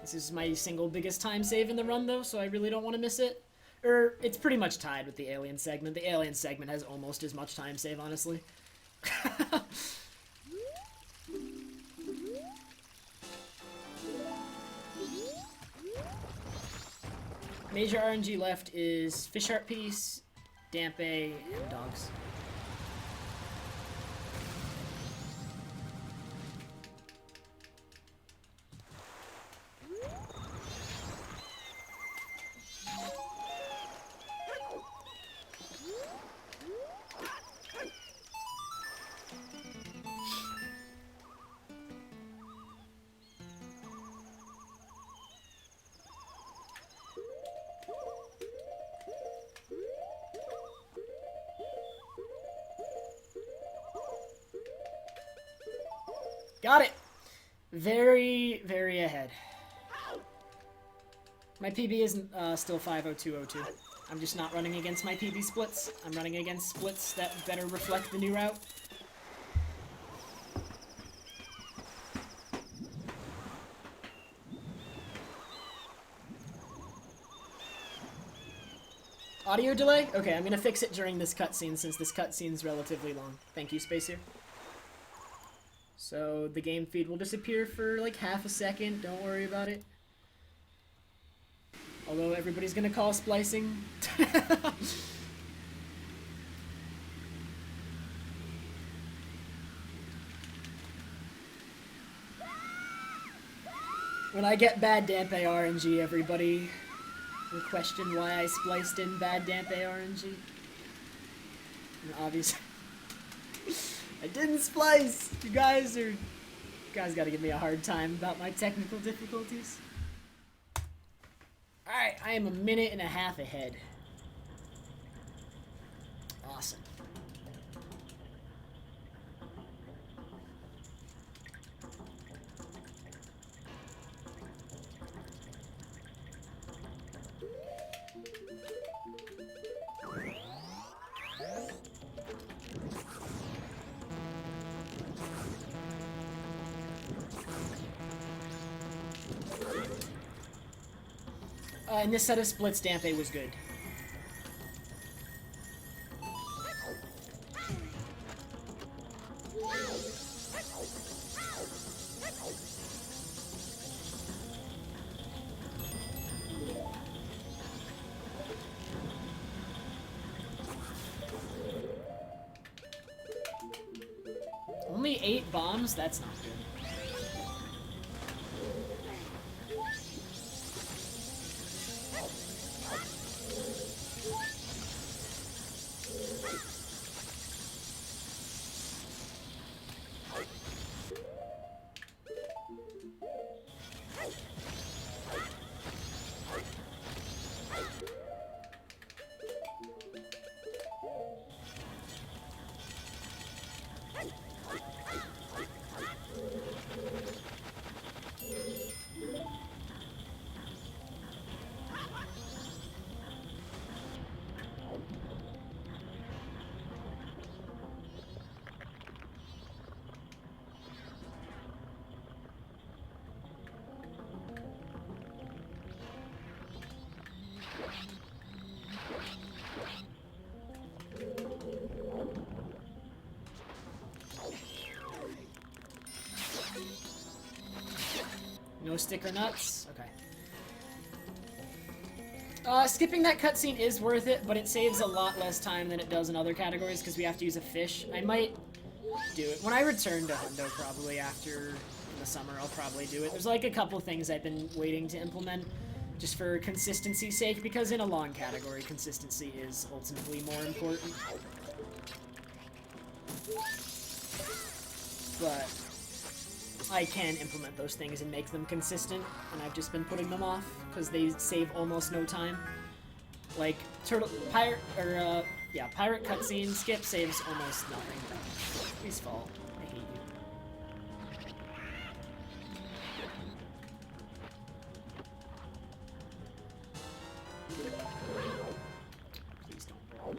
This is my single biggest time save in the run, though, so I really don't want to miss it. It's pretty much tied with the alien segment. The alien segment has almost as much time save, honestly. Major RNG left is Fish Heart Piece, Dampe, and Dogs. Got it! Very, very ahead. My PB isn't still 50202. I'm just not running against my PB splits. I'm running against splits that better reflect the new route. Audio delay? Okay, I'm gonna fix it during this cutscene since this cutscene's relatively long. Thank you, Space here. So the game feed will disappear for like half a second. Don't worry about it. Although everybody's gonna call splicing. When I get bad Dampe RNG, everybody will question why I spliced in bad Dampe RNG. And obviously, I didn't splice! You guys gotta give me a hard time about my technical difficulties. Alright, I am a minute and a half ahead. Awesome. And this set of splits, Dampe was good. Only 8 bombs? That's not good. No sticker nuts? Okay. Skipping that cutscene is worth it, but it saves a lot less time than it does in other categories because we have to use a fish. I might do it. When I return to Hundo, probably after the summer, I'll probably do it. There's like a couple things I've been waiting to implement just for consistency's sake, because in a long category, consistency is ultimately more important. But I can implement those things and make them consistent, and I've just been putting them off because they save almost no time. Like pirate cutscene skip saves almost nothing. Please fall. I hate you. Please don't roll.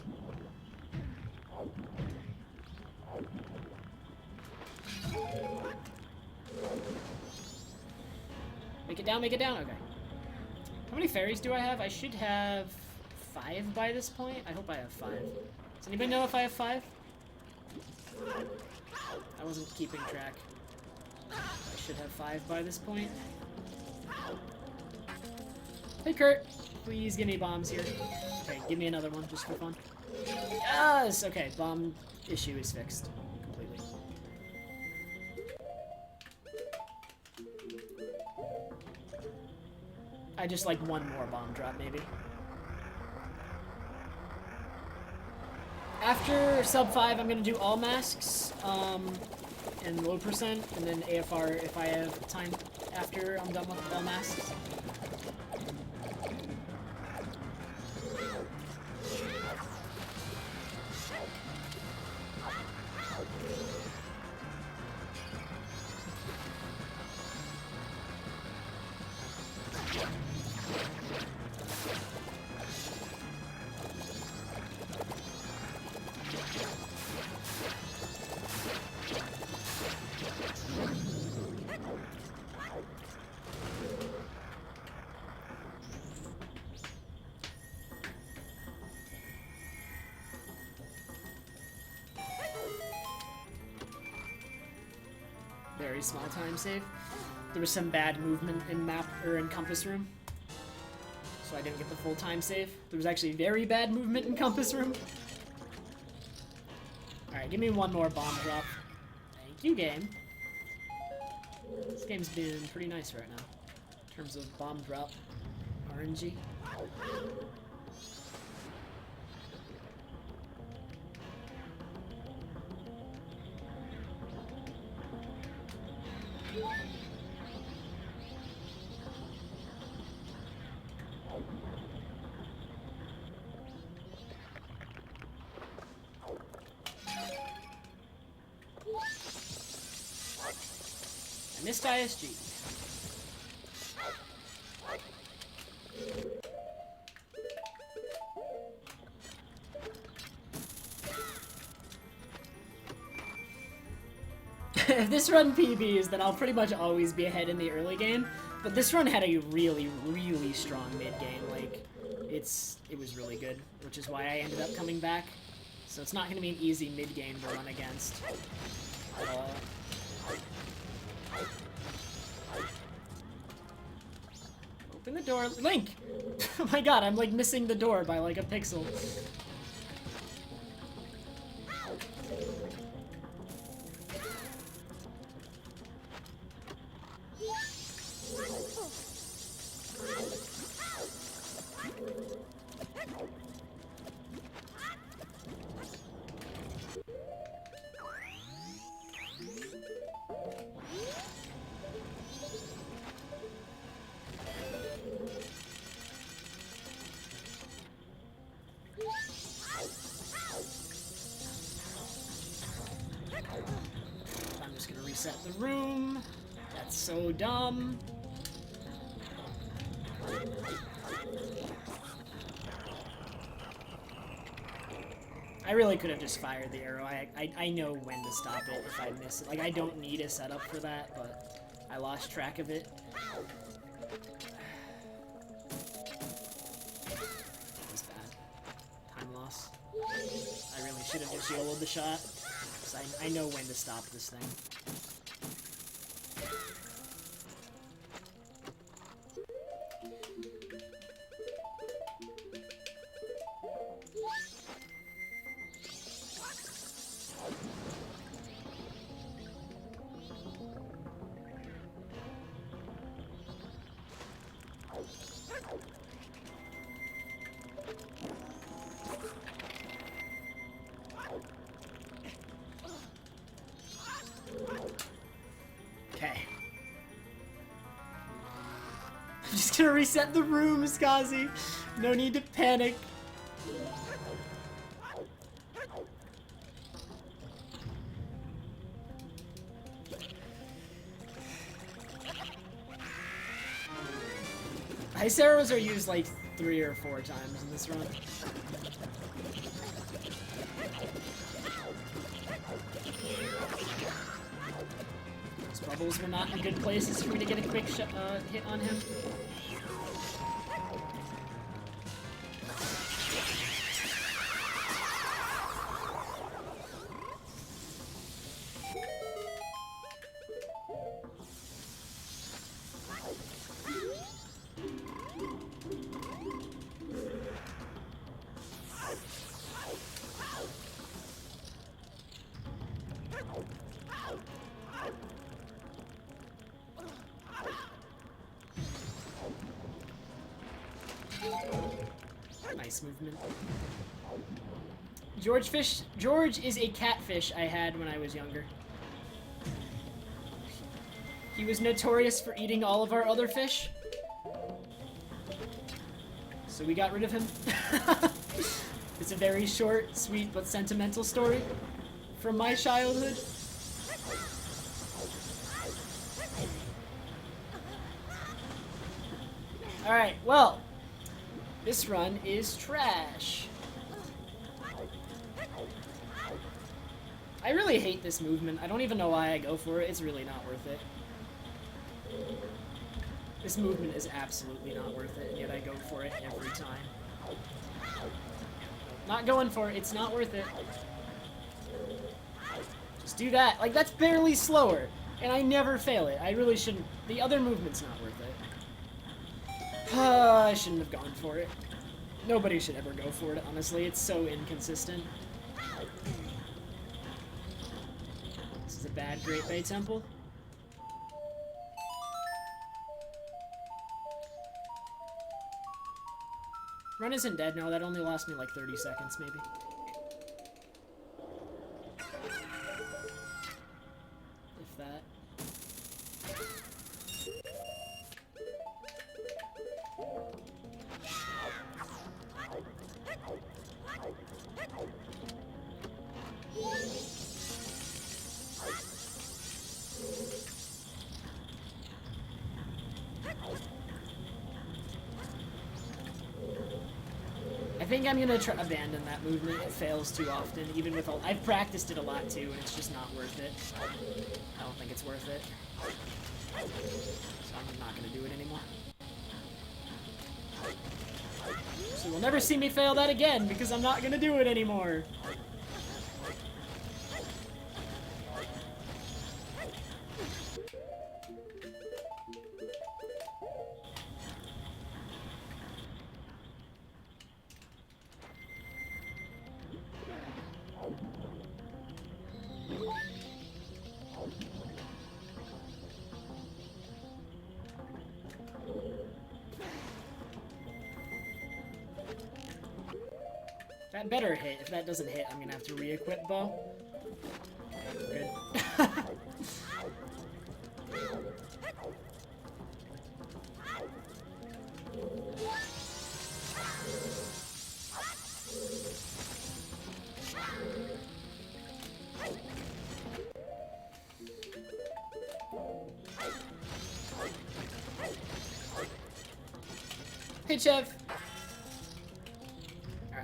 Make it down, make it down. Okay. How many fairies do I have? I should have 5 by this point. I hope I have 5. Does anybody know if I have 5? I wasn't keeping track. I should have 5 by this point. Hey, Kurt. Please give me bombs here. Okay, give me another one just for fun. Yes! Okay, bomb issue is fixed completely. I just like one more bomb drop, maybe. After sub 5, I'm gonna do all masks, and low percent, and then AFR if I have time after I'm done with all masks. Very small time save. There was some bad movement in map or in compass room, so I didn't get the full time save. There was actually very bad movement in compass room. All right, give me one more bomb drop. Thank you, game. This game's been pretty nice right now in terms of bomb drop RNG. Next ISG. If this run PBs, then I'll pretty much always be ahead in the early game. But this run had a really, really strong mid game. Like, it was really good, which is why I ended up coming back. So it's not going to be an easy mid game to run against. Open the door, Link! Oh my god, I'm like missing the door by like a pixel. I'm just gonna reset the room. That's so dumb. I really could have just fired the arrow. I know when to stop it if I miss it. Like, I don't need a setup for that, but I lost track of it. That was bad. Time loss. I really should have just YOLO'd the shot. I know when to stop this thing. Okay. I'm just gonna reset the room, Skazi. No need to panic. Ice arrows are used like 3 or 4 times in this run. Those bubbles were not in good places for me to get a quick hit on him. Nice movement. George is a catfish I had when I was younger. He was notorious for eating all of our other fish. So we got rid of him. It's a very short, sweet, but sentimental story from my childhood. Alright, well, this run is trash. I really hate this movement. I don't even know why I go for it. It's really not worth it. This movement is absolutely not worth it, and yet I go for it every time. Not going for it. It's not worth it. Just do that. Like, that's barely slower, and I never fail it. I really shouldn't. The other movement's not worth it. I shouldn't have gone for it. Nobody should ever go for it, honestly. It's so inconsistent. This is a bad Great Bay Temple. Run isn't dead, no. That only lost me like 30 seconds, maybe. If that. I think I'm gonna abandon that movement. It fails too often, even with all. I've practiced it a lot too, and it's just not worth it. I don't think it's worth it. So I'm not gonna do it anymore. So you'll never see me fail that again because I'm not gonna do it anymore. That better hit. If that doesn't hit, I'm gonna have to re-equip bow. Okay, good. Hey, Chev.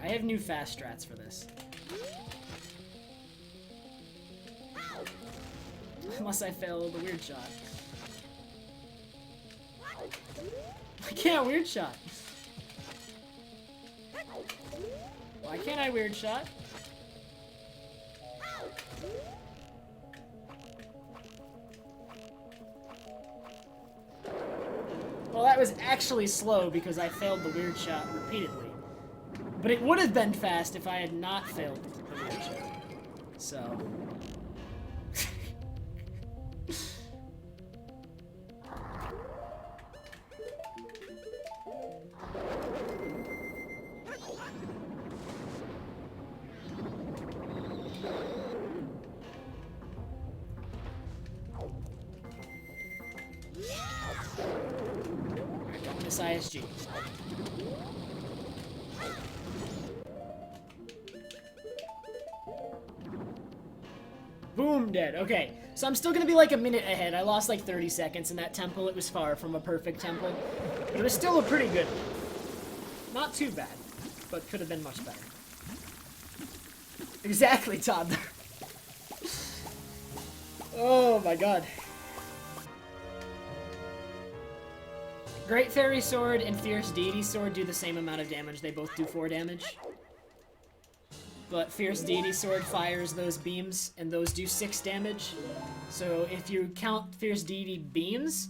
I have new fast strats for this. Unless I fail the weird shot. I can't weird shot. Why can't I weird shot? Well, that was actually slow because I failed the weird shot repeatedly. But it would have been fast if I had not failed the weird shot. So... Alright, don't miss ISG. Boom, dead. Okay, so I'm still gonna be like a minute ahead. I lost like 30 seconds in that temple. It was far from a perfect temple, but it was still a pretty good one. Not too bad, but could have been much better. Exactly, toddler. Oh my god. Great Fairy Sword and Fierce Deity Sword do the same amount of damage. They both do 4 damage. But Fierce Deity Sword fires those beams, and those do 6 damage. So if you count Fierce Deity beams,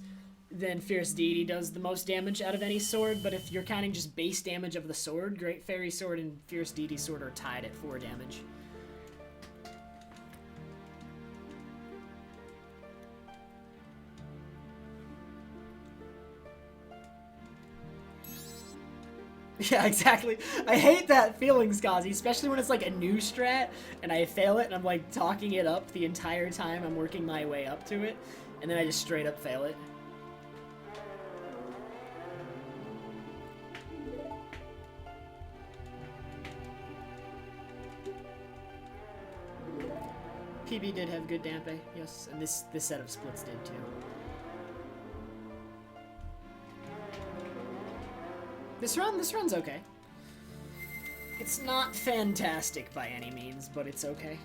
then Fierce Deity does the most damage out of any sword. But if you're counting just base damage of the sword, Great Fairy Sword and Fierce Deity Sword are tied at 4 damage. Yeah, exactly. I hate that feeling, Skazi, especially when it's like a new strat and I fail it and I'm like talking it up the entire time I'm working my way up to it, and then I just straight up fail it. PB did have good Dampe, yes, and this set of splits did too. This run's okay. It's not fantastic by any means, but it's okay.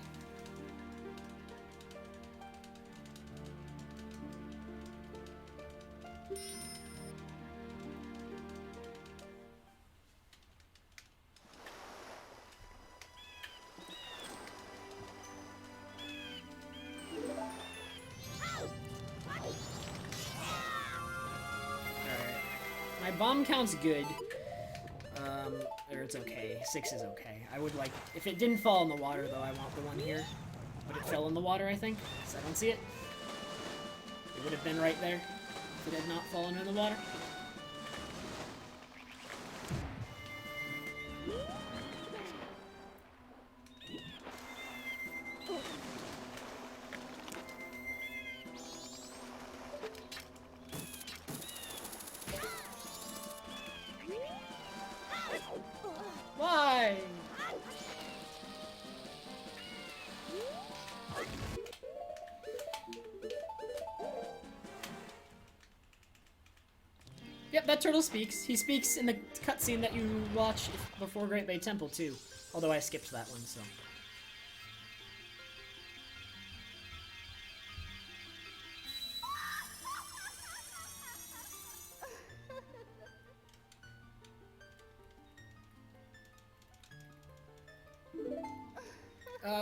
My bomb count's good. Or it's okay. 6 is okay. I would like... If it didn't fall in the water, though, I want the one here. But it fell in the water, I think. So I don't see it. It would have been right there if it had not fallen in the water. Why? Yep, that turtle speaks. He speaks in the cutscene that you watch before Great Bay Temple, too. Although I skipped that one, so...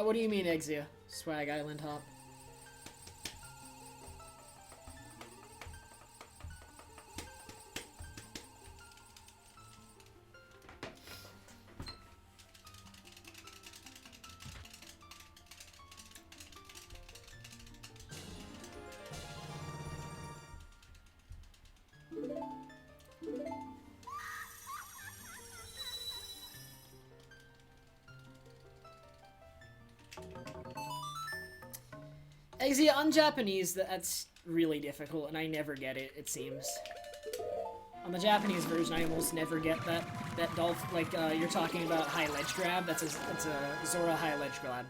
what do you mean, Exia? Swag Island Hop. Exia, on Japanese, that's really difficult, and I never get it, it seems. On the Japanese version, I almost never get that dolphin, like, you're talking about high ledge grab, that's a Zora high ledge grab.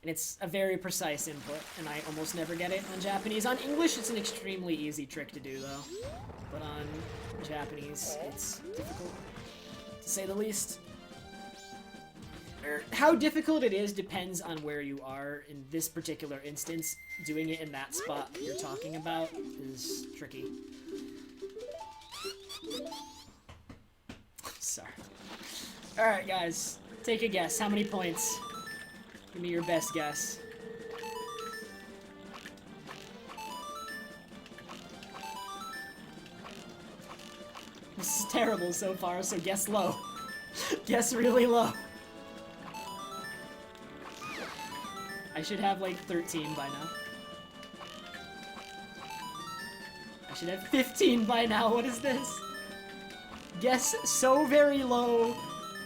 And it's a very precise input, and I almost never get it on Japanese. On English, it's an extremely easy trick to do, though. But on Japanese, it's difficult, to say the least. How difficult it is depends on where you are. In this particular instance, doing it in that spot you're talking about is tricky. Sorry. Alright, guys. Take a guess. How many points? Give me your best guess. This is terrible so far, so guess low. Guess really low. I should have like 13 by now. I should have 15 by now. What is this? Guess so very low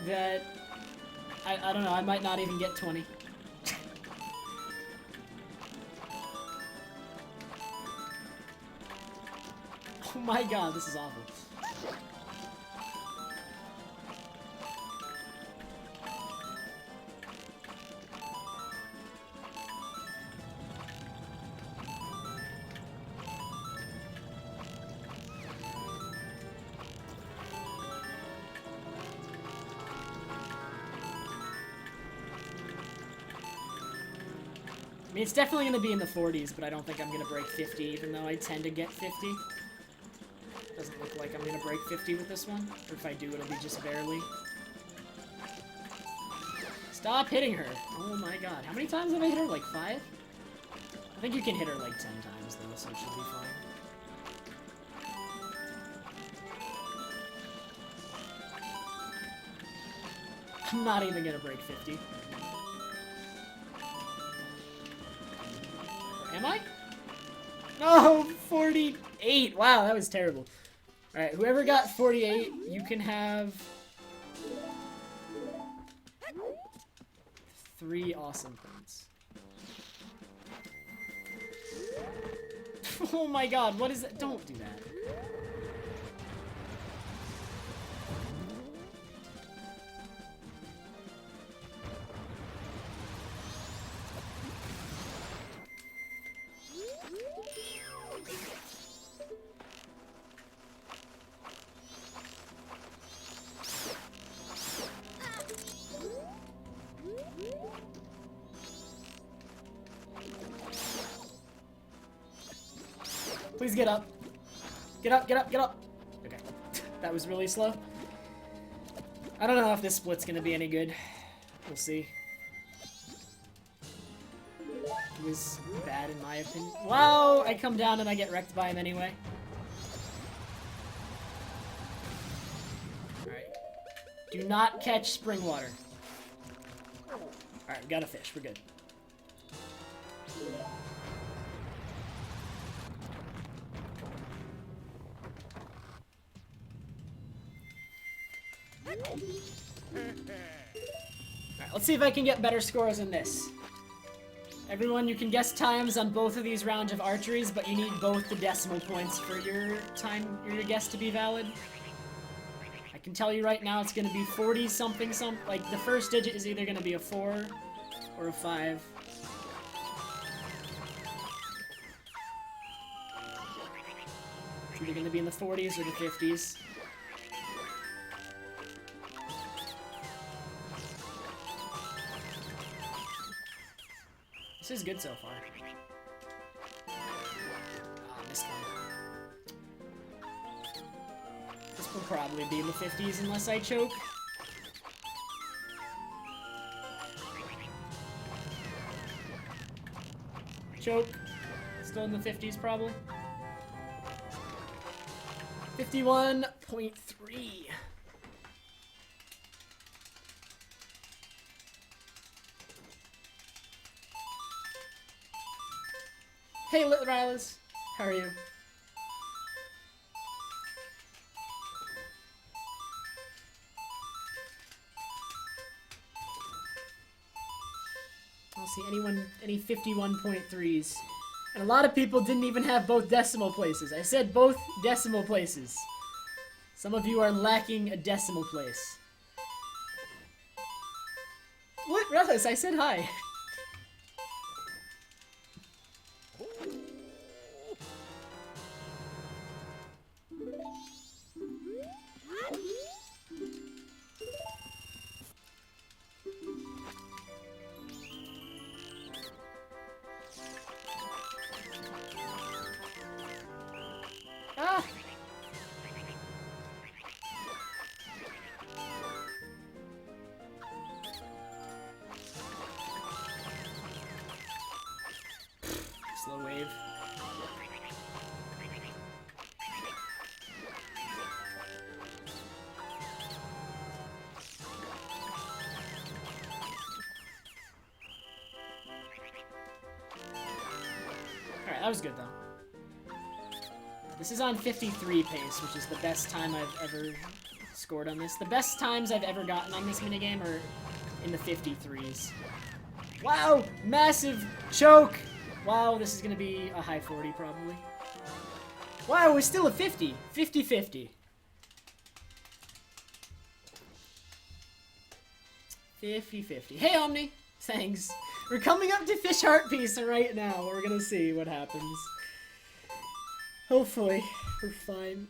that I don't know, I might not even get 20. Oh my god, this is awful. I mean, it's definitely going to be in the 40s, but I don't think I'm going to break 50, even though I tend to get 50. Doesn't look like I'm going to break 50 with this one. Or if I do, it'll be just barely. Stop hitting her! Oh my god. How many times have I hit her? Like 5? I think you can hit her like 10 times, though, so it should be fine. I'm not even going to break 50. Am I? No, 48. Wow, that was terrible. Alright, whoever got 48, you can have 3 awesome points. Oh my god, what is that? Don't do that. Please get up. Get up, get up, get up. Okay. That was really slow. I don't know if this split's gonna be any good. We'll see. It was bad in my opinion. Wow! I come down and I get wrecked by him anyway. Alright. Do not catch spring water. Alright, we got a fish. We're good. Alright, let's see if I can get better scores in this. Everyone, you can guess times on both of these rounds of archeries, but you need both the decimal points for your time, or your guess to be valid. I can tell you right now it's going to be 40 something something. Like, the first digit is either going to be a 4 or a 5. either going to be in the 40s or the 50s. This is good so far. Ah, missed one. This will probably be in the 50s unless I choke. Choke. Still in the 50s, probably. 51.3. Hey, Lit Rylas. How are you? I don't see any 51.3s. And a lot of people didn't even have both decimal places. I said both decimal places. Some of you are lacking a decimal place. What? Rellis, I said hi. Ah! Slow wave. Alright, that was good though. This is on 53 pace, which is the best time I've ever scored on this. The best times I've ever gotten on this minigame are in the 53s. Wow! Massive choke! Wow, this is gonna be a high 40 probably. Wow, we're still at 50. 50-50. 50-50. Hey, Omni! Thanks. We're coming up to Fish Heart Piece right now. We're gonna see what happens. Hopefully, we're fine.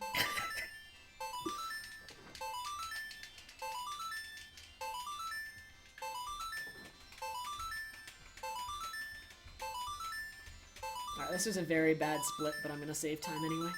Alright, this was a very bad split, but I'm gonna save time anyway.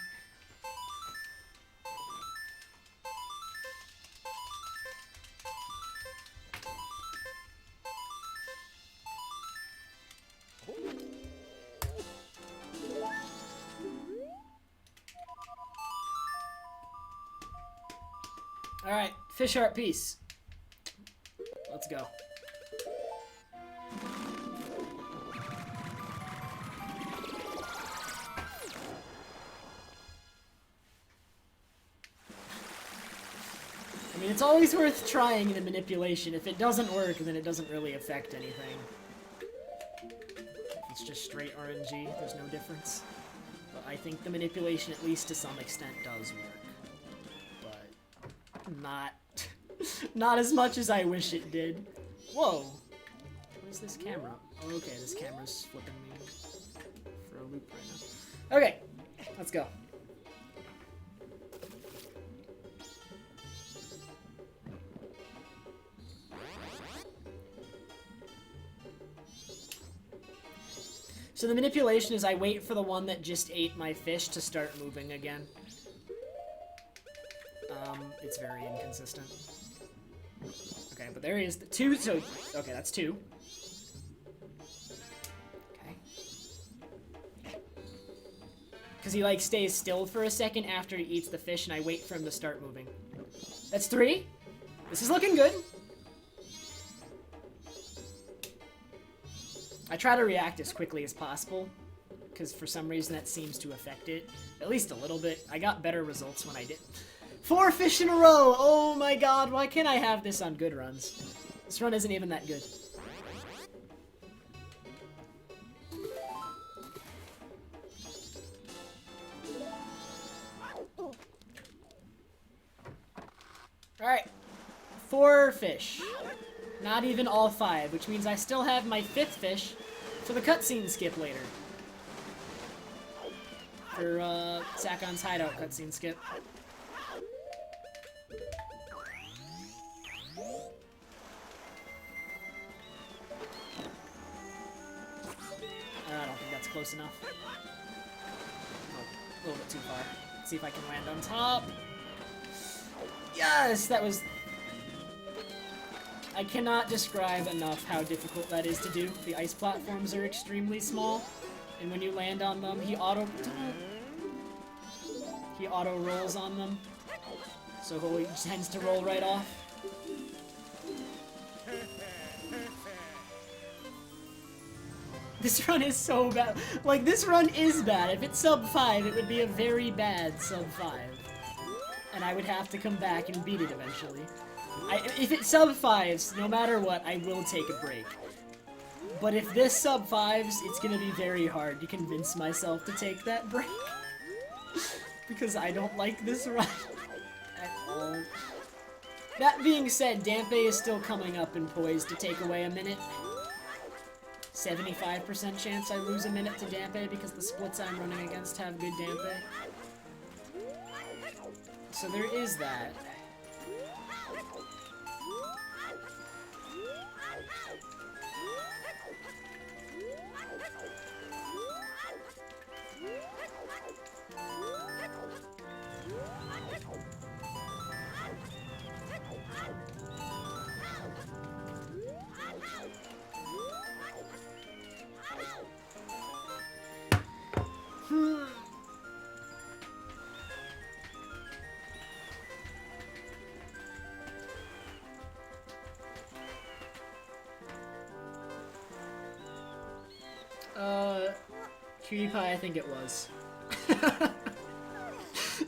Alright, Fish Heart Piece. Let's go. I mean, it's always worth trying the manipulation. If it doesn't work, then it doesn't really affect anything. If it's just straight RNG, there's no difference. But I think the manipulation, at least to some extent, does work. But not as much as I wish it did. Whoa! What is this camera? Oh, okay, this camera's flipping me for a loop right now. Okay, let's go. So the manipulation is I wait for the one that just ate my fish to start moving again. It's very inconsistent. Okay, but there he is. Two, so, okay, that's two. Okay. Because he, like, stays still for a second after he eats the fish, and I wait for him to start moving. That's three. This is looking good. I try to react as quickly as possible, because for some reason that seems to affect it. At least a little bit. I got better results when I did. 4 fish in a row! Oh my god, why can't I have this on good runs? This run isn't even that good. Alright. 4 fish. Not even all 5, which means I still have my 5th fish for the cutscene skip later. for Sakon's hideout cutscene skip. I don't think that's close enough. Oh, a little bit too far. Let's see if I can land on top. Yes, that was... I cannot describe enough how difficult that is to do. The ice platforms are extremely small, and when you land on them, he auto rolls on them, so he tends to roll right off. This run is so bad. Like, this run is bad. If it's sub 5, it would be a very bad sub 5. And I would have to come back and beat it eventually. If it sub 5s, no matter what, I will take a break. But if this sub 5s, it's gonna be very hard to convince myself to take that break. Because I don't like this run at all. That being said, Dampe is still coming up and poised to take away a minute. 75% chance I lose a minute to Dampe because the splits I'm running against have good Dampe. So there is that. Cutie Pie, I think it was.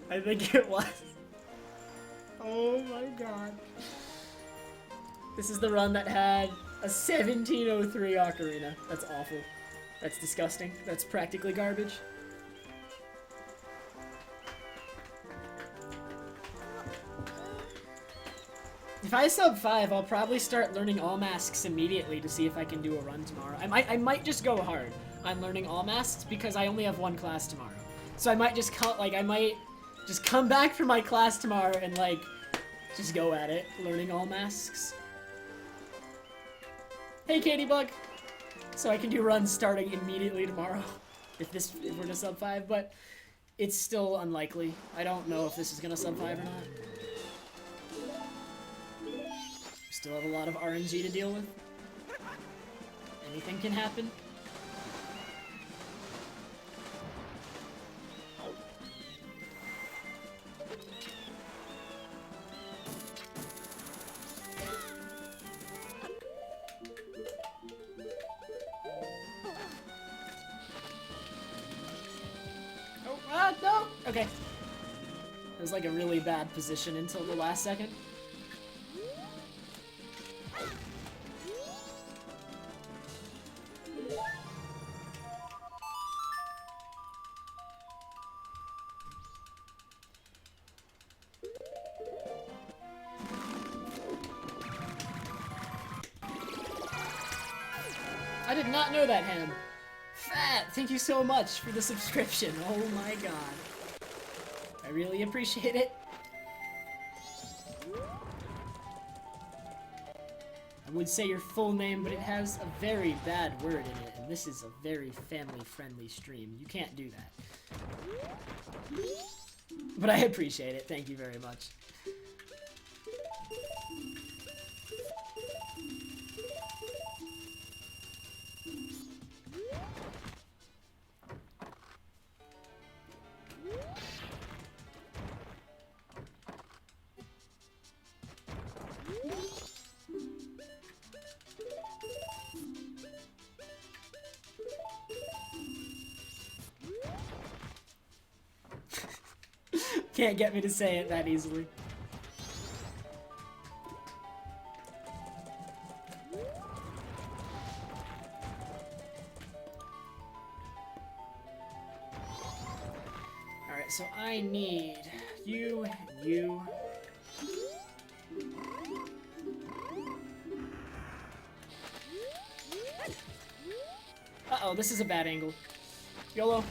I think it was. Oh my god. This is the run that had a 1703 ocarina. That's awful. That's disgusting. That's practically garbage. If I sub 5, I'll probably start learning all masks immediately to see if I can do a run tomorrow. I might just go hard on learning all masks because I only have one class tomorrow. So I might just come back from my class tomorrow and like just go at it, learning all masks. Hey Katybug! So I can do runs starting immediately tomorrow if we're to sub 5, but it's still unlikely. I don't know if this is gonna sub 5 or not. Still have a lot of RNG to deal with. Anything can happen. Oh, no! Okay. It was like a really bad position until the last second. I did not know that, Ham. Fat, thank you so much for the subscription. Oh my god. I really appreciate it. I would say your full name, but it has a very bad word in it, and this is a very family-friendly stream. You can't do that. But I appreciate it. Thank you very much. Can't get me to say it that easily. Alright, so I need you. Uh-oh, this is a bad angle. YOLO.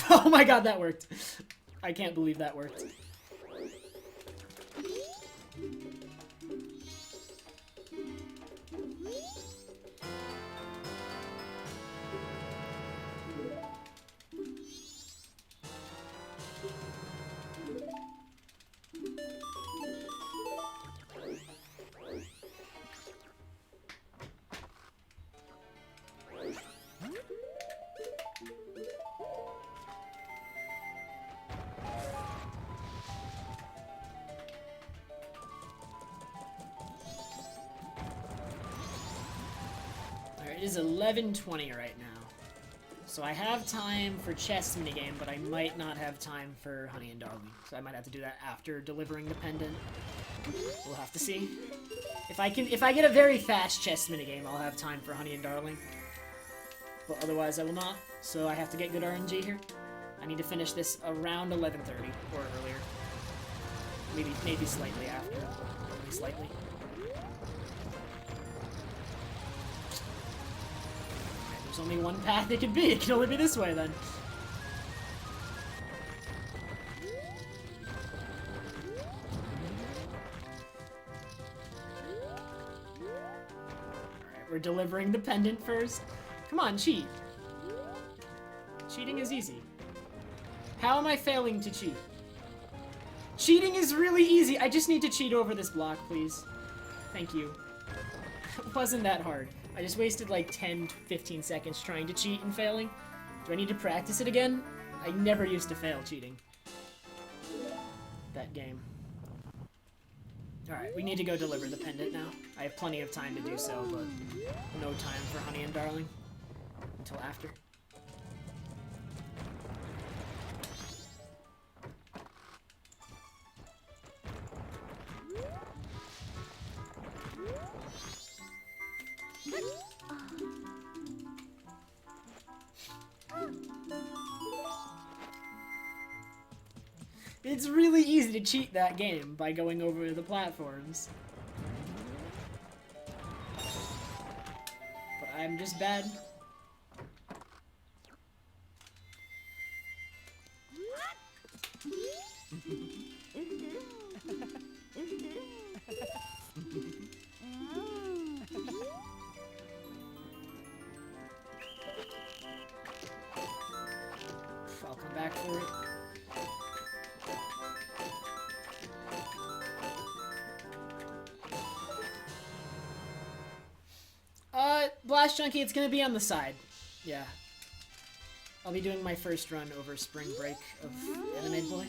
Oh my god, that worked. I can't believe that worked. It is 11:20 right now. So I have time for chess minigame, but I might not have time for Honey and Darling. So I might have to do that after delivering the pendant. We'll have to see. If I get a very fast chess minigame, I'll have time for Honey and Darling. But otherwise I will not. So I have to get good RNG here. I need to finish this around 11:30 or earlier. Maybe slightly after. Only slightly. There's only one path it can be. It can only be this way, then. Alright, we're delivering the pendant first. Come on, cheat. Cheating is easy. How am I failing to cheat? Cheating is really easy. I just need to cheat over this block, please. Thank you. It wasn't that hard. I just wasted like 10 to 15 seconds trying to cheat and failing. Do I need to practice it again? I never used to fail cheating. That game. Alright, we need to go deliver the pendant now. I have plenty of time to do so, but no time for Honey and Darling until after. It's really easy to cheat that game by going over the platforms. But I'm just bad. I'll come back for it. Blast Junkie, it's gonna be on the side. Yeah. I'll be doing my first run over spring break of Anime Boy.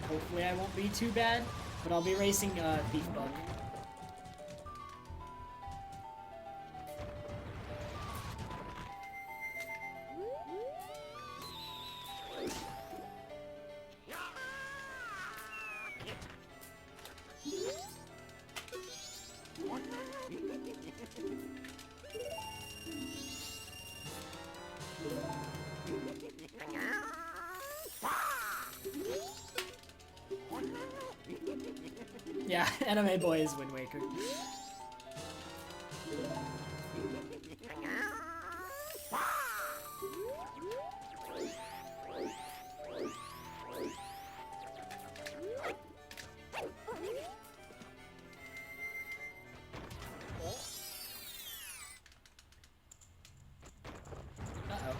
Hopefully I won't be too bad, but I'll be racing Thief Bug. Yeah, Anime Boy is Wind Waker.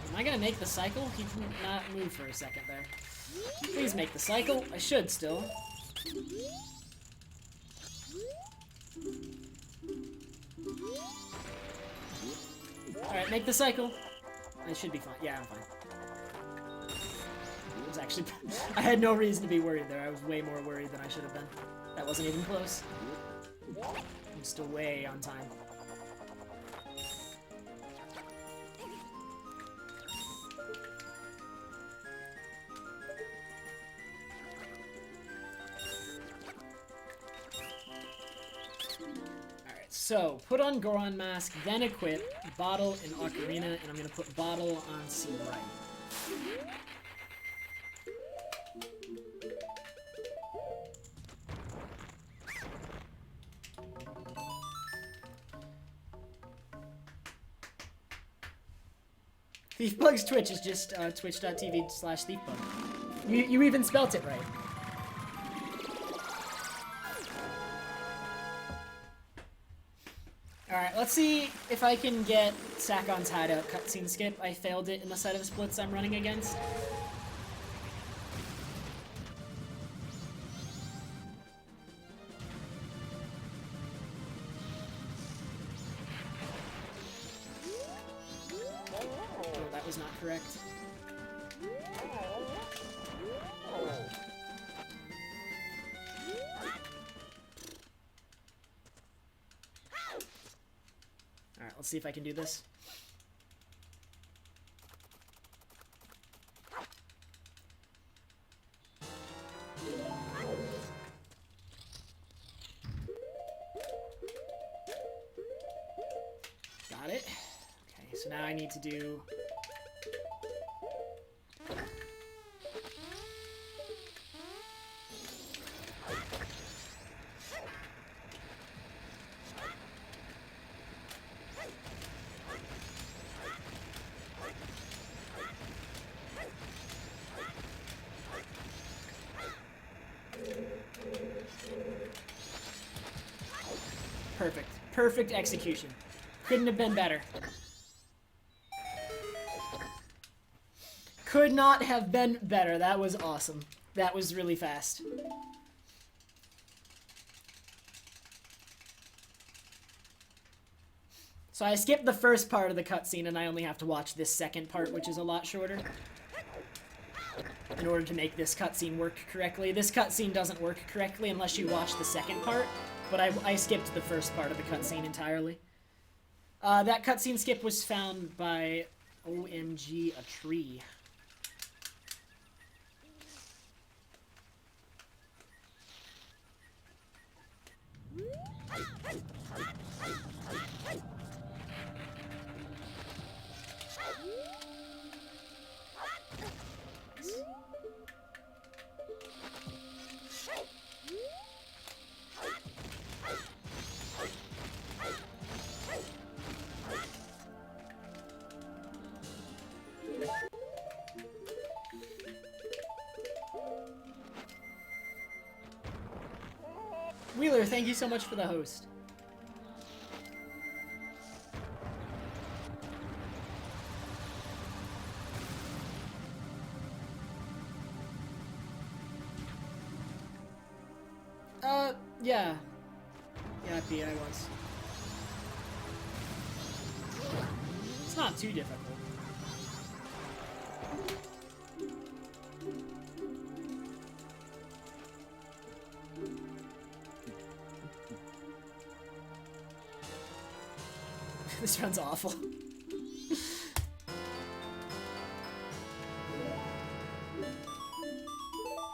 Am I gonna make the cycle? He did not move for a second there. Please make the cycle. I should still. Alright, make the cycle. I should be fine. Yeah, I'm fine. It was actually... I had no reason to be worried there. I was way more worried than I should have been. That wasn't even close. I'm still way on time. So, put on Goron Mask, then equip Bottle and Ocarina, and I'm going to put Bottle on C right. Thiefbug's Twitch is just twitch.tv/thiefbug. You even spelt it right. Alright, let's see if I can get Sakon's hideout cutscene skip. I failed it in the set of splits I'm running against. Oh, that was not correct. Alright, let's see if I can do this. Got it. Okay, so now I need to do... Perfect. Perfect execution. Couldn't have been better. Could not have been better. That was awesome. That was really fast. So I skipped the first part of the cutscene and I only have to watch this second part, which is a lot shorter, in order to make this cutscene work correctly. This cutscene doesn't work correctly unless you watch the second part, but I skipped the first part of the cutscene entirely. That cutscene skip was found by OMG a tree. Wheeler, thank you so much for the host. Yeah. Yeah, I was. It's not too difficult. This run's awful.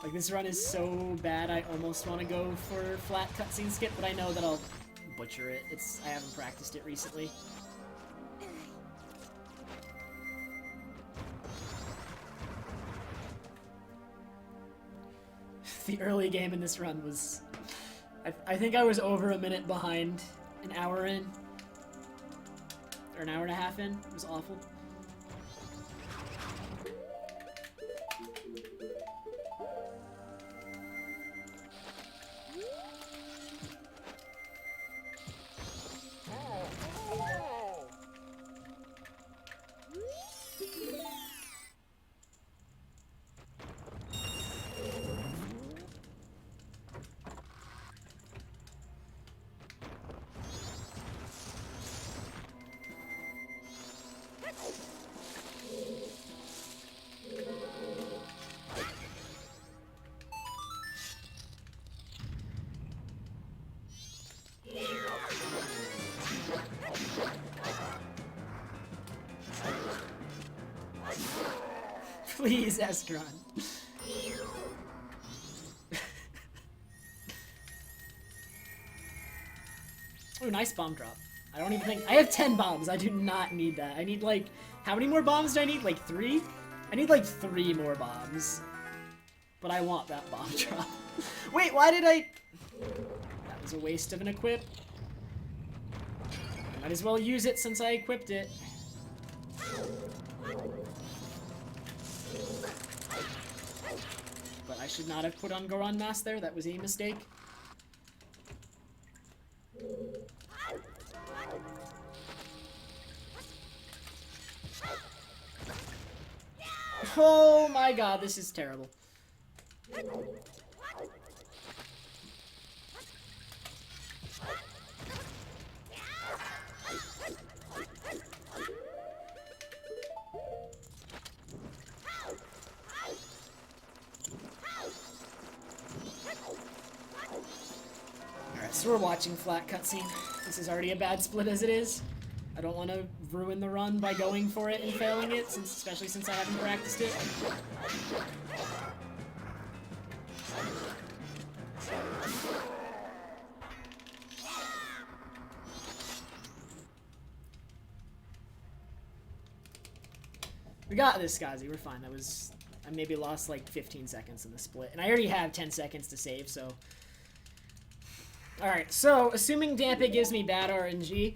Like, this run is so bad, I almost want to go for flat cutscene skip, but I know that I'll butcher it. I haven't practiced it recently. The early game in this run was... I think I was over a minute behind, an hour in. Or an hour and a half in. It was awful. Please, Escron. Oh, nice bomb drop. I don't even think... I have 10 bombs. I do not need that. I need, like... How many more bombs do I need? Like, 3? I need, like, 3 more bombs. But I want that bomb drop. Wait, why did I... That was a waste of an equip. Might as well use it since I equipped it. I should not have put on Goron Mask there. That was a mistake. Oh my god, this is terrible. Alright, so we're watching flat cutscene. This is already a bad split as it is. I don't want to ruin the run by going for it and failing it, especially since I haven't practiced it. We got this, Skazi. We're fine. I maybe lost like 15 seconds in the split, and I already have 10 seconds to save, so... Alright, so, assuming Dampe gives me bad RNG,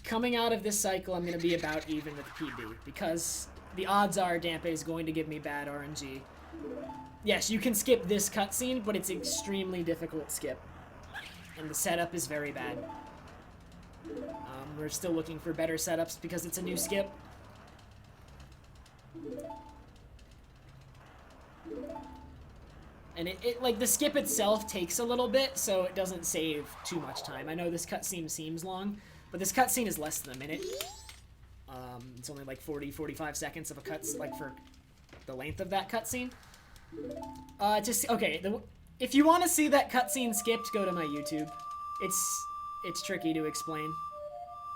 coming out of this cycle, I'm going to be about even with PB, because the odds are Dampe is going to give me bad RNG. Yes, you can skip this cutscene, but it's extremely difficult skip, and the setup is very bad. We're still looking for better setups because it's a new skip. And it like, the skip itself takes a little bit, so it doesn't save too much time. I know this cutscene seems long, but this cutscene is less than a minute. It's only like 40-45 seconds of a like, for the length of that cutscene. Okay, if you want to see that cutscene skipped, go to my YouTube. It's tricky to explain.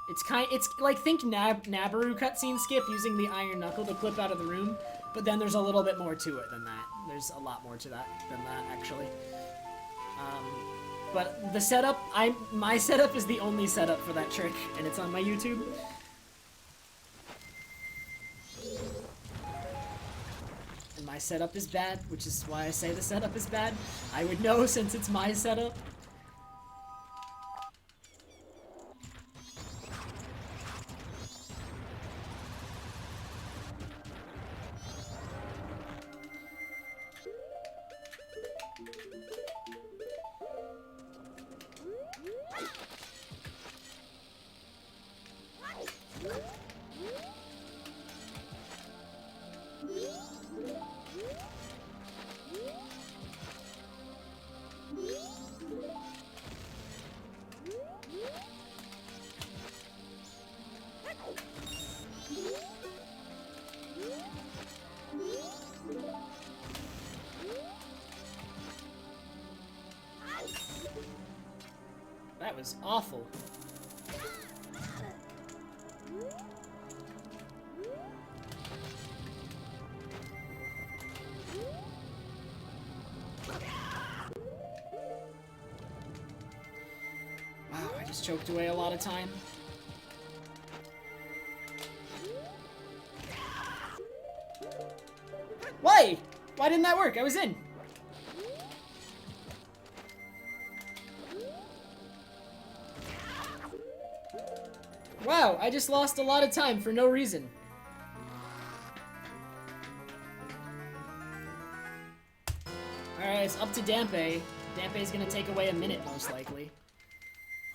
It's like, think Nabaru cutscene skip using the iron knuckle to clip out of the room, but then there's a little bit more to it than that. There's a lot more to that than that, actually. But the setup, my setup is the only setup for that trick, and it's on my YouTube. And my setup is bad, which is why I say the setup is bad. I would know since it's my setup. That was awful. Wow, I just choked away a lot of time. Why? Why didn't that work? I was in. Wow, I just lost a lot of time for no reason. Alright, it's up to Dampe. Dampe's gonna take away a minute, most likely.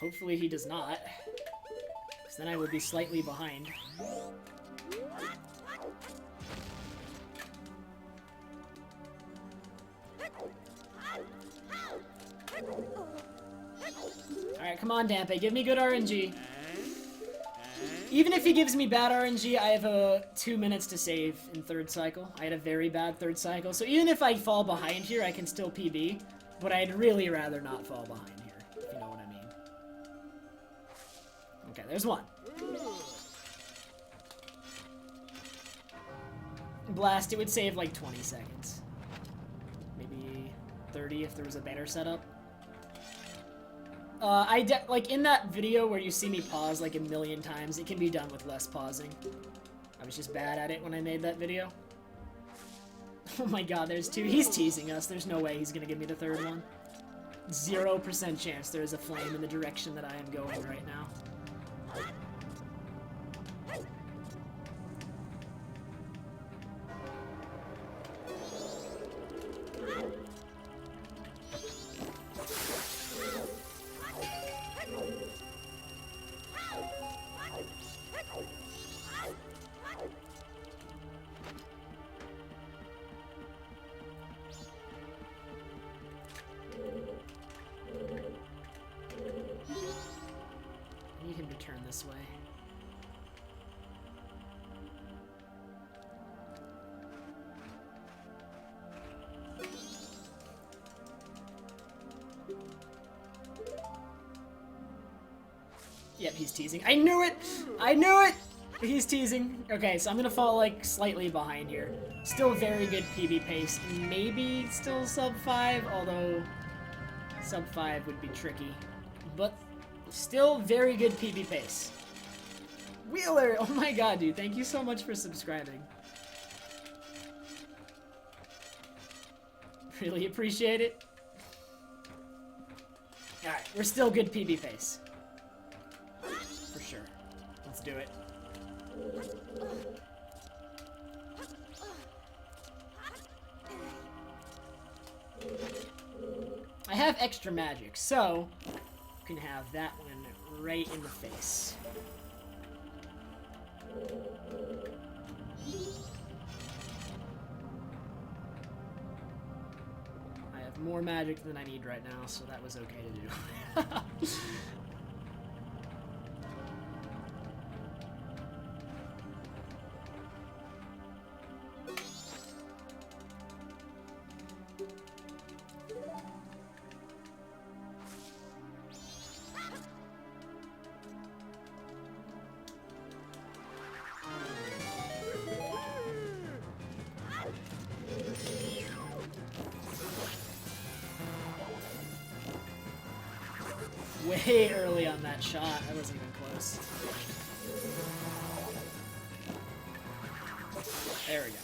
Hopefully he does not. Because then I would be slightly behind. Alright, come on, Dampe. Give me good RNG. Even if he gives me bad RNG, I have 2 minutes to save in third cycle. I had a very bad third cycle, so even if I fall behind here, I can still PB. But I'd really rather not fall behind here, if you know what I mean. Okay, there's one. Blast, it would save like 20 seconds. Maybe 30 if there was a better setup. Like, in that video where you see me pause like a million times, it can be done with less pausing. I was just bad at it when I made that video. Oh my god, there's two. He's teasing us. There's no way he's gonna give me the third one. 0% chance there is a flame in the direction that I am going right now. he's teasing. I knew it! I knew it! He's teasing. Okay, so I'm gonna fall, like, slightly behind here. Still very good PB pace. Maybe still sub 5, although sub 5 would be tricky. But still very good PB pace. Wheeler! Oh my god, dude. Thank you so much for subscribing. Really appreciate it. Alright, we're still good PB pace. For sure. Let's do it. I have extra magic, so you can have that one right in the face. I have more magic than I need right now, so that was okay to do. Way early on that shot. I wasn't even close. There we go.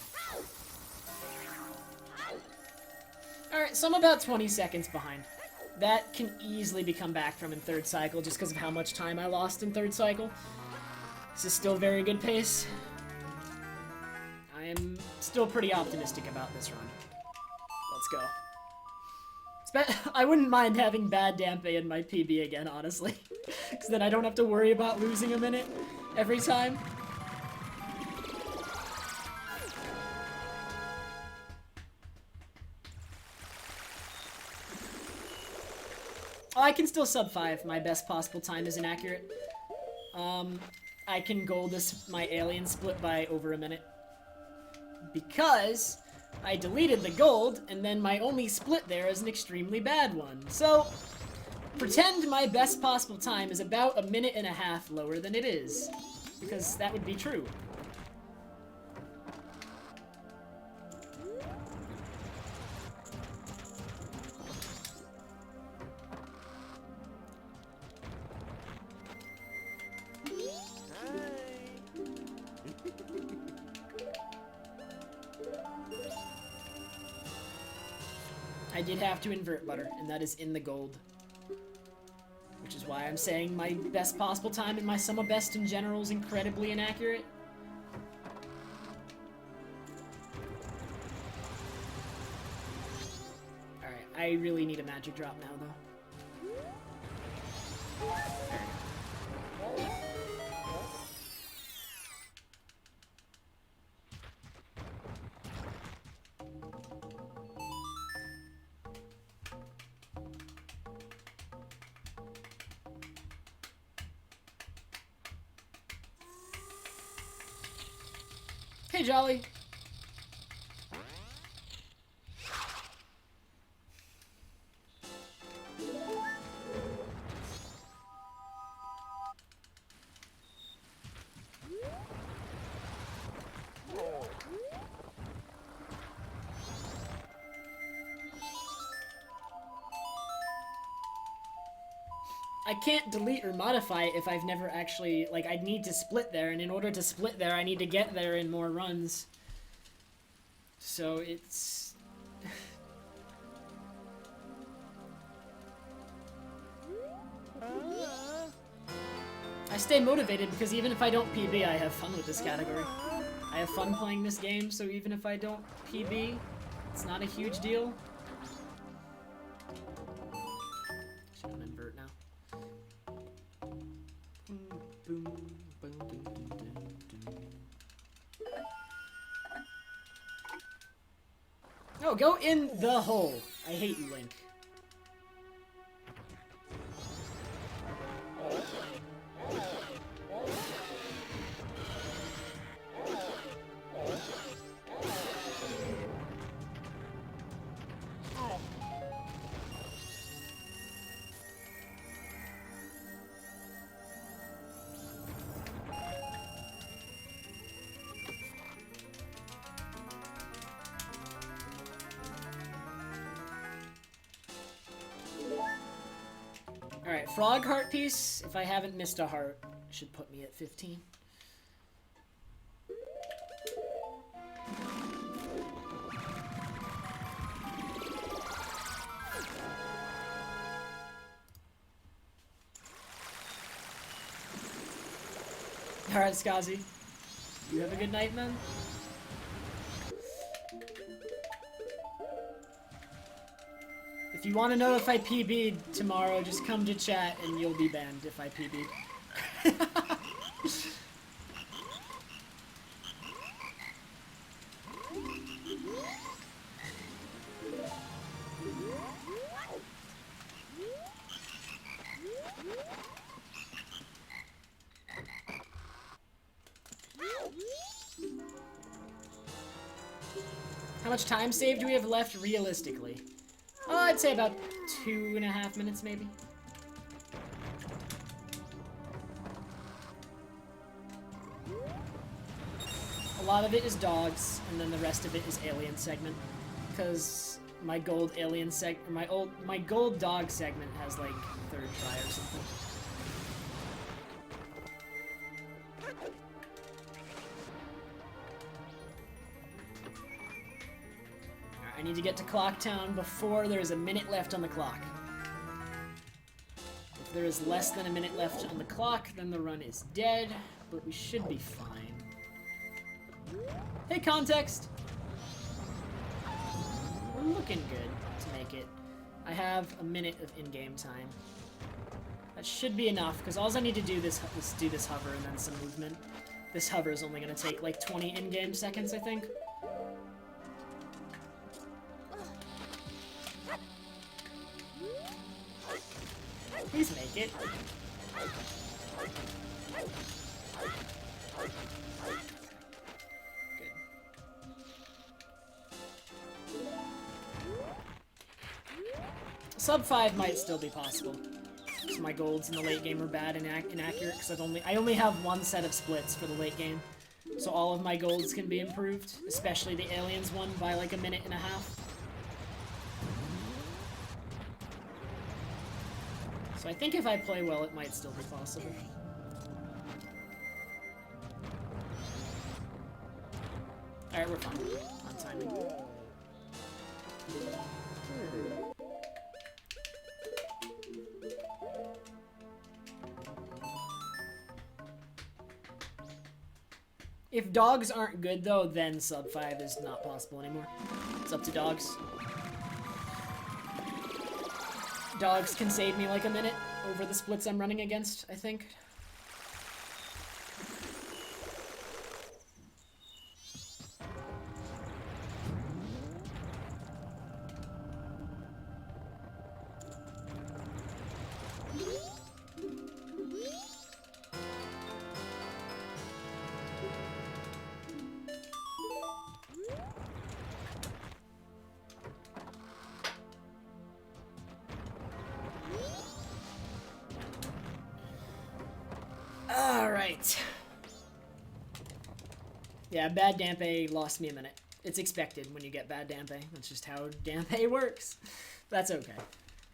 Alright, so I'm about 20 seconds behind. That can easily be come back from in third cycle just because of how much time I lost in third cycle. This is still very good pace. I am still pretty optimistic about this run. Let's go. I wouldn't mind having bad Dampe in my PB again, honestly. Because then I don't have to worry about losing a minute every time. Oh, I can still sub 5. My best possible time is inaccurate. I can gold this my alien split by over a minute. Because I deleted the gold, and then my only split there is an extremely bad one. So, pretend my best possible time is about a minute and a half lower than it is. Because that would be true. I did have to invert butter, and that is in the gold. Which is why I'm saying my best possible time and my sum of best in general is incredibly inaccurate. Alright, I really need a magic drop now, though. Hey, Jolly. I can't delete or modify it if I've never actually, like, I'd need to split there, and in order to split there, I need to get there in more runs. So it's... I stay motivated because even if I don't PB, I have fun with this category. I have fun playing this game, so even if I don't PB, it's not a huge deal. Should I invert now? No, go in the hole. I hate you, Link. Alright, frog heart piece. If I haven't missed a heart, should put me at 15. Alright, Skazi. You have a good night, man. If you want to know if I PB'd tomorrow, just come to chat and you'll be banned if I PB'd. How much time save do we have left realistically? Oh, I'd say about 2.5 minutes, maybe. A lot of it is dogs, and then the rest of it is alien segment. Because my gold alien my gold dog segment has like third try or something. I need to get to Clocktown before there is a minute left on the clock. If there is less than a minute left on the clock, then the run is dead, but we should be fine. Hey, Context! We're looking good to make it. I have a minute of in-game time. That should be enough, because all I need to do is do this hover and then some movement. This hover is only going to take like 20 in-game seconds, I think. Please make it. Good. Sub 5 might still be possible. So my golds in the late game are bad and inaccurate because I only have one set of splits for the late game. So all of my golds can be improved, especially the aliens one by like a minute and a half. So I think if I play well, it might still be possible. Alright, we're fine. On timing. If dogs aren't good, though, then sub 5 is not possible anymore. It's up to dogs. Dogs can save me like a minute over the splits I'm running against, I think. Alright. Yeah, bad Dampe lost me a minute. It's expected when you get bad Dampe. That's just how Dampe works. That's okay.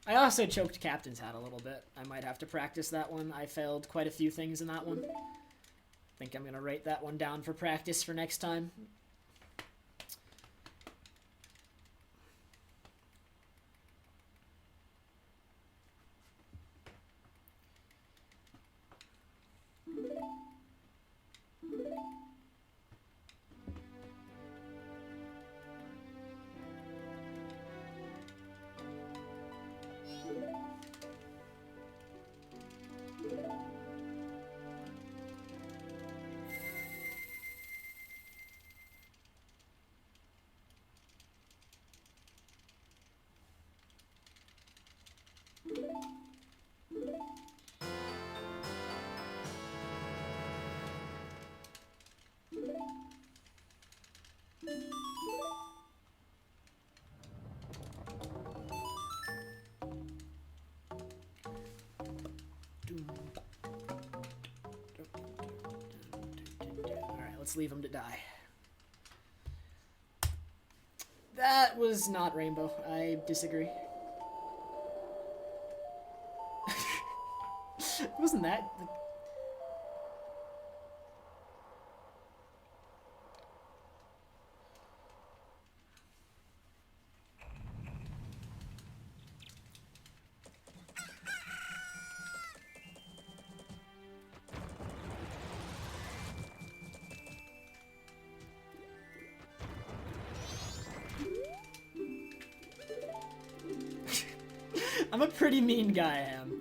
I also choked Captain's Hat a little bit. I might have to practice that one. I failed quite a few things in that one. I think I'm going to write that one down for practice for next time. Alright, let's leave him to die. That was not Rainbow. I disagree. wasn't that... Like... I'm a pretty mean guy, I am.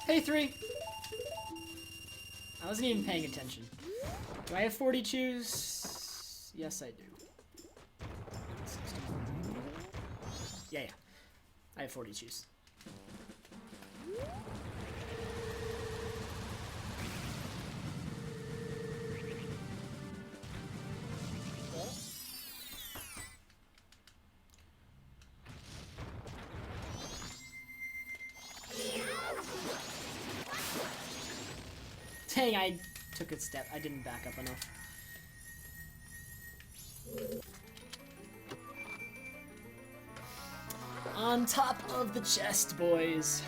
Hey, 3! I wasn't even paying attention. Do I have 40 chews? Yes, I do. Yeah. I have 40 chews. Dang, I took a step. I didn't back up enough. On top of the chest, boys.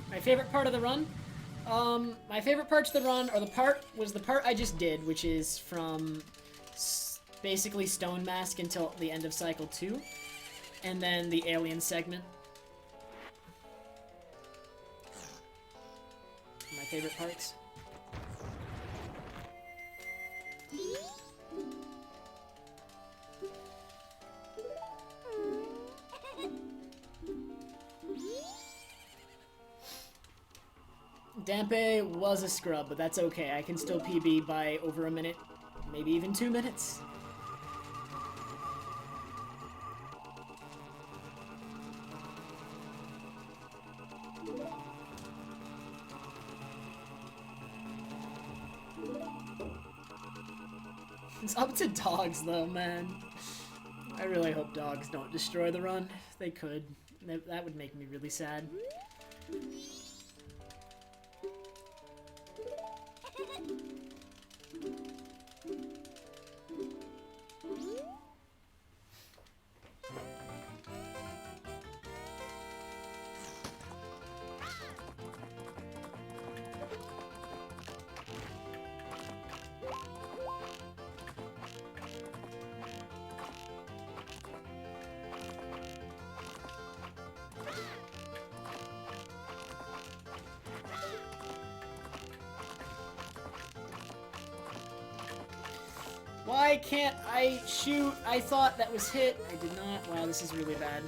My favorite part of the run? My favorite parts of the run are the part I just did, which is from basically Stone Mask until the end of Cycle 2, and then the Alien segment. My favorite parts. Dampe was a scrub, but that's okay. I can still PB by over a minute, maybe even 2 minutes. It's up to dogs, though, man. I really hope dogs don't destroy the run. If they could, that would make me really sad. Why can't I shoot? I thought that was hit. I did not. Wow, this is really bad.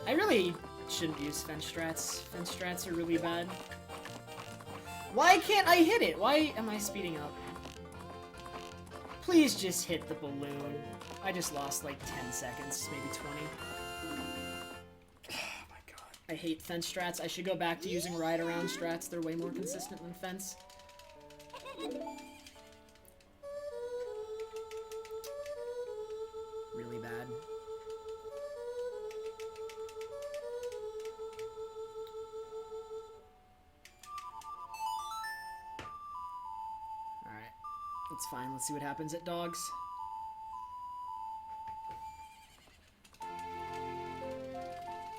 I really shouldn't use fence strats. Fence strats are really bad. Why can't I hit it? Why am I speeding up? Please just hit the balloon. I just lost like 10 seconds, maybe 20. Oh my god. I hate fence strats. I should go back to using ride around strats. They're way more consistent than fence. Really bad. Alright. Let's It's fine. Let's see what happens at dogs.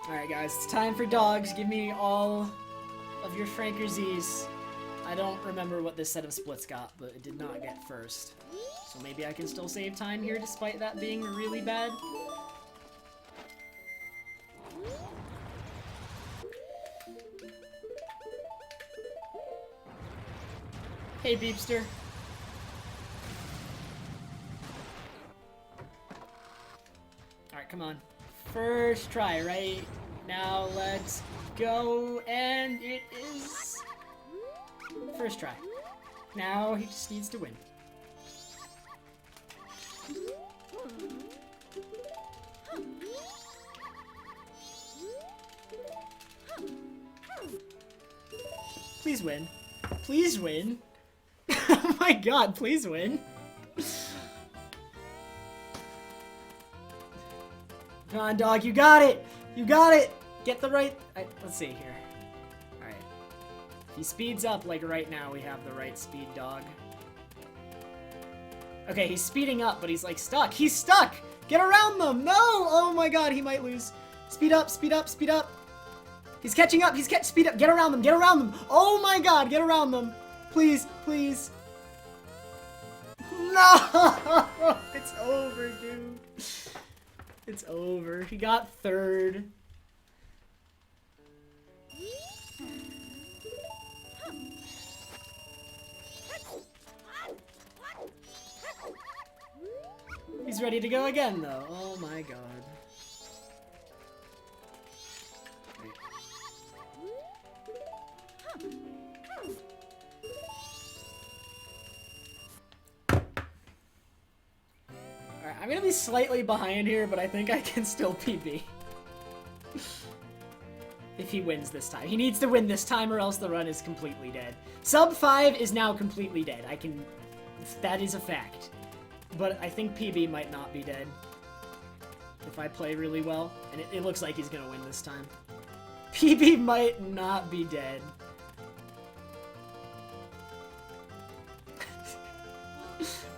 Alright guys, it's time for dogs. Give me all of your Franker Z's. I don't remember what this set of splits got, but it did not get first. So maybe I can still save time here despite that being really bad. Hey, Beepster. Alright, come on. First try, right? Now let's go, and it is... First try. Now he just needs to win. Please win. Please win. Oh my god, please win. Come on, dog, you got it! You got it! Get the right... let's see here. Alright. If he speeds up, like right now, we have the right speed dog. Okay, he's speeding up, but he's like stuck. He's stuck! Get around them! No! Oh my god, he might lose. Speed up, speed up, speed up. He's catching up, speed up, get around them, get around them! Oh my god, get around them! Please, please. No! It's over, dude. It's over. He got third. He's ready to go again, though. Oh my god. Alright, I'm gonna be slightly behind here, but I think I can still PB. If he wins this time. He needs to win this time or else the run is completely dead. Sub 5 is now completely dead. That is a fact. But I think PB might not be dead. If I play really well. And it looks like he's gonna win this time. PB might not be dead.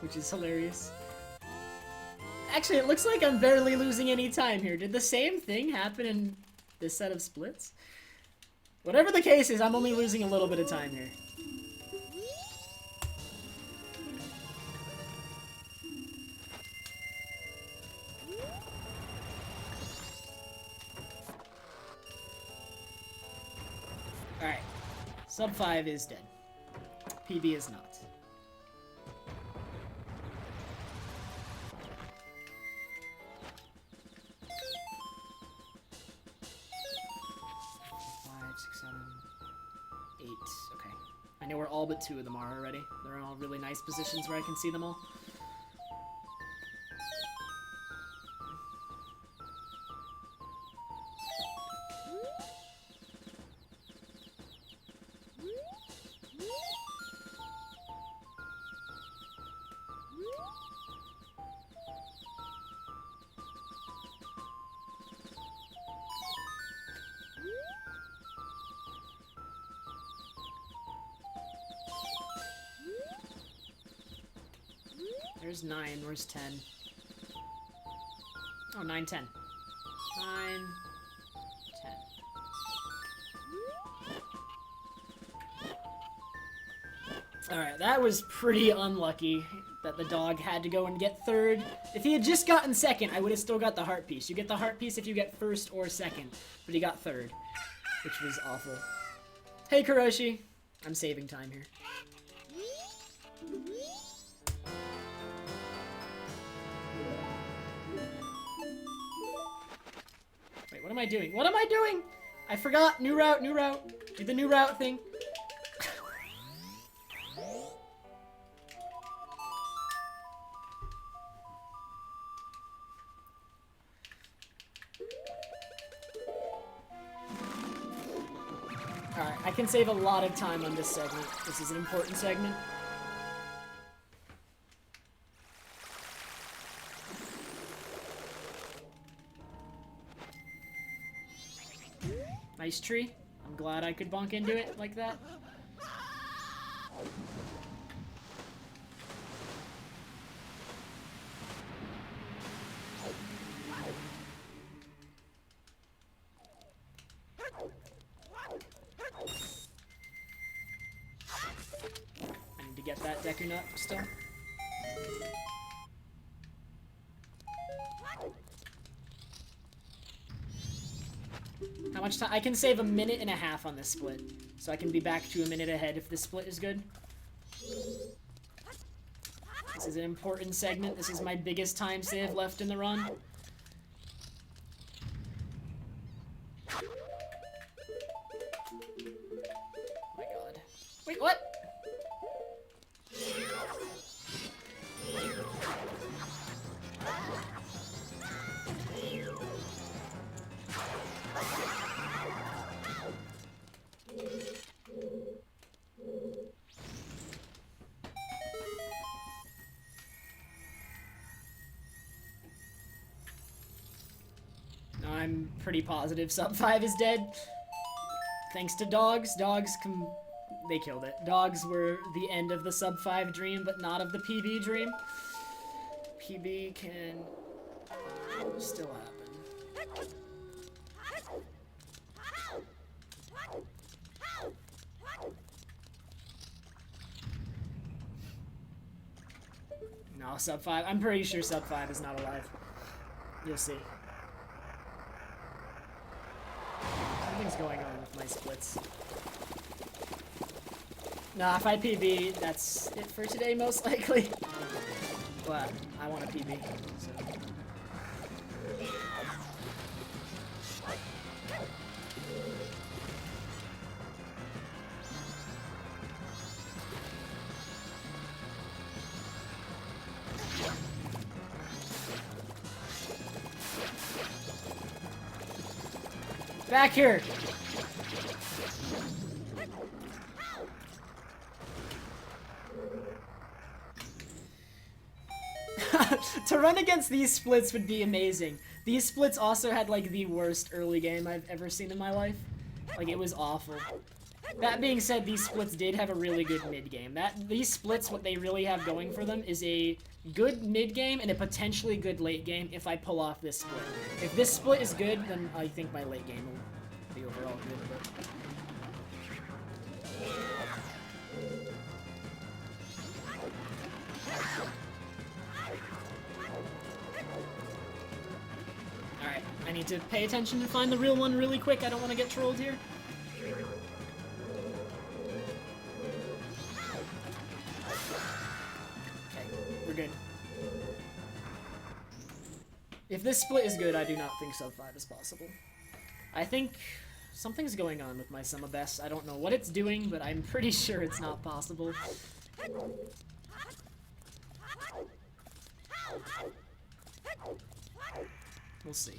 Which is hilarious. Actually, it looks like I'm barely losing any time here. Did the same thing happen in this set of splits? Whatever the case is, I'm only losing a little bit of time here. Alright. Sub 5 is dead. PB is not. Okay. I know where all but 2 of them are already. They're in all really nice positions where I can see them all. There's 9. Where's 10? Oh, 9, 10. 9, 10. Alright, that was pretty unlucky that the dog had to go and get third. If he had just gotten second, I would have still got the heart piece. You get the heart piece if you get first or second, but he got third, which was awful. Hey, Kuroshi. I'm saving time here. Wait, what am I doing? What am I doing? I forgot. New route, new route. Do the new route thing. Alright, I can save a lot of time on this segment. This is an important segment. Nice tree. I'm glad I could bonk into it like that. get that Deku Nut still. How much time? I can save 1.5 minutes on this split. So I can be back to 1 minute ahead if this split is good. This is an important segment. This is my biggest time save left in the run. Oh my god. Wait, what? I'm pretty positive sub 5 is dead. Thanks to dogs. They killed it. Dogs were the end of the sub 5 dream, but not of the PB dream. PB can still happen. No, sub 5. I'm pretty sure sub 5 is not alive. You'll see. Something's going on with my splits. Nah, if I PB, that's it for today, most likely. But I want a PB, so. Back here! To run against these splits would be amazing. These splits also had like the worst early game I've ever seen in my life. Like, it was awful. That being said, these splits did have a really good mid game. These splits, what they really have going for them is a good mid game and a potentially good late game if I pull off this split. If this split is good, then I think my late game will be overall good. But... Alright, I need to pay attention to find the real one really quick. I don't want to get trolled here. Good. If this split is good, I do not think sub 5 is possible. I think something's going on with my summer best. I don't know what it's doing, but I'm pretty sure it's not possible. We'll see.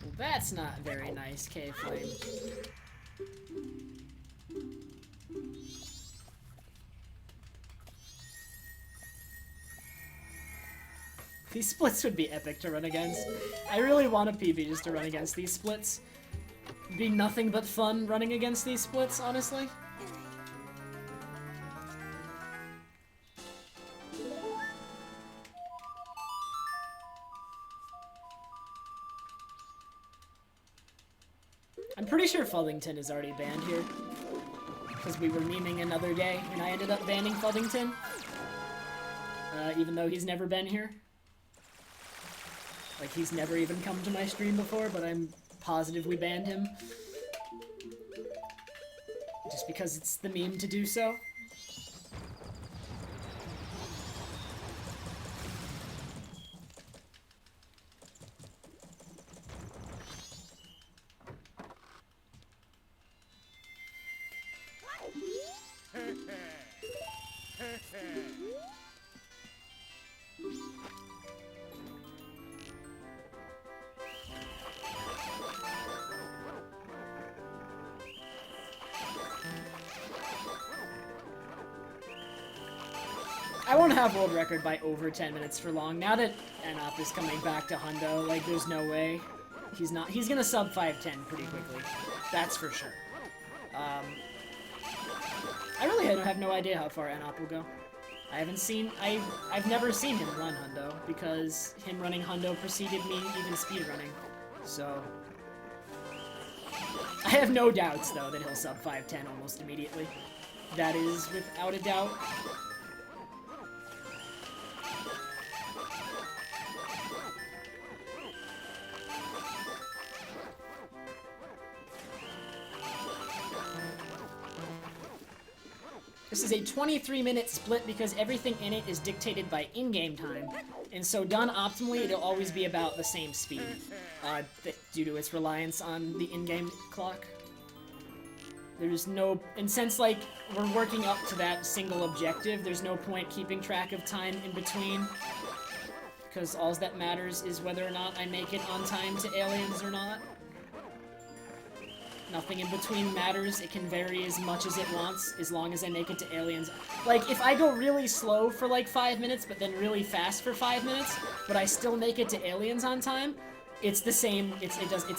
Well, that's not very nice, K-Flame. These splits would be epic to run against. I really want a PB just to run against these splits. It'd be nothing but fun running against these splits, honestly. I'm pretty sure Fuddington is already banned here. Because we were memeing another day, and I ended up banning Fuddington. Even though he's never been here. Like, he's never even come to my stream before, but I'm positive we banned him. Just because it's the meme to do so. I won't have world record by over 10 minutes for long. Now that Enop is coming back to Hundo, like, there's no way. He's not. He's gonna sub 510 pretty quickly. That's for sure. I really have no idea how far Enop will go. I haven't seen... I've never seen him run Hundo, because him running Hundo preceded me even speedrunning. So... I have no doubts, though, that he'll sub 510 almost immediately. That is without a doubt. This is a 23-minute split because everything in it is dictated by in-game time, and so done optimally, it'll always be about the same speed, due to its reliance on the in-game clock. There's no... And since, like, we're working up to that single objective, there's no point keeping track of time in between, because all that matters is whether or not I make it on time to aliens or not. Nothing in between matters. It can vary as much as it wants, as long as I make it to aliens. Like, if I go really slow for like 5 minutes, but then really fast for 5 minutes, but I still make it to aliens on time, it's the same. It's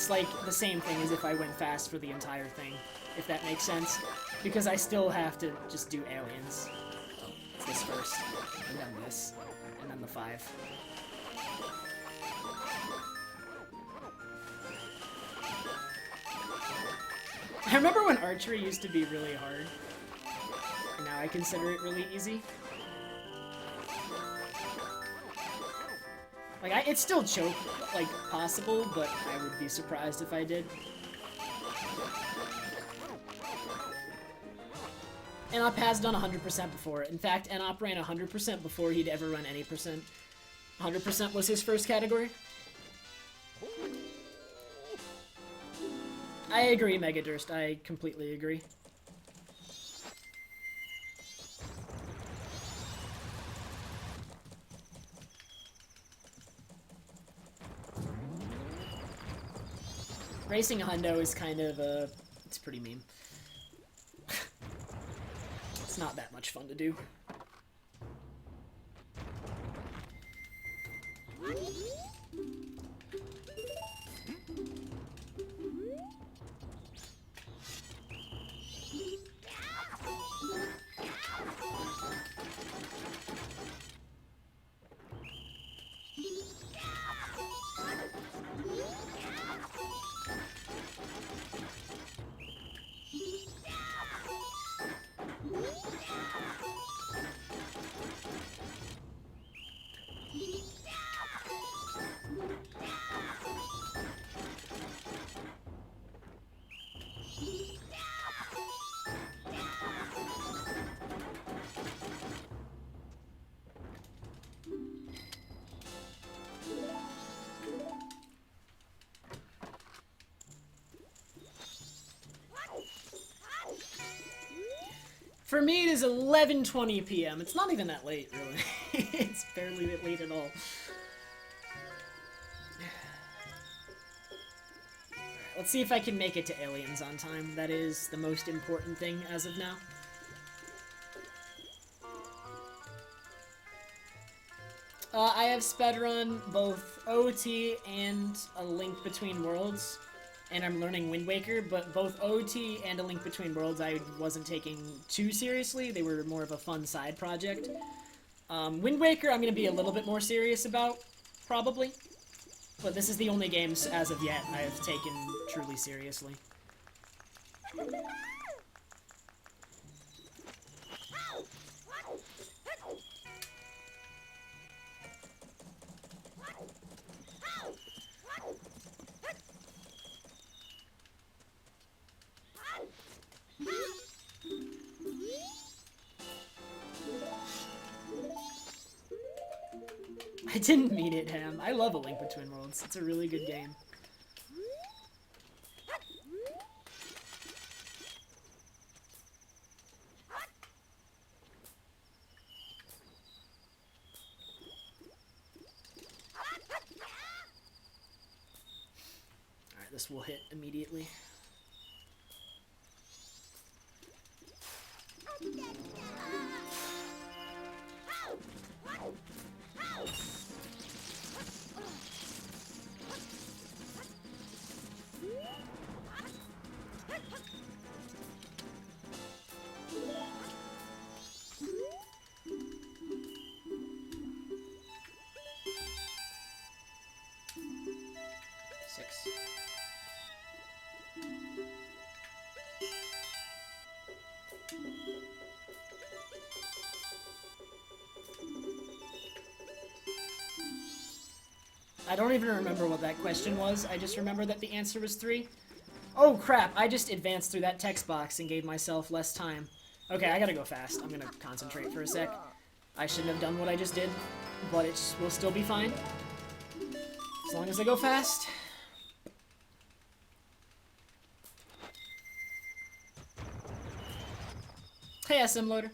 like the same thing as if I went fast for the entire thing, if that makes sense. Because I still have to just do aliens. It's this first, and then this, and then the 5. I remember when archery used to be really hard, and now I consider it really easy. Like, it's still like, possible, but I would be surprised if I did. Enop has done 100% before. In fact, Enop ran 100% before he'd ever run any percent. 100% was his first category. I agree, Megadurst. I completely agree. Racing a hundo is kind of, it's pretty mean. It's not that much fun to do. For me, it is 11:20 p.m. It's not even that late, really. It's barely that late at all. Let's see if I can make it to aliens on time. That is the most important thing as of now. I have spedrun both OT and A Link Between Worlds, and I'm learning Wind Waker, but both OT and A Link Between Worlds I wasn't taking too seriously. They were more of a fun side project. Wind Waker I'm going to be a little bit more serious about, probably. But this is the only games, as of yet, I have taken truly seriously. I didn't mean it, Ham. I love A Link Between Worlds. It's a really good game. Alright, this will hit immediately. Six. I don't even remember what that question was. I just remember that the answer was 3. Oh crap, I just advanced through that text box and gave myself less time. Okay, I gotta go fast. I'm gonna concentrate for a sec. I shouldn't have done what I just did, but it will still be fine. As long as I go fast. Hey, SM Loader.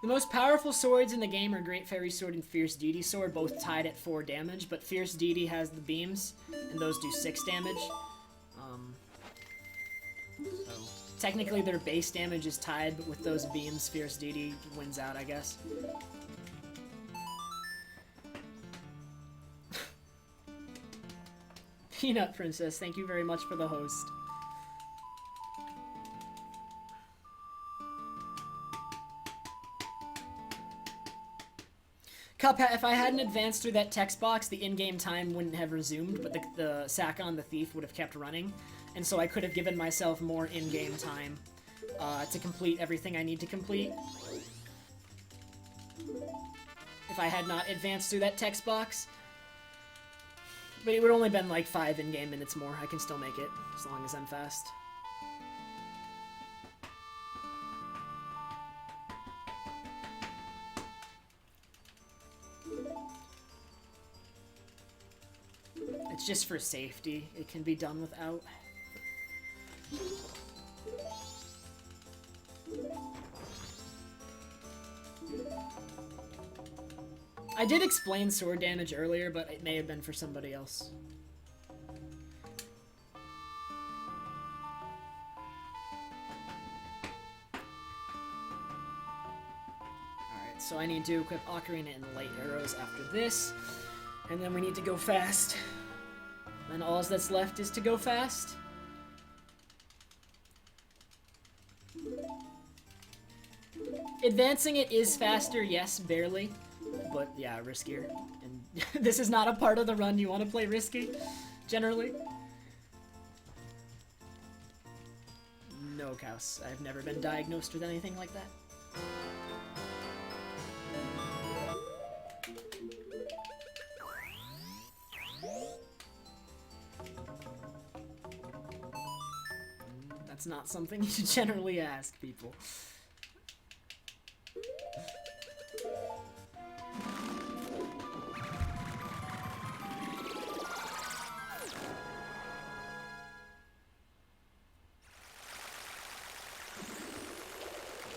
The most powerful swords in the game are Great Fairy Sword and Fierce Deity Sword, both tied at 4 damage, but Fierce Deity has the beams, and those do 6 damage. So technically their base damage is tied, but with those beams, Fierce Deity wins out, I guess. Peanut Princess, thank you very much for the host. Cuphead, if I hadn't advanced through that text box, the in-game time wouldn't have resumed, but the Sakon the Thief would have kept running, and so I could have given myself more in-game time to complete everything I need to complete. If I had not advanced through that text box. But it would only been like 5 in-game minutes more. I can still make it, as long as I'm fast. It's just for safety. It can be done without. I did explain sword damage earlier, but it may have been for somebody else. Alright, so I need to equip Ocarina and Light Arrows after this, and then we need to go fast. And all that's left is to go fast. Advancing it is faster, yes, barely. But yeah, riskier. And this is not a part of the run you want to play risky, generally. No, Kaus. I've never been diagnosed with anything like that. That's not something you should generally ask people.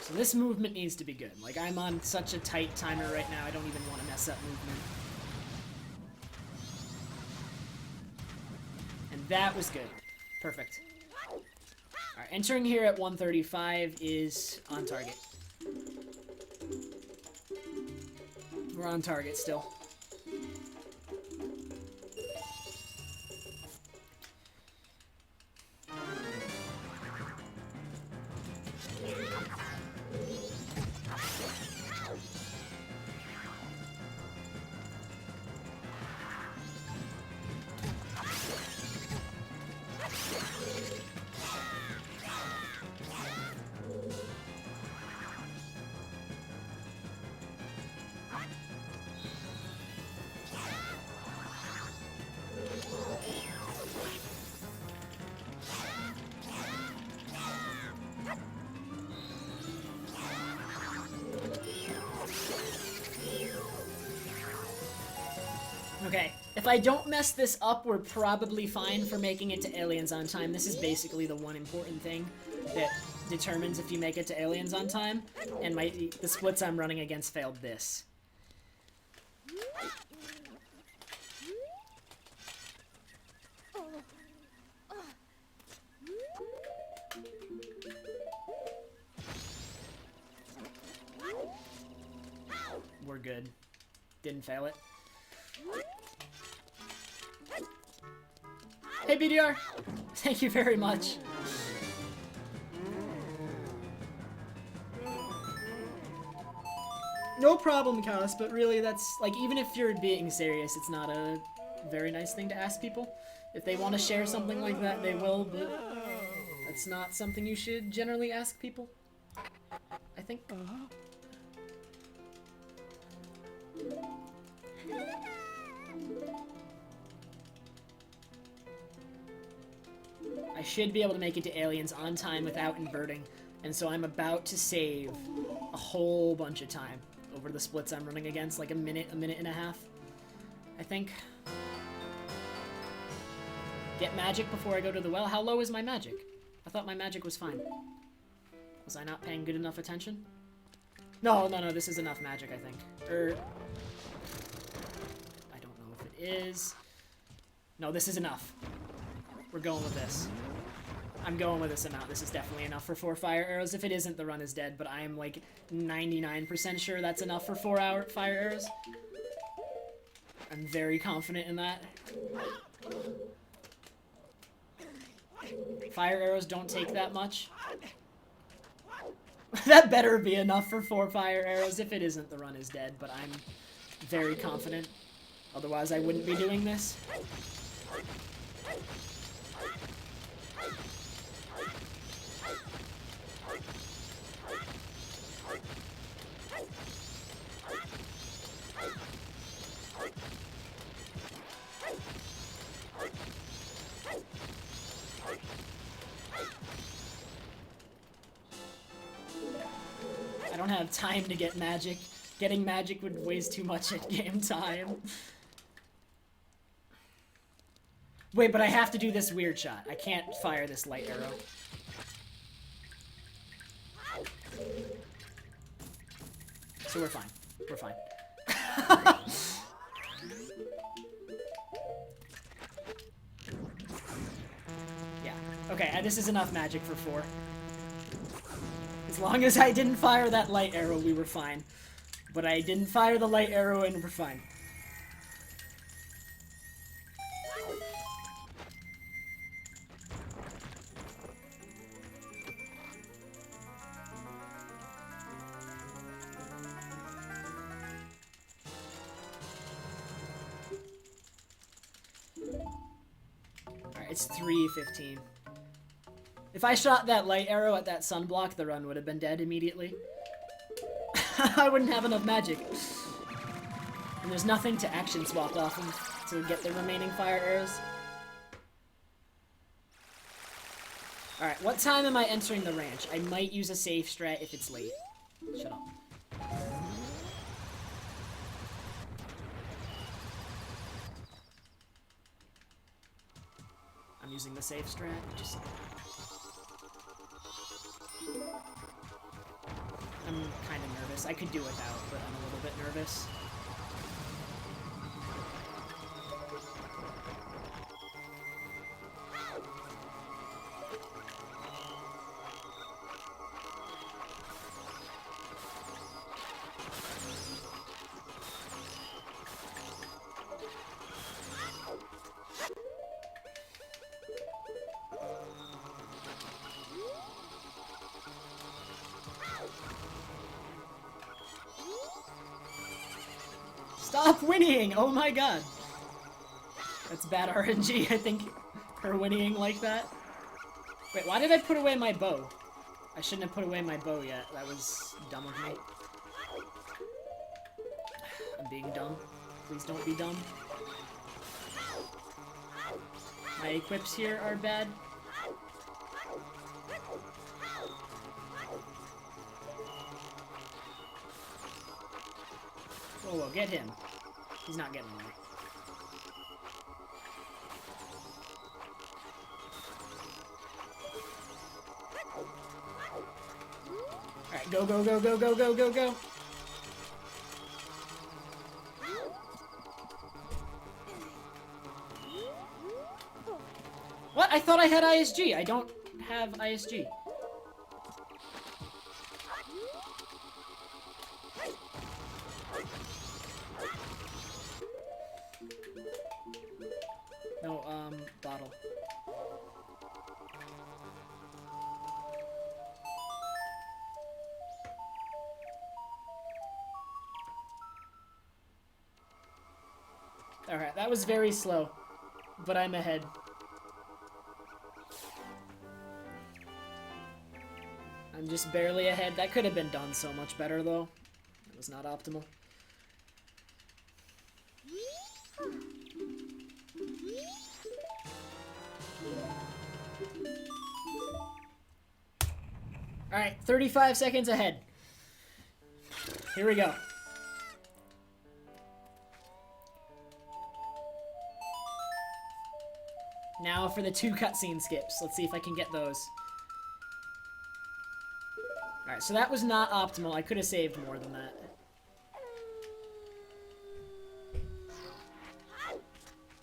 So this movement needs to be good. Like, I'm on such a tight timer right now, I don't even want to mess up movement. And that was good. Perfect. Alright, entering here at 135 is on target. We're on target still. If I don't mess this up, we're probably fine for making it to Aliens on time. This is basically the one important thing that determines if you make it to Aliens on time, and the splits I'm running against failed this. We're good. Didn't fail it. Hey, BDR! Thank you very much. No problem, Cos, but really that's, like, even if you're being serious, it's not a very nice thing to ask people. If they want to share something like that, they will, but that's not something you should generally ask people, I think. I should be able to make it to Aliens on time without inverting, and so I'm about to save a whole bunch of time over the splits I'm running against, like a minute and a half, I think. Get magic before I go to the well. How low is my magic? I thought my magic was fine. Was I not paying good enough attention? No, this is enough magic, I think. I don't know if it is. No, this is enough. We're going with this. I'm going with this amount. This is definitely enough for 4 fire arrows. If it isn't, the run is dead, but I am like 99% sure that's enough for 4 fire arrows. I'm very confident in that. Fire arrows don't take that much. That better be enough for 4 fire arrows. If it isn't, the run is dead, but I'm very confident. Otherwise, I wouldn't be doing this. I don't have time to get magic. Getting magic would waste too much at game time. Wait, but I have to do this weird shot. I can't fire this light arrow. So we're fine. We're fine. Yeah. Okay, this is enough magic for 4. As long as I didn't fire that light arrow, we were fine. But I didn't fire the light arrow and we're fine. Alright, it's 3:15. If I shot that light arrow at that sunblock, the run would have been dead immediately. I wouldn't have enough magic. And there's nothing to action swap off of to get the remaining fire arrows. Alright, what time am I entering the ranch? I might use a safe strat if it's late. Shut up. I'm using the safe strat, just... I'm kind of nervous. I could do without, but I'm a little bit nervous. Stop whinnying! Oh my god! That's bad RNG, I think, her whinnying like that. Wait, why did I put away my bow? I shouldn't have put away my bow yet. That was dumb of me. I'm being dumb. Please don't be dumb. My equips here are bad. Whoa, get him. He's not getting away. Alright, go, go, go, go, go, go, go, go. What? I thought I had ISG. I don't have ISG. No, bottle. Alright, that was very slow, but I'm ahead. I'm just barely ahead. That could have been done so much better, though. It was not optimal. Alright, 35 seconds ahead. Here we go. Now for the 2 cutscene skips. Let's see if I can get those. Alright, so that was not optimal. I could have saved more than that.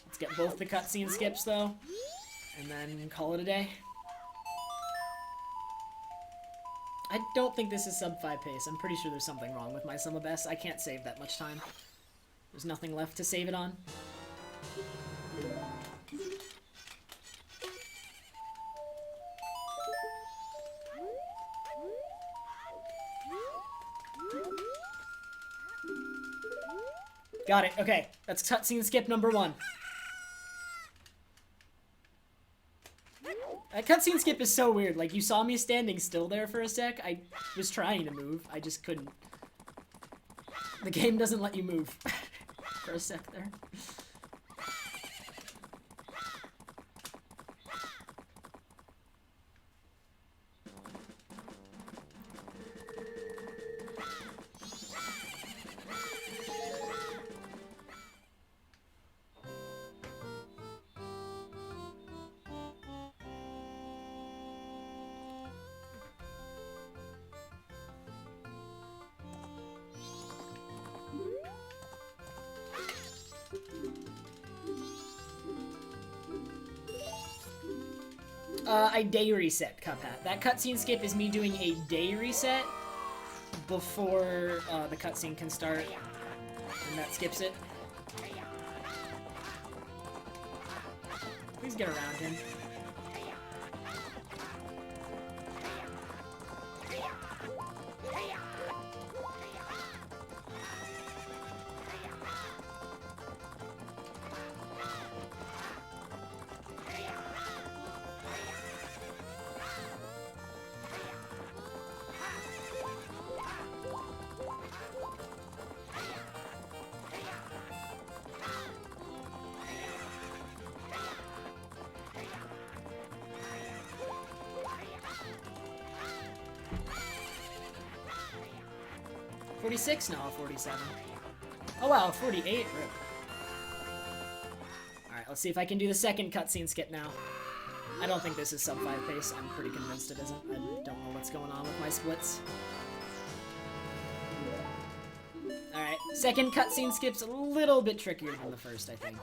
Let's get both the cutscene skips, though. And then call it a day. I don't think this is sub 5 pace. I'm pretty sure there's something wrong with my sum of best. I can't save that much time. There's nothing left to save it on. Got it. Okay, that's cutscene skip number 1. That cutscene skip is so weird. Like, you saw me standing still there for a sec. I was trying to move. I just couldn't. The game doesn't let you move for a sec there. I day reset Cuphead. That cutscene skip is me doing a day reset before the cutscene can start, and that skips it. Please get around him. $46? No, 47. Oh wow, 48. Rip. Alright, let's see if I can do the second cutscene skip now. I don't think this is sub 5 pace. I'm pretty convinced it isn't. I don't know what's going on with my splits. Alright, second cutscene skip's a little bit trickier than the first, I think.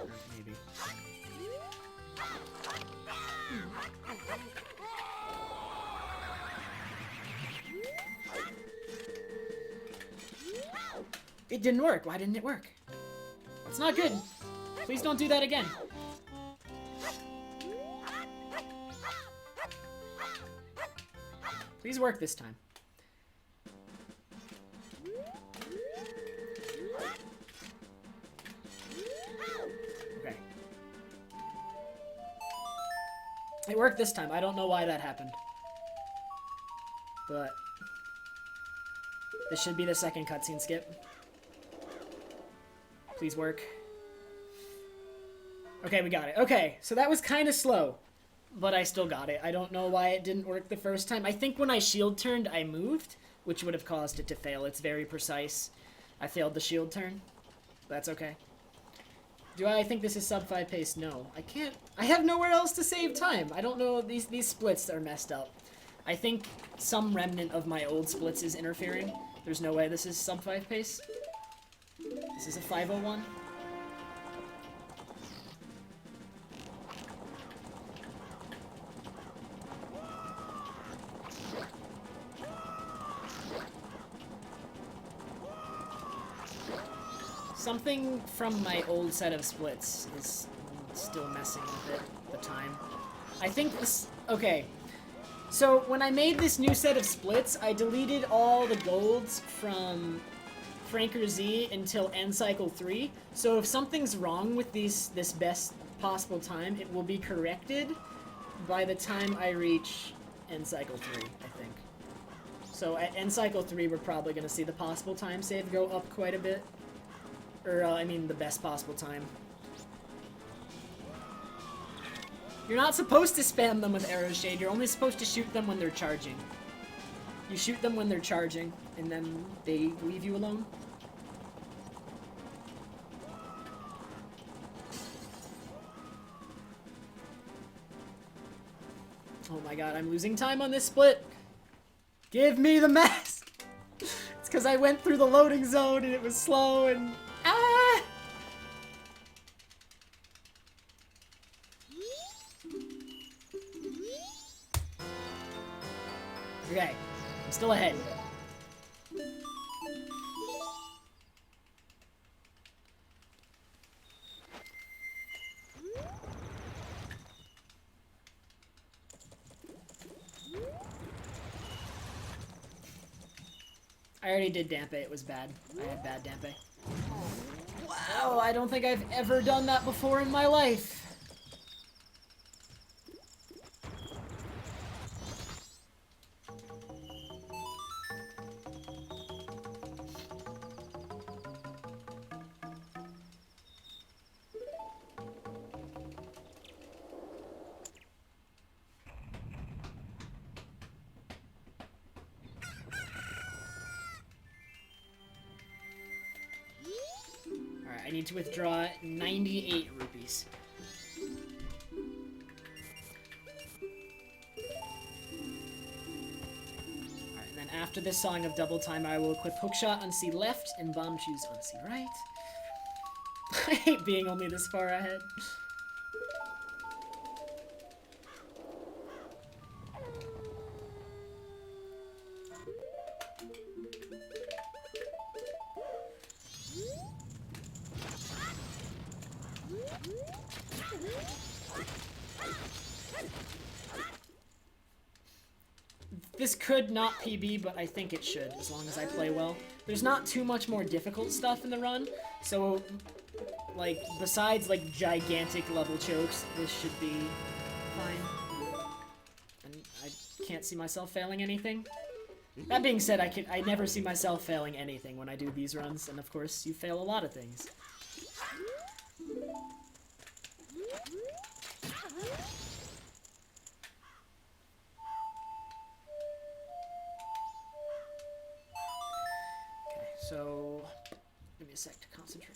Or maybe. It didn't work. Why didn't it work? That's not good. Please don't do that again. Please work this time. Okay. It worked this time. I don't know why that happened. But this should be the second cutscene skip. Please work. Okay, we got it. Okay, so that was kind of slow, but I still got it. I don't know why it didn't work the first time. I think when I shield turned, I moved, which would have caused it to fail. It's very precise. I failed the shield turn. That's okay. Do I think this is sub 5 pace? No. I can't. I have nowhere else to save time. I don't know. These splits are messed up. I think some remnant of my old splits is interfering. There's no way this is sub 5 pace. This is a 501. Something from my old set of splits is still messing with it, the time. I think this... Okay. So, when I made this new set of splits, I deleted all the golds from Franker Z until end cycle 3. So if something's wrong with this best possible time, it will be corrected by the time I reach end cycle 3, I think. So at end cycle 3, we're probably going to see the possible time save go up quite a bit. Or, I mean, the best possible time. You're not supposed to spam them with arrow shade. You're only supposed to shoot them when they're charging. You shoot them when they're charging, and then they leave you alone. Oh my god, I'm losing time on this split. Give me the mask! It's because I went through the loading zone and it was slow and... Ah! Okay, I'm still ahead. I already did Dampe, it was bad. I had bad Dampe. Wow, I don't think I've ever done that before in my life. I need to withdraw 98 rupees. Alright, then after this Song of Double Time, I will equip Hookshot on C left and Bomb Choose on C right. I hate being only this far ahead. This could not PB, but I think it should, as long as I play well. There's not too much more difficult stuff in the run, so, like, besides, like, gigantic level chokes, this should be fine. And I can't see myself failing anything. That being said, I never see myself failing anything when I do these runs, and of course, you fail a lot of things. So, give me a sec to concentrate.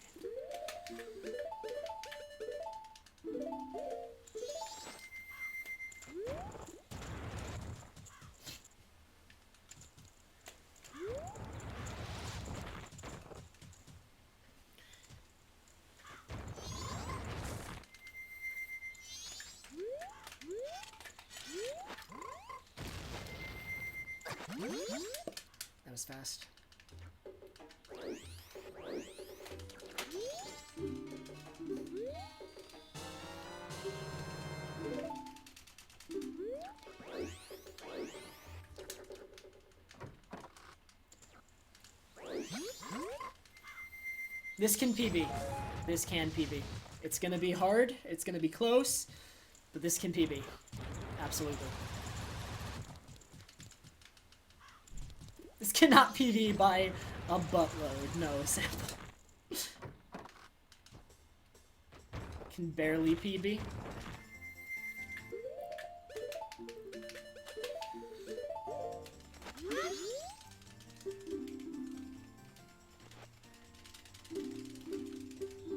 That was fast. This can PB. This can PB. It's gonna be hard, it's gonna be close, but this can PB. Absolutely. This cannot PB by a buttload, no sample. Can barely PB.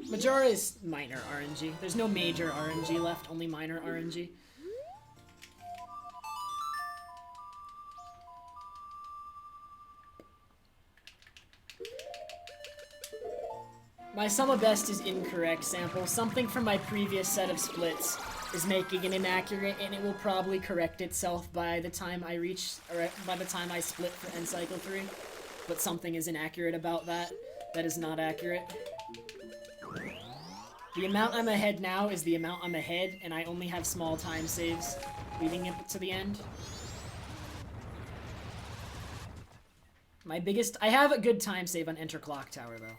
Majora is minor RNG. There's no major RNG left, only minor RNG. My sum of best is incorrect sample. Something from my previous set of splits is making it inaccurate, and it will probably correct itself by the time I reach, or by the time I split for end cycle 3. But something is inaccurate about that. That is not accurate. The amount I'm ahead now is the amount I'm ahead, and I only have small time saves leading it to the end. My biggest... I have a good time save on Enter Clock Tower, though.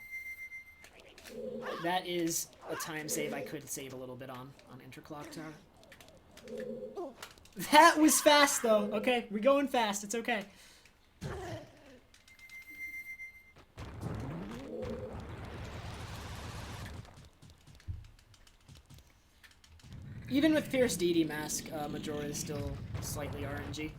That is a time save I could save a little bit on Enter Clock Tower. That was fast, though. Okay, we're going fast. It's okay. Even with Fierce DD Mask, Majora is still slightly RNG.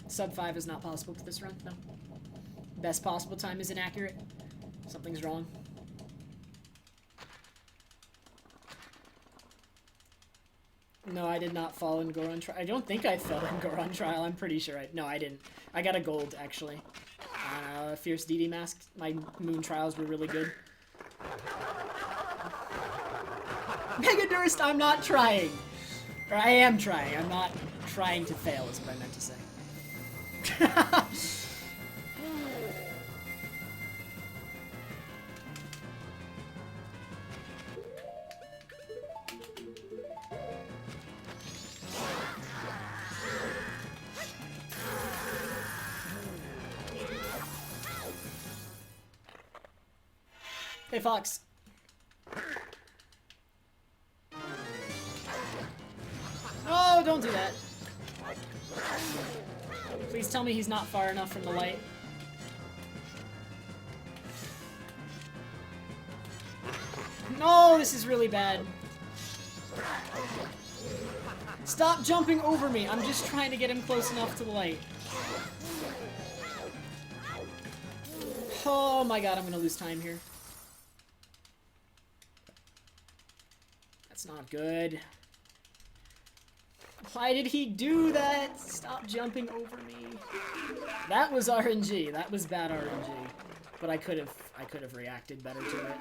Sub 5 is not possible for this run, no. Best possible time is inaccurate. Something's wrong. No, I did not fall in Goron Trial. I don't think I fell in Goron Trial, I'm pretty sure. No, I didn't. I got a gold, actually. Fierce DD Mask. My Moon Trials were really good. Mega Durst, I'm not trying! Or I am trying. I'm not trying to fail, is what I meant to say. Hey, Fox. Oh, don't do that. Please tell me he's not far enough from the light. No, this is really bad. Stop jumping over me. I'm just trying to get him close enough to the light. Oh my god, I'm gonna lose time here. That's not good. Why did he do that? Stop jumping over me. That was RNG. That was bad RNG. But I could have reacted better to it.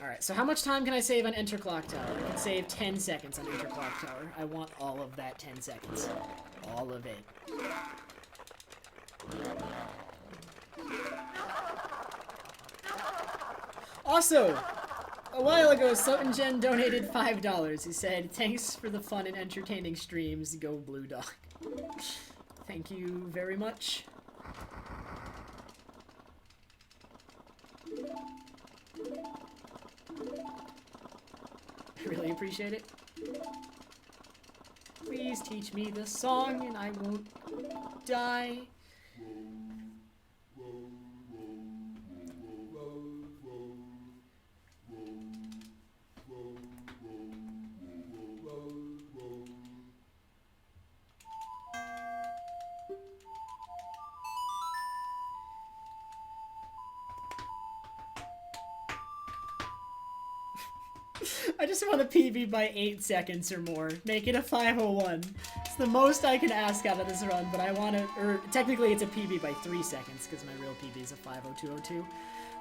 Alright, so how much time can I save on Enter Clock Tower? I can save 10 seconds on Enter Clock Tower. I want all of that 10 seconds. All of it. Also, a while ago, Sotengen donated $5. He said, "Thanks for the fun and entertaining streams. Go Blue Dog." Thank you very much. I really appreciate it. Please teach me the song and I won't die. I just want a PB by 8 seconds or more. Make it a 501. It's the most I can ask out of this run, but I want to... Or, technically it's a PB by 3 seconds, because my real PB is a 50202.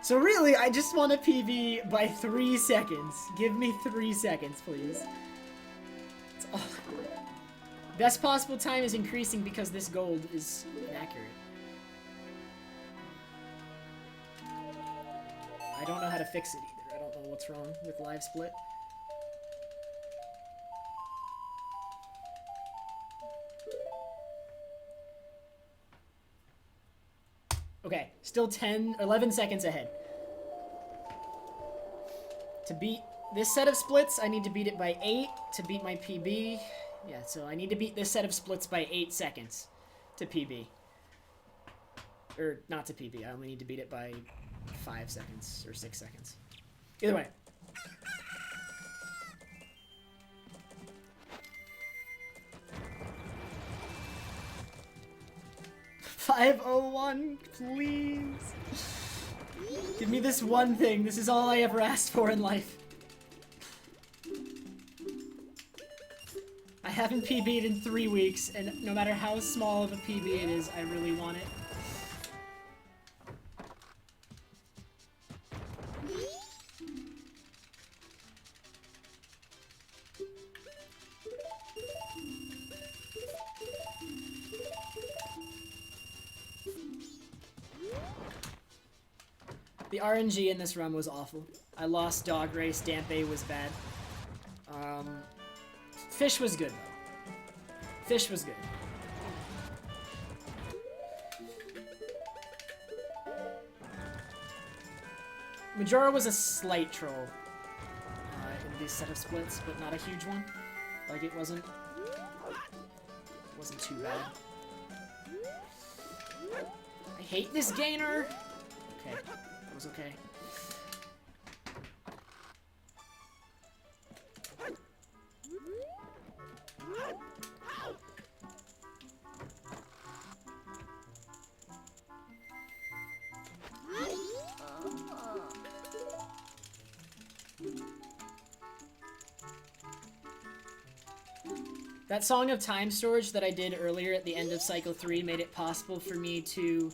So really, I just want a PB by 3 seconds. Give me 3 seconds, please. That's all I want. Best possible time is increasing because this gold is inaccurate. I don't know how to fix it either. I don't know what's wrong with live split. Okay, still 11 seconds ahead. To beat this set of splits, I need to beat it by 8 to beat my PB. Yeah, so I need to beat this set of splits by 8 seconds to PB. Or, not to PB, I only need to beat it by 5 seconds or 6 seconds. Either way. $501, please. Give me this one thing. This is all I ever asked for in life. I haven't PB'd in 3 weeks, and no matter how small of a PB it is, I really want it. The RNG in this run was awful. I lost Dog Race, Dampe was bad. Fish was good, though. Fish was good. Majora was a slight troll in these set of splits, but not a huge one. Like, it wasn't too bad. I hate this gainer! Okay, that was okay. That Song of Time storage that I did earlier at the end of Cycle 3 made it possible for me to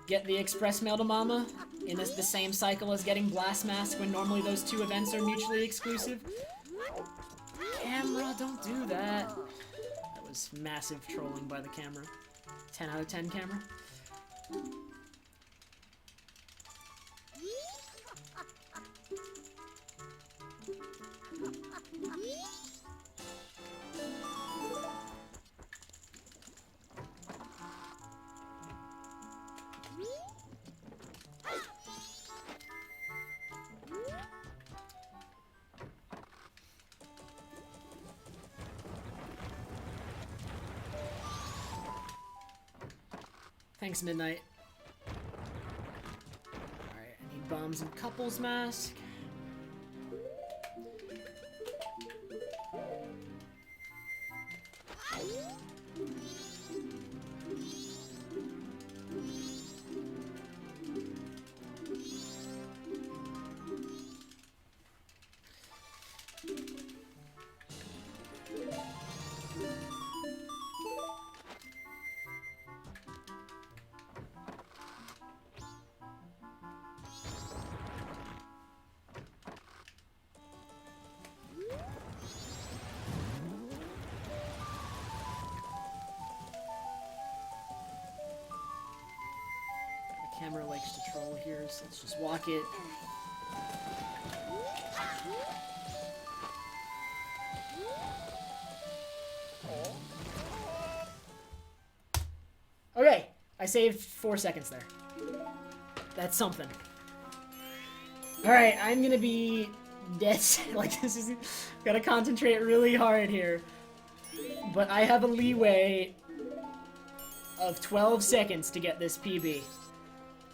get the Express Mail to Mama in the same cycle as getting Blast Mask when normally those two events are mutually exclusive. Camera, don't do that. That was massive trolling by the camera. 10 out of 10 camera. Thanks, Midnight. Alright, I need bombs and couples mask. Camera likes to troll here, so let's just walk it. Okay, I saved 4 seconds there. That's something. Alright, I'm gonna be dead. Like, this is... Gotta concentrate really hard here. But I have a leeway of 12 seconds to get this PB.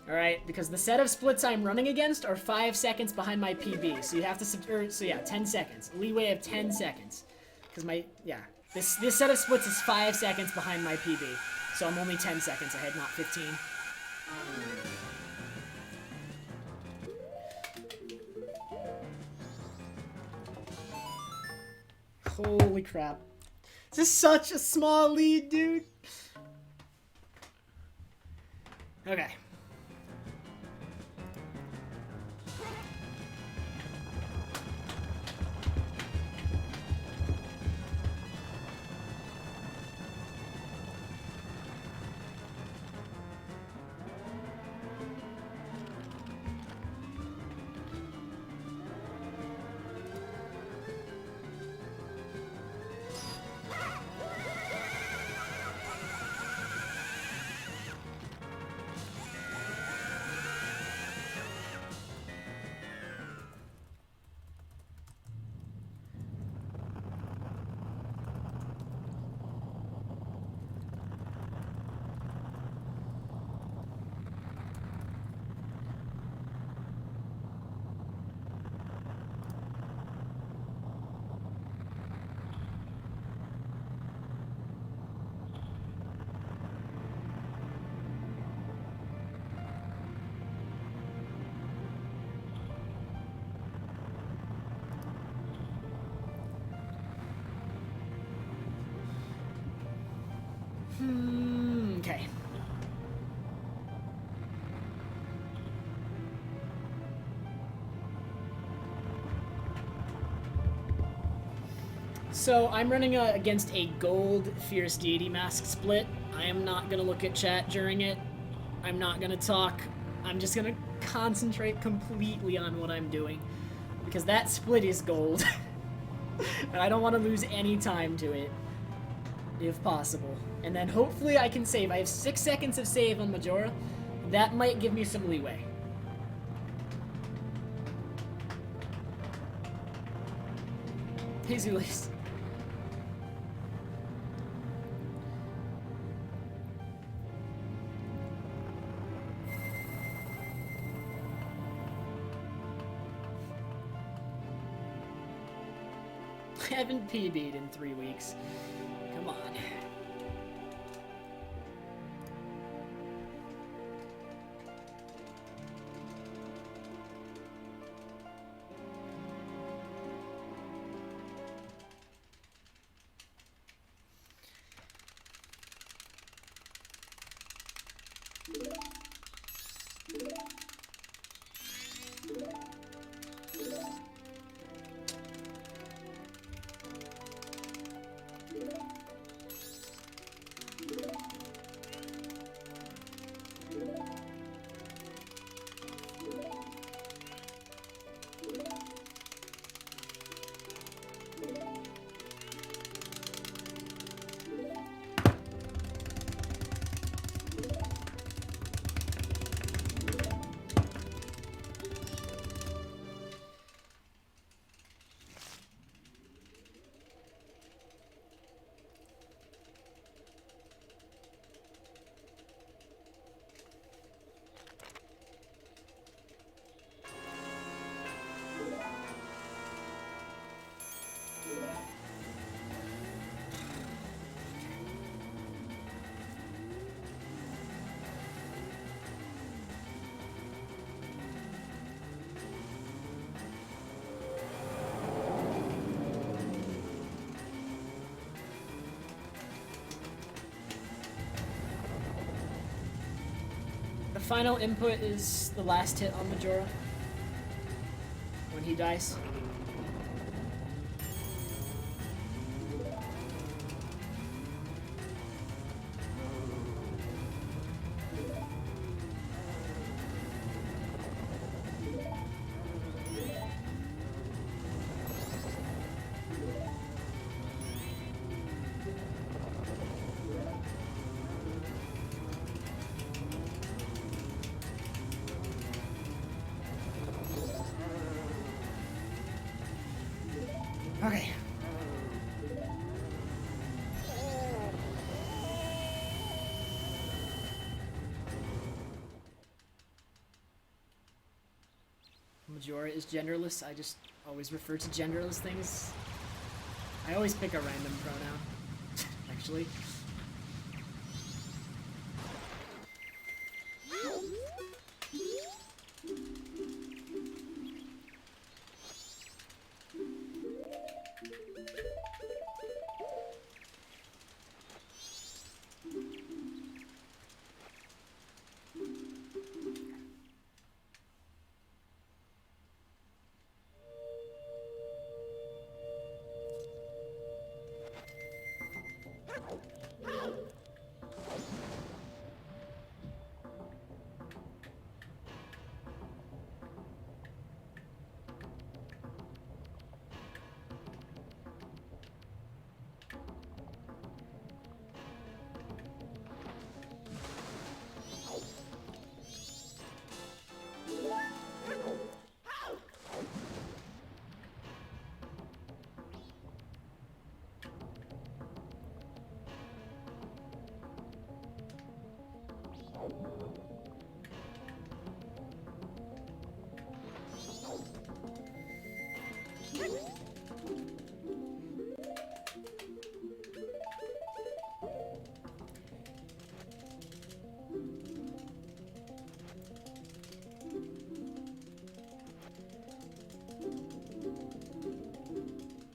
Alright, because the set of splits I'm running against are 5 seconds behind my PB, so you have to so yeah, 10 seconds. Leeway of 10 seconds. Because this set of splits is 5 seconds behind my PB, so I'm only 10 seconds ahead, not 15. Holy crap. This is such a small lead, dude. Okay. Okay. So I'm running against a gold Fierce Deity Mask split. I am not going to look at chat during it. I'm not going to talk. I'm just going to concentrate completely on what I'm doing. Because that split is gold. And I don't want to lose any time to it. If possible. And then hopefully I can save. I have 6 seconds of save on Majora. That might give me some leeway. Hey, Zulis. I haven't PB'd in 3 weeks. Come on. The final input is the last hit on Majora. When he dies. Okay. Majora is genderless. I just always refer to genderless things. I always pick a random pronoun, actually.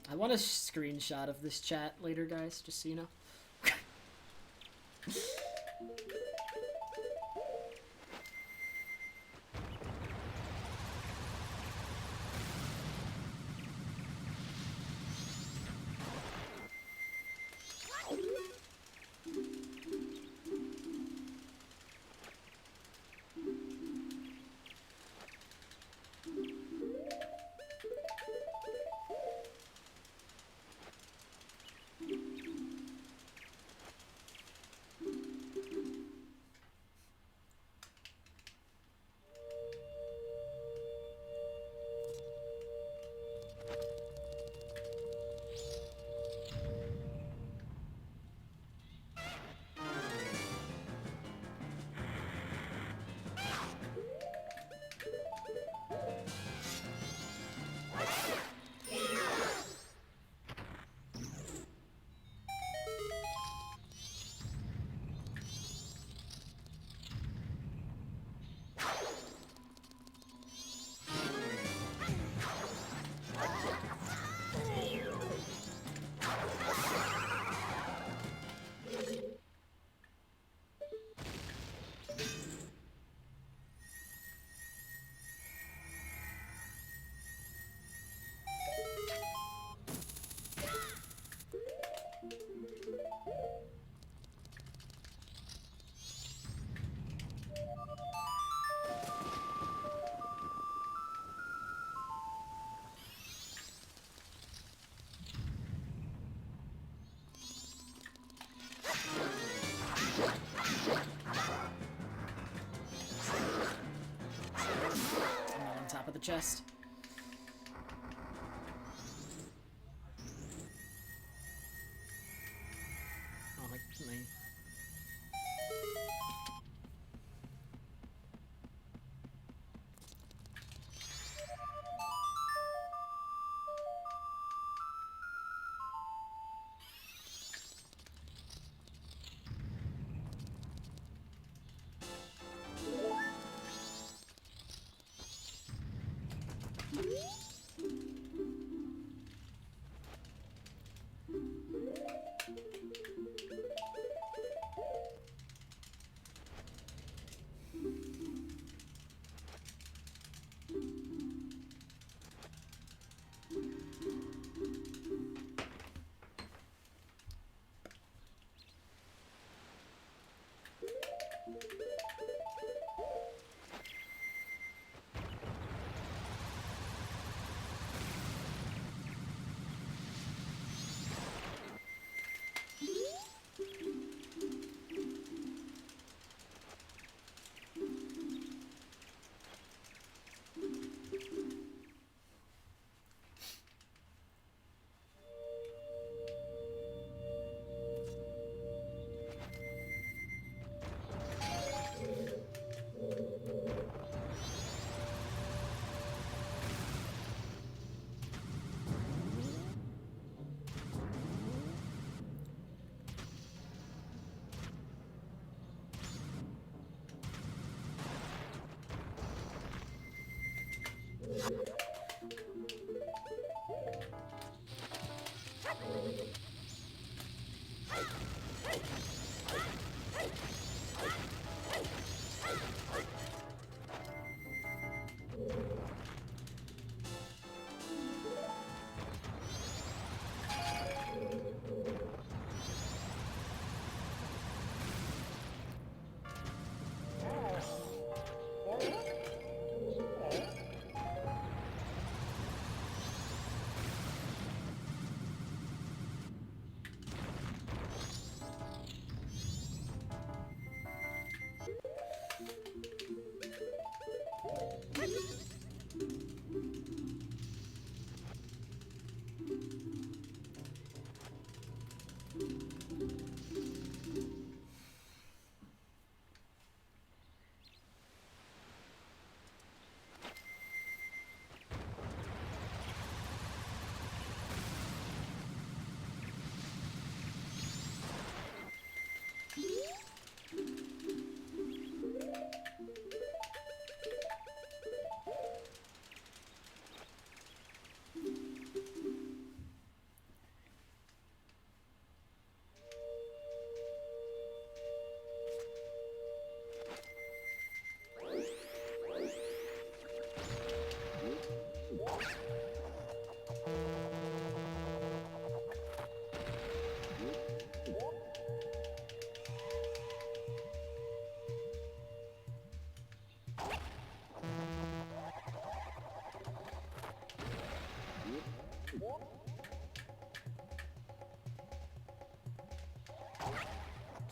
I want a screenshot of this chat later, guys, just so you know. the chest. Oh, my...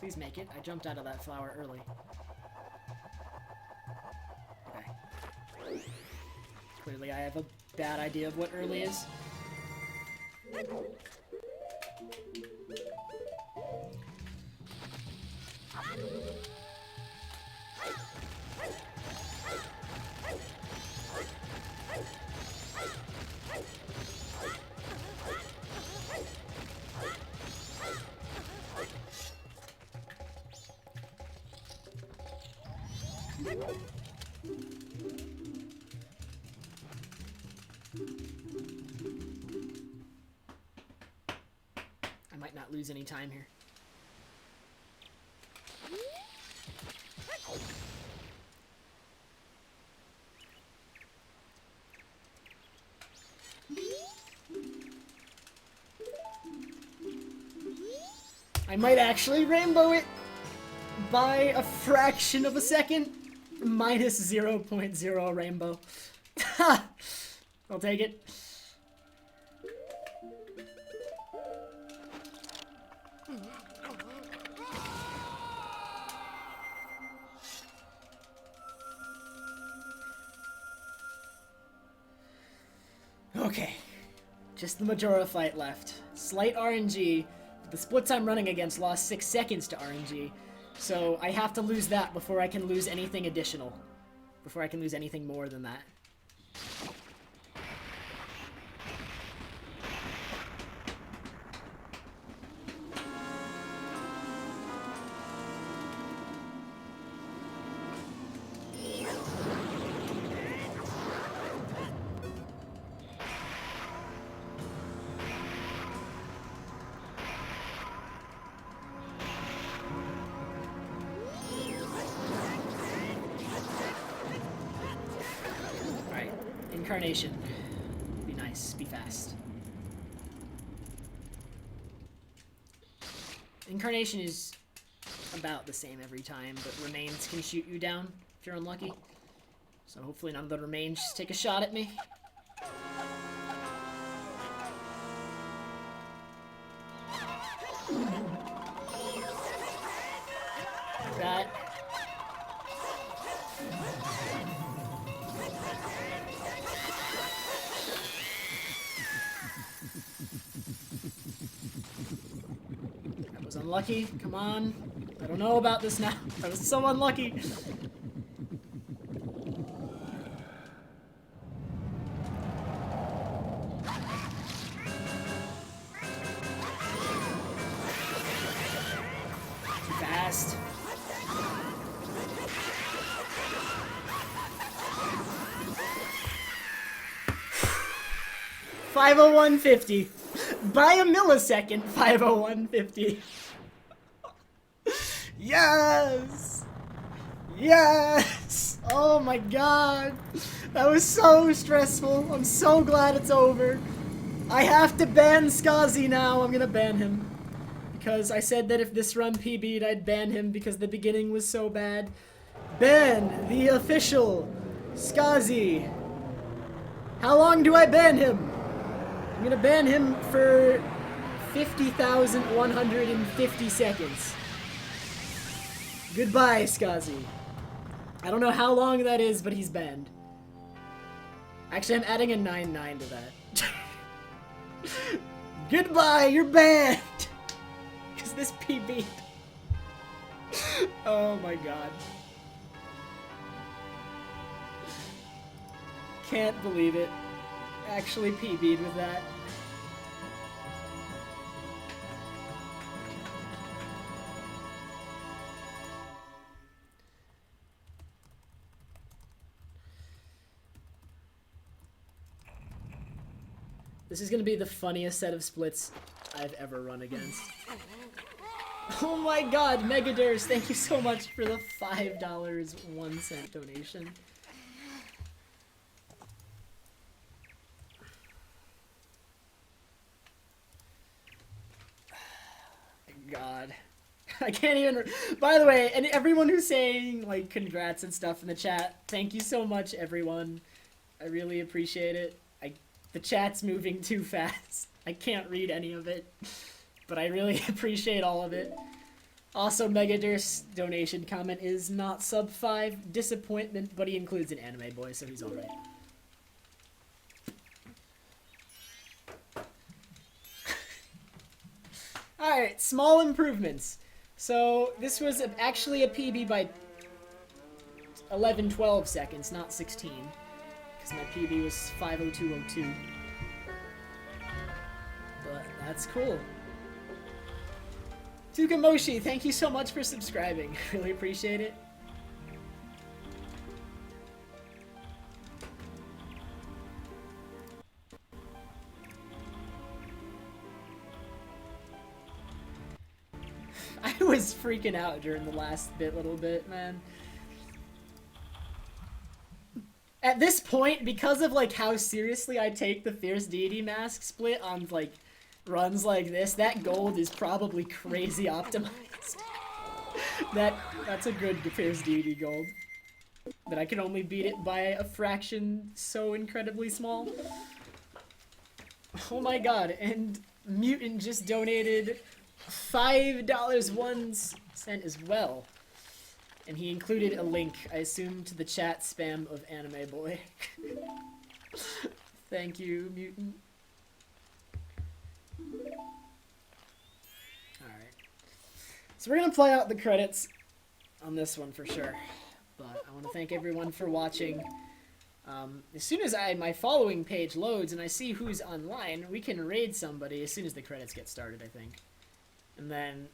Please make it. I jumped out of that flower early. Okay. Clearly I have a bad idea of what early is. I might not lose any time here. I might actually rainbow it by a fraction of a second. Minus 0.0 rainbow. I'll take it. Okay. Just the Majora fight left. Slight RNG. The splits I'm running against lost 6 seconds to RNG. So I have to lose that before I can lose anything additional. Before I can lose anything more than that. Incarnation. Be nice. Be fast. Incarnation is about the same every time, but remains can shoot you down if you're unlucky. So hopefully none of the remains take a shot at me. That. That was unlucky. Come on. I don't know about this now. I was so unlucky. Too fast. 501.50. By a millisecond, 501.50. Yes! Yes! Oh my god. That was so stressful. I'm so glad it's over. I have to ban Skazi now. I'm gonna ban him. Because I said that if this run PB'd, I'd ban him because the beginning was so bad. Ban the official Skazi. How long do I ban him? I'm gonna ban him for 50,150 seconds. Goodbye, Skazi. I don't know how long that is, but he's banned. Actually, I'm adding a 9-9 to that. Goodbye, you're banned! Because this PB'd. Oh my god. Can't believe it. Actually PB'd with that. This is gonna be the funniest set of splits I've ever run against. Oh my god, Megadurst, thank you so much for the $5.01 donation. God. I can't even... By the way, and everyone who's saying, like, congrats and stuff in the chat, thank you so much, everyone. I really appreciate it. The chat's moving too fast. I can't read any of it, but I really appreciate all of it. Also, Megadurst's donation comment is not sub 5, disappointment, but he includes an anime boy, so he's alright. Alright, small improvements. So, this was actually a PB by 11-12 seconds, not 16. Because my PB was 5:02:02. But that's cool. Tukamoshi, thank you so much for subscribing. Really appreciate it. I was freaking out during the last little bit, man. At this point, because of like how seriously I take the Fierce Deity Mask split on like runs like this, that gold is probably crazy optimized. That's a good Fierce Deity gold. But I can only beat it by a fraction so incredibly small. Oh my god, and Mutant just donated $5.01 as well. And he included a link, I assume, to the chat spam of Anime Boy. Thank you, Mutant. Alright. So we're gonna play out the credits on this one for sure. But I want to thank everyone for watching. As soon as my following page loads and I see who's online, we can raid somebody as soon as the credits get started, I think. And then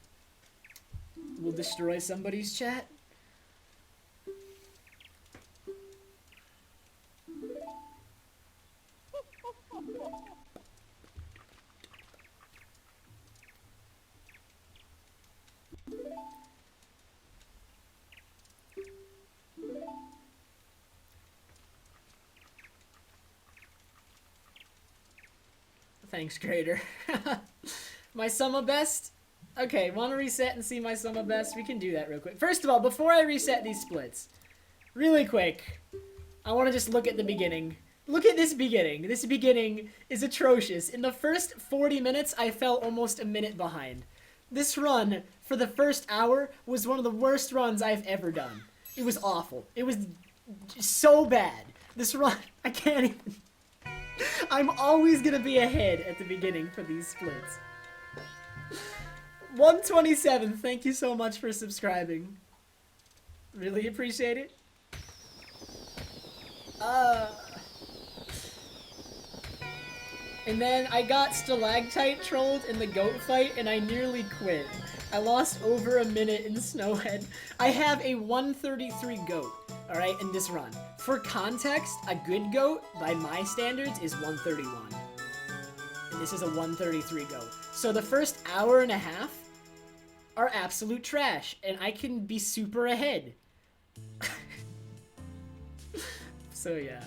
we'll destroy somebody's chat. Thanks, Grader. My summer best? Okay, want to reset and see my summer best? We can do that real quick. First of all, before I reset these splits, really quick, I want to just look at the beginning. Look at this beginning. This beginning is atrocious. In the first 40 minutes, I fell almost a minute behind. This run, for the first hour, was one of the worst runs I've ever done. It was awful. It was so bad. This run, I can't even... I'm always gonna be ahead at the beginning for these splits. 127, thank you so much for subscribing. Really appreciate it. And then I got stalactite trolled in the goat fight and I nearly quit. I lost over a minute in Snowhead. I have a 133 goat, alright, in this run. For context, a good goat, by my standards, is 131. And this is a 133 goat. So the first hour and a half are absolute trash, and I can be super ahead. So yeah.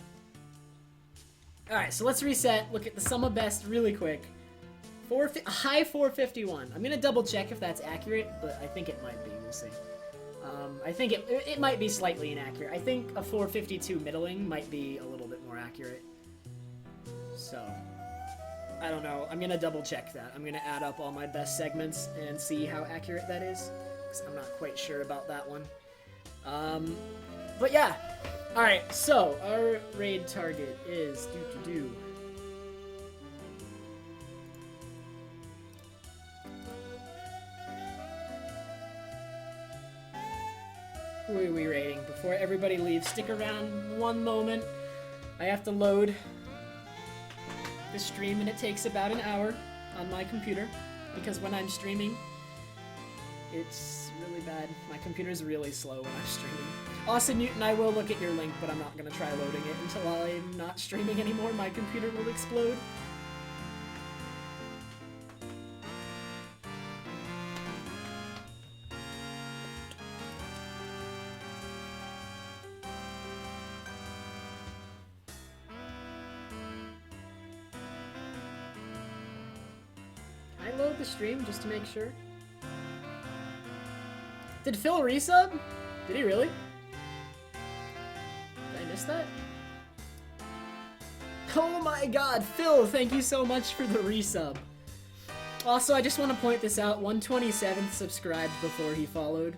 Alright, so let's reset, look at the sum of best really quick. High 451. I'm gonna double check if that's accurate, but I think it might be, we'll see. I think it might be slightly inaccurate. I think a 452 middling might be a little bit more accurate. So, I don't know. I'm gonna double check that. I'm gonna add up all my best segments and see how accurate that is, because I'm not quite sure about that one. But yeah. Alright, so our raid target is Who are we raiding? Before everybody leaves, stick around one moment. I have to load the stream and it takes about an hour on my computer because when I'm streaming, it's really bad. My computer's really slow when I'm streaming. Austin Newton, I will look at your link, but I'm not going to try loading it until I'm not streaming anymore. My computer will explode. Can I load the stream just to make sure? Did Phil resub? Did he really? Did I miss that? Oh my god, Phil, thank you so much for the resub. Also, I just want to point this out, 127 subscribed before he followed.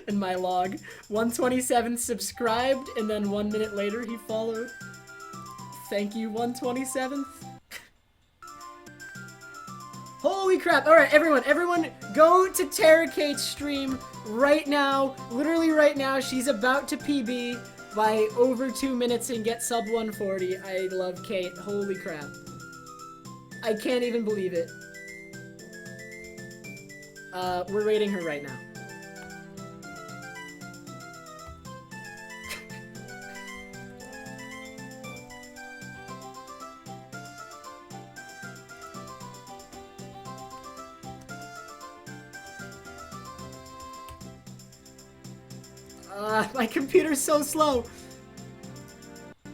In my log. 127 subscribed, and then 1 minute later he followed. Thank you, 127th. Holy crap! Alright, everyone go to Tara Kate's stream right now. Literally right now. She's about to PB by over 2 minutes and get sub 140. I love Kate. Holy crap. I can't even believe it. We're rating her right now. My computer's so slow.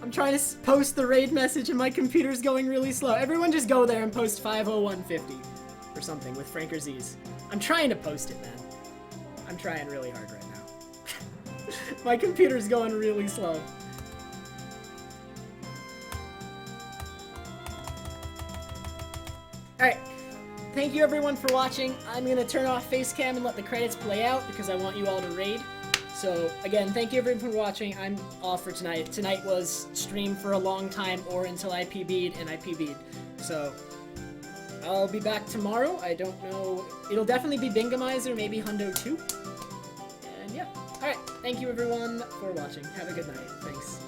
I'm trying to post the raid message and my computer's going really slow. Everyone just go there and post 50150 or something with Franker's. I'm trying to post it, man. I'm trying really hard right now. My computer's going really slow. Alright. Thank you everyone for watching. I'm gonna turn off Facecam and let the credits play out because I want you all to raid. So again, thank you everyone for watching. I'm off for tonight. Tonight was streamed for a long time or until I PB'd, and I PB'd. So I'll be back tomorrow. I don't know. It'll definitely be Bingamizer, maybe Hundo 2. And yeah. Alright, thank you everyone for watching. Have a good night. Thanks.